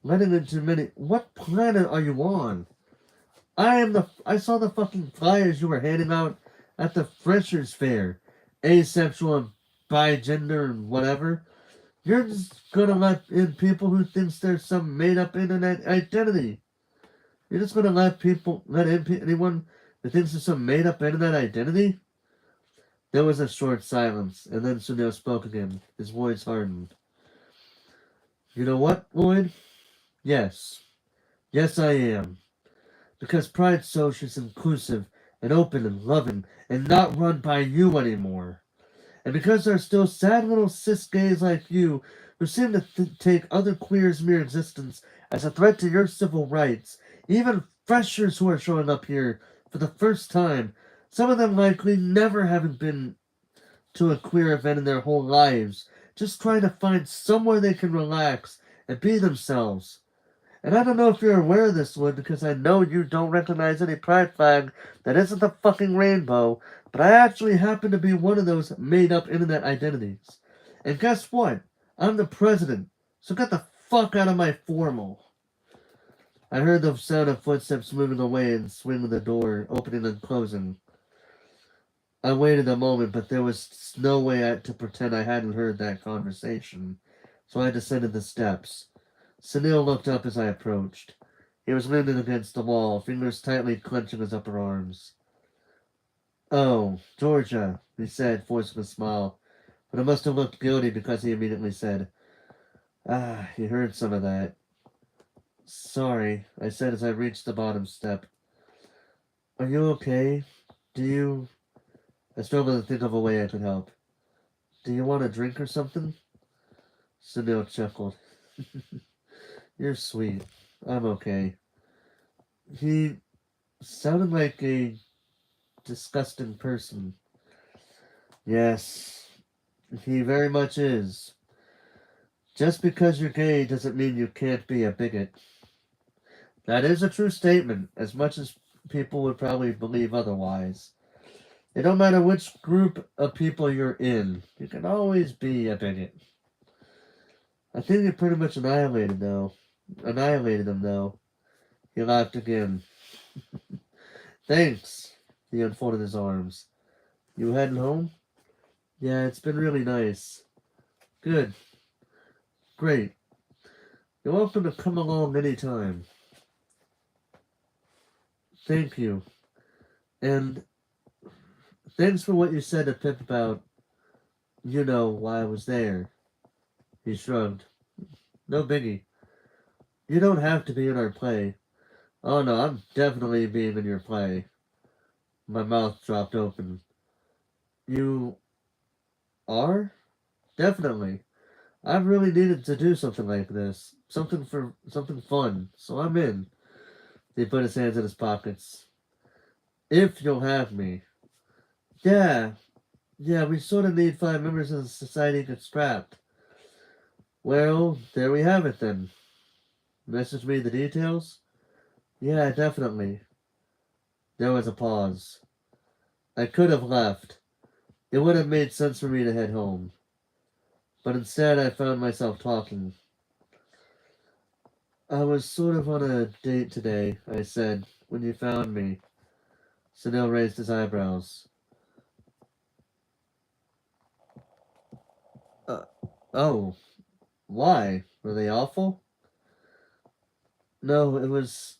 letting in too many. What planet are you on? I saw the fucking flyers you were handing out at the Freshers Fair. Asexual and bigender and whatever. You're just gonna let in people who thinks there's some made up internet identity. You're just gonna let in anyone who thinks there's some made up internet identity? There was a short silence, and then Sunil spoke again. His voice hardened. You know what, Lloyd? Yes. Yes, I am. Because Pride Social is inclusive and open and loving and not run by you anymore. And because there are still sad little cis gays like you who seem to take other queers' mere existence as a threat to your civil rights, even freshers who are showing up here for the first time, some of them likely never having been to a queer event in their whole lives, just trying to find somewhere they can relax and be themselves. And I don't know if you're aware of this, Wood, because I know you don't recognize any pride flag that isn't the fucking rainbow, but I actually happen to be one of those made-up internet identities. And guess what? I'm the president, so get the fuck out of my formal. I heard the sound of footsteps moving away and swinging the door, opening and closing. I waited a moment, but there was no way to pretend I hadn't heard that conversation, so I descended the steps. Sunil looked up as I approached. He was leaning against the wall, fingers tightly clenching his upper arms. Oh, Georgia, he said, forcing a smile, but it must have looked guilty because he immediately said, Ah, you heard some of that. Sorry, I said as I reached the bottom step. Are you okay? Do you... I struggled to think of a way I could help. Do you want a drink or something? Sunil chuckled. You're sweet. I'm okay. He sounded like a disgusting person. Yes, he very much is. Just because you're gay doesn't mean you can't be a bigot. That is a true statement, as much as people would probably believe otherwise. It don't matter which group of people you're in, you can always be a bigot. I think you pretty much annihilated him though. He laughed again. Thanks. He unfolded his arms. You heading home? Yeah, it's been really nice. Good. Great. You're welcome to come along any time. Thank you. And thanks for what you said to Pip about, why I was there. He shrugged. No biggie. You don't have to be in our play. Oh no, I'm definitely being in your play. My mouth dropped open. You are? Definitely. I've really needed to do something like this. Something fun. So I'm in. He put his hands in his pockets. If you'll have me. Yeah. Yeah, we sort of need 5 members of the society to get strapped. Well, there we have it then. Message me the details? Yeah, definitely. There was a pause. I could have left. It would have made sense for me to head home. But instead I found myself talking. I was sort of on a date today, I said, when you found me. Sunil raised his eyebrows. Uh, oh, why? Were they awful? No, it was...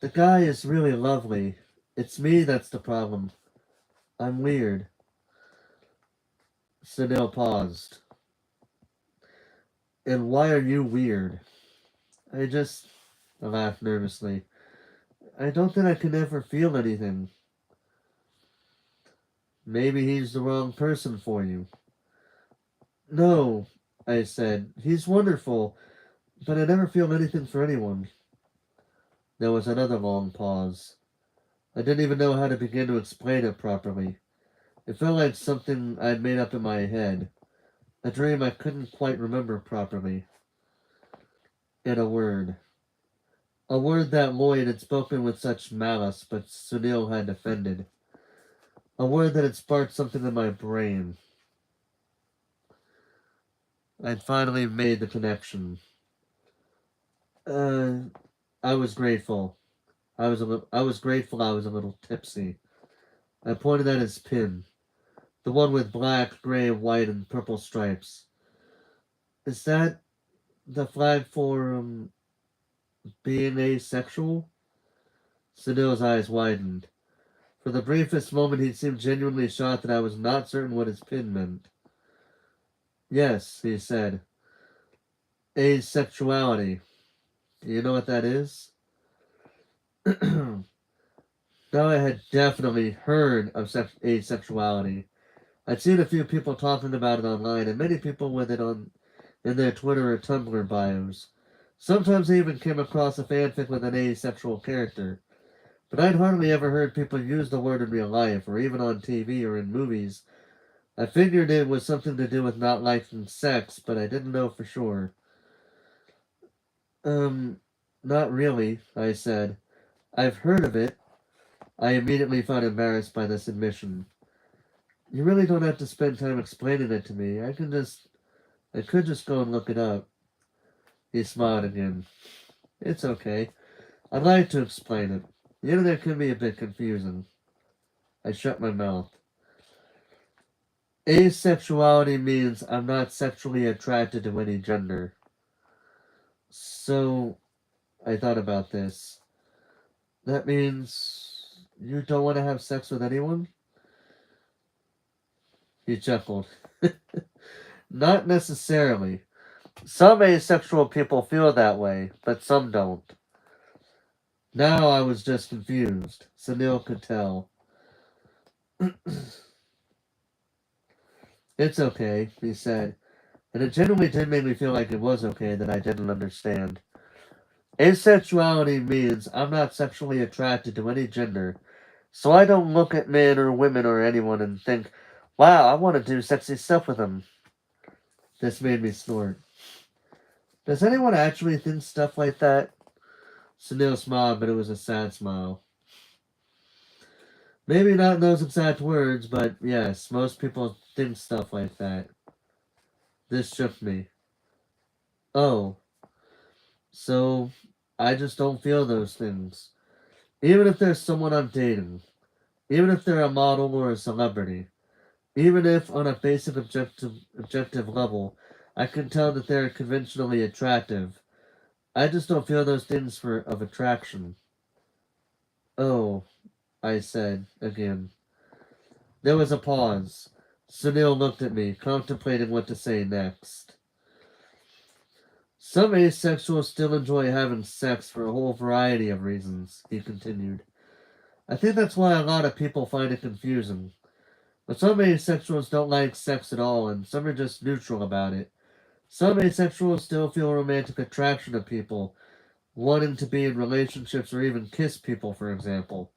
The guy is really lovely. It's me that's the problem. I'm weird. Sunil paused. And why are you weird? I laughed nervously. I don't think I can ever feel anything. Maybe he's the wrong person for you. No, I said. He's wonderful, but I never feel anything for anyone. There was another long pause. I didn't even know how to begin to explain it properly. It felt like something I'd made up in my head. A dream I couldn't quite remember properly. And a word. A word that Lloyd had spoken with such malice, but Sunil had defended. A word that had sparked something in my brain. I'd finally made the connection. I was grateful. I was grateful I was a little tipsy. I pointed at his pin, the one with black, gray, white, and purple stripes. Is that the flag for being asexual? Sunil's eyes widened. For the briefest moment, he seemed genuinely shocked that I was not certain what his pin meant. Yes, he said. Asexuality. Do you know what that is? Now I had definitely heard of asexuality. I'd seen a few people talking about it online, and many people with it in their Twitter or Tumblr bios. Sometimes I even came across a fanfic with an asexual character. But I'd hardly ever heard people use the word in real life, or even on TV or in movies. I figured it was something to do with not liking sex, but I didn't know for sure. Not really, I said. I've heard of it. I immediately felt embarrassed by this admission. You really don't have to spend time explaining it to me. I could just go and look it up. He smiled again. It's okay. I'd like to explain it. The internet can be a bit confusing. I shut my mouth. Asexuality means I'm not sexually attracted to any gender. So, I thought about this. That means you don't want to have sex with anyone? He chuckled. Not necessarily. Some asexual people feel that way, but some don't. Now I was just confused. Sunil could tell. It's okay, he said, and it genuinely did make me feel like it was okay that I didn't understand. Asexuality means I'm not sexually attracted to any gender, so I don't look at men or women or anyone and think, wow, I want to do sexy stuff with them. This made me snort. Does anyone actually think stuff like that? Sunil smiled, but it was a sad smile. Maybe not in those exact words, but yes, most people think stuff like that. This shook me. Oh, so I just don't feel those things. Even if there's someone I'm dating. Even if they're a model or a celebrity. Even if, on a basic objective level, I can tell that they're conventionally attractive. I just don't feel those things of attraction. Oh, I said, again. There was a pause. Sunil looked at me, contemplating what to say next. Some asexuals still enjoy having sex for a whole variety of reasons, he continued. I think that's why a lot of people find it confusing. But some asexuals don't like sex at all, and some are just neutral about it. Some asexuals still feel romantic attraction to people, wanting to be in relationships or even kiss people, for example.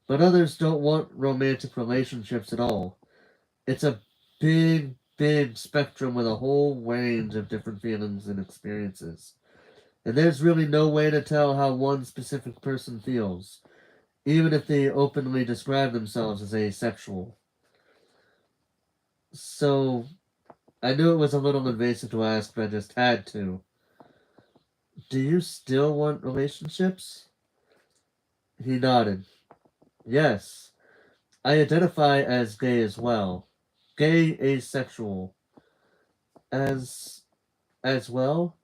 But others don't want romantic relationships at all. It's a big, big spectrum with a whole range of different feelings and experiences. And there's really no way to tell how one specific person feels, even if they openly describe themselves as asexual. So, I knew it was a little invasive to ask, but I just had to. Do you still want relationships? He nodded. Yes. I identify as gay as well. Gay asexual. As well?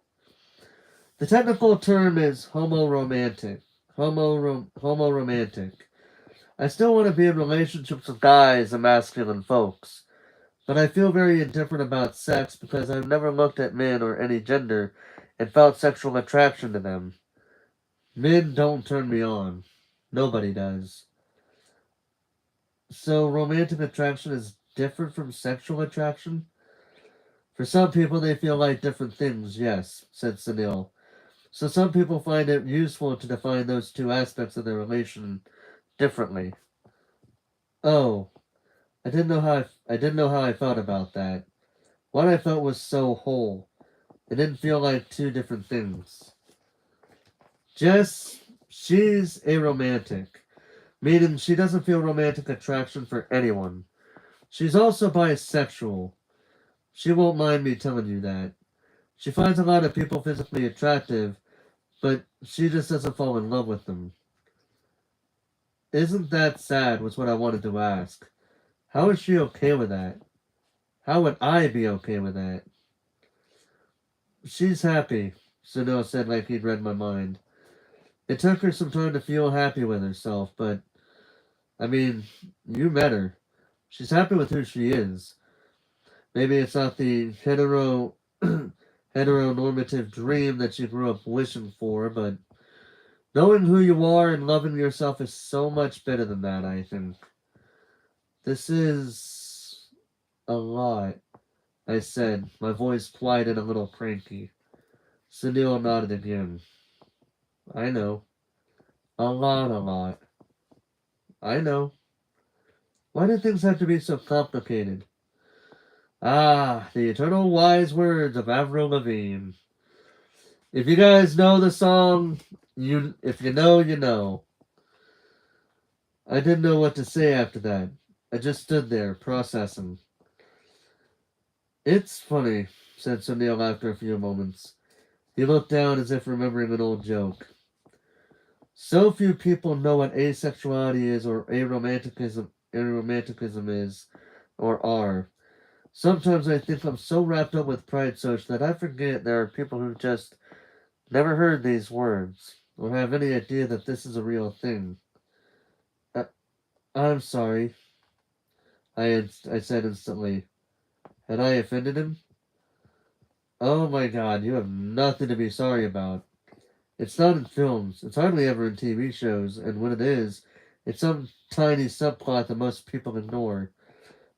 The technical term is homoromantic. Homoromantic. I still want to be in relationships with guys and masculine folks. But I feel very indifferent about sex because I've never looked at men or any gender and felt sexual attraction to them. Men don't turn me on. Nobody does. So romantic attraction is different from sexual attraction? For some people, they feel like different things, yes, said Sunil. So some people find it useful to define those two aspects of their relation differently. Oh, I didn't know how I felt about that. What I felt was so whole. It didn't feel like two different things. Jess, she's aromantic, meaning she doesn't feel romantic attraction for anyone. She's also bisexual. She won't mind me telling you that. She finds a lot of people physically attractive, but she just doesn't fall in love with them. Isn't that sad, was what I wanted to ask. How is she okay with that? How would I be okay with that? She's happy, Sunil said like he'd read my mind. It took her some time to feel happy with herself, but, I mean, you met her. She's happy with who she is. Maybe it's not the heteronormative dream that she grew up wishing for, but knowing who you are and loving yourself is so much better than that, I think. This is a lot, I said, my voice quiet and a little cranky. Sunil nodded again. I know. A lot. I know. Why do things have to be so complicated? Ah, the eternal wise words of Avril Lavigne. If you guys know the song, if you know, you know. I didn't know what to say after that. I just stood there, processing. It's funny, said Sunil after a few moments. He looked down as if remembering an old joke. So few people know what asexuality is or aromanticism is or are. Sometimes I think I'm so wrapped up with Pride Social that I forget there are people who just never heard these words or have any idea that this is a real thing. I'm sorry, I said instantly. Had I offended him? Oh my god, you have nothing to be sorry about. It's not in films, it's hardly ever in TV shows, and when it is, it's some tiny subplot that most people ignore.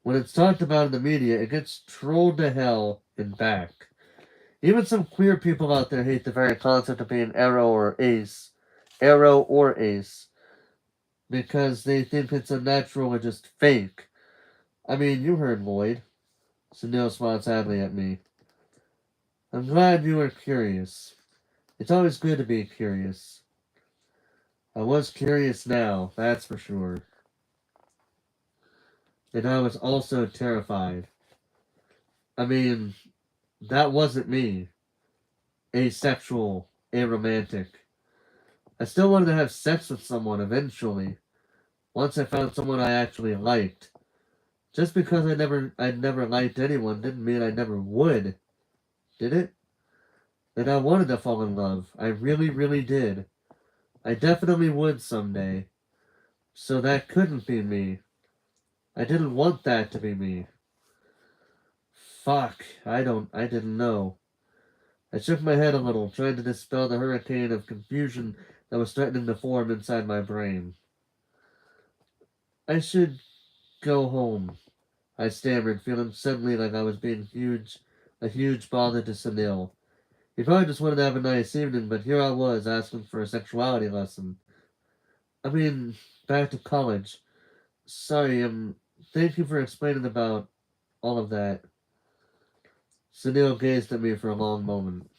When it's talked about in the media, it gets trolled to hell and back. Even some queer people out there hate the very concept of being arrow or ace, because they think it's unnatural or just fake. I mean, you heard Lloyd. Sunil smiled sadly at me. I'm glad you were curious. It's always good to be curious. I was curious now, that's for sure. And I was also terrified. I mean, that wasn't me. Asexual, aromantic. I still wanted to have sex with someone eventually. Once I found someone I actually liked. Just because I'd never liked anyone didn't mean I never would. Did it? And I wanted to fall in love. I really did. I definitely would someday. So that couldn't be me. I didn't want that to be me. Fuck, I didn't know. I shook my head a little, trying to dispel the hurricane of confusion that was threatening to form inside my brain. I should go home, I stammered, feeling suddenly like I was being a huge bother to Sunil. He probably just wanted to have a nice evening, but here I was asking for a sexuality lesson. I mean, back to college. Sorry, thank you for explaining about all of that. Sunil gazed at me for a long moment.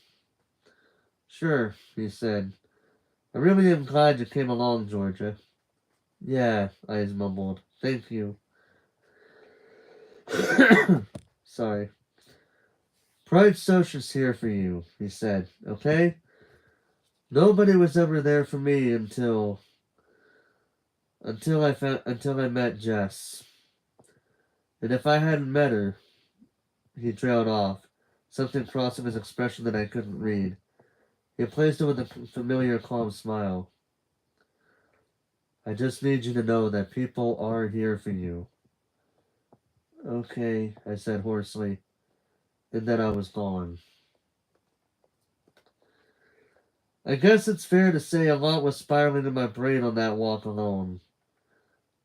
Sure, he said. I really am glad you came along, Georgia. Yeah, I mumbled. Thank you. Sorry. Pride Social's here for you, he said. Okay? Nobody was ever there for me until I met Jess. And if I hadn't met her, he trailed off, something crossing his expression that I couldn't read. He replaced it with a familiar, calm smile. I just need you to know that people are here for you. Okay, I said hoarsely, and then I was gone. I guess it's fair to say a lot was spiraling in my brain on that walk alone.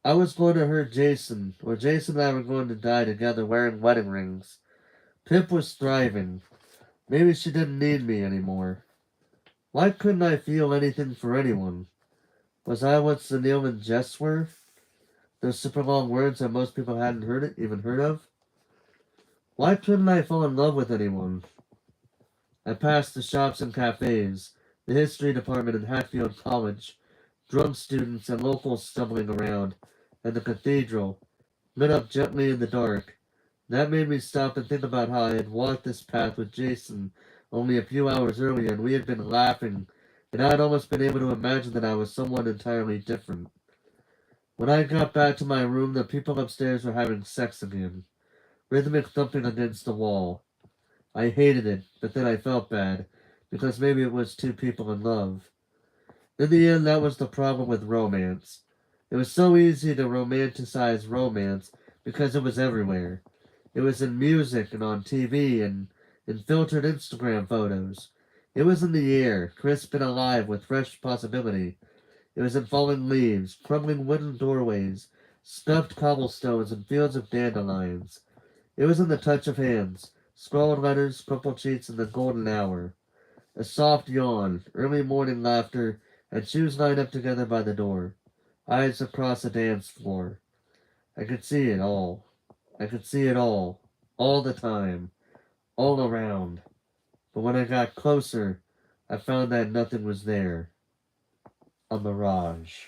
I was going to hurt Jason, or Jason and I were going to die together wearing wedding rings. Pip was thriving. Maybe she didn't need me anymore. Why couldn't I feel anything for anyone? Was I what Sunil and Jess were? Those super long words that most people hadn't even heard of? Why couldn't I fall in love with anyone? I passed the shops and cafes, the history department in Hatfield College, drunk students and locals stumbling around, and the cathedral, lit up gently in the dark. That made me stop and think about how I had walked this path with Jason only a few hours earlier, and we had been laughing and I had almost been able to imagine that I was someone entirely different. When I got back to my room, the people upstairs were having sex again, rhythmic thumping against the wall. I hated it, but then I felt bad, because maybe it was two people in love. In the end, that was the problem with romance. It was so easy to romanticize romance because it was everywhere. It was in music and on TV and in filtered Instagram photos. It was in the air, crisp and alive with fresh possibility. It was in falling leaves, crumbling wooden doorways, scuffed cobblestones, and fields of dandelions. It was in the touch of hands, scrawled letters, crumpled sheets, and the golden hour. A soft yawn, early morning laughter, and shoes lined up together by the door. Eyes across the dance floor. I could see it all. I could see it all the time, all around. But when I got closer, I found that nothing was there. A mirage.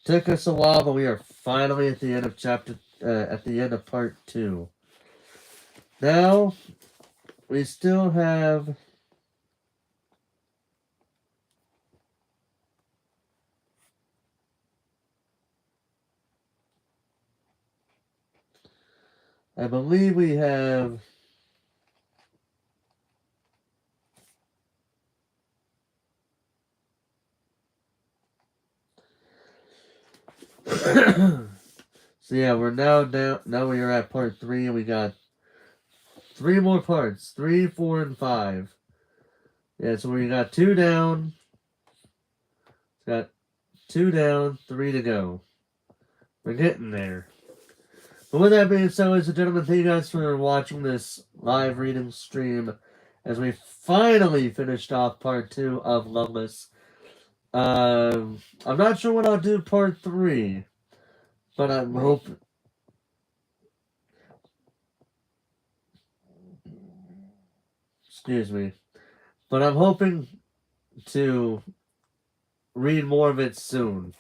Took us a while, but we are finally at the end of at the end of part 2. Now, we still have I believe we have so yeah, we're now down. Now we are at part 3, and we got 3 more parts: 3, 4, and 5. Yeah, so we got 2 down. Got 2 down, 3 to go. We're getting there. But with that being said, ladies and gentlemen, thank you guys for watching this live reading stream as we finally finished off part 2 of Loveless. I'm not sure when I'll do part 3, but I'm hoping. Excuse me. But I'm hoping to read more of it soon.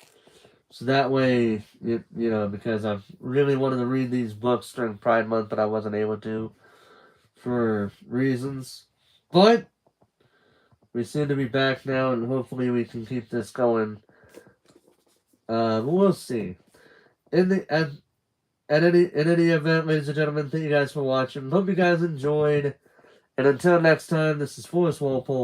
So that way, you know, because I really wanted to read these books during Pride Month, but I wasn't able to for reasons. But we seem to be back now, and hopefully we can keep this going. But we'll see. In any event, ladies and gentlemen, thank you guys for watching. Hope you guys enjoyed. And until next time, this is Forrest Walpole.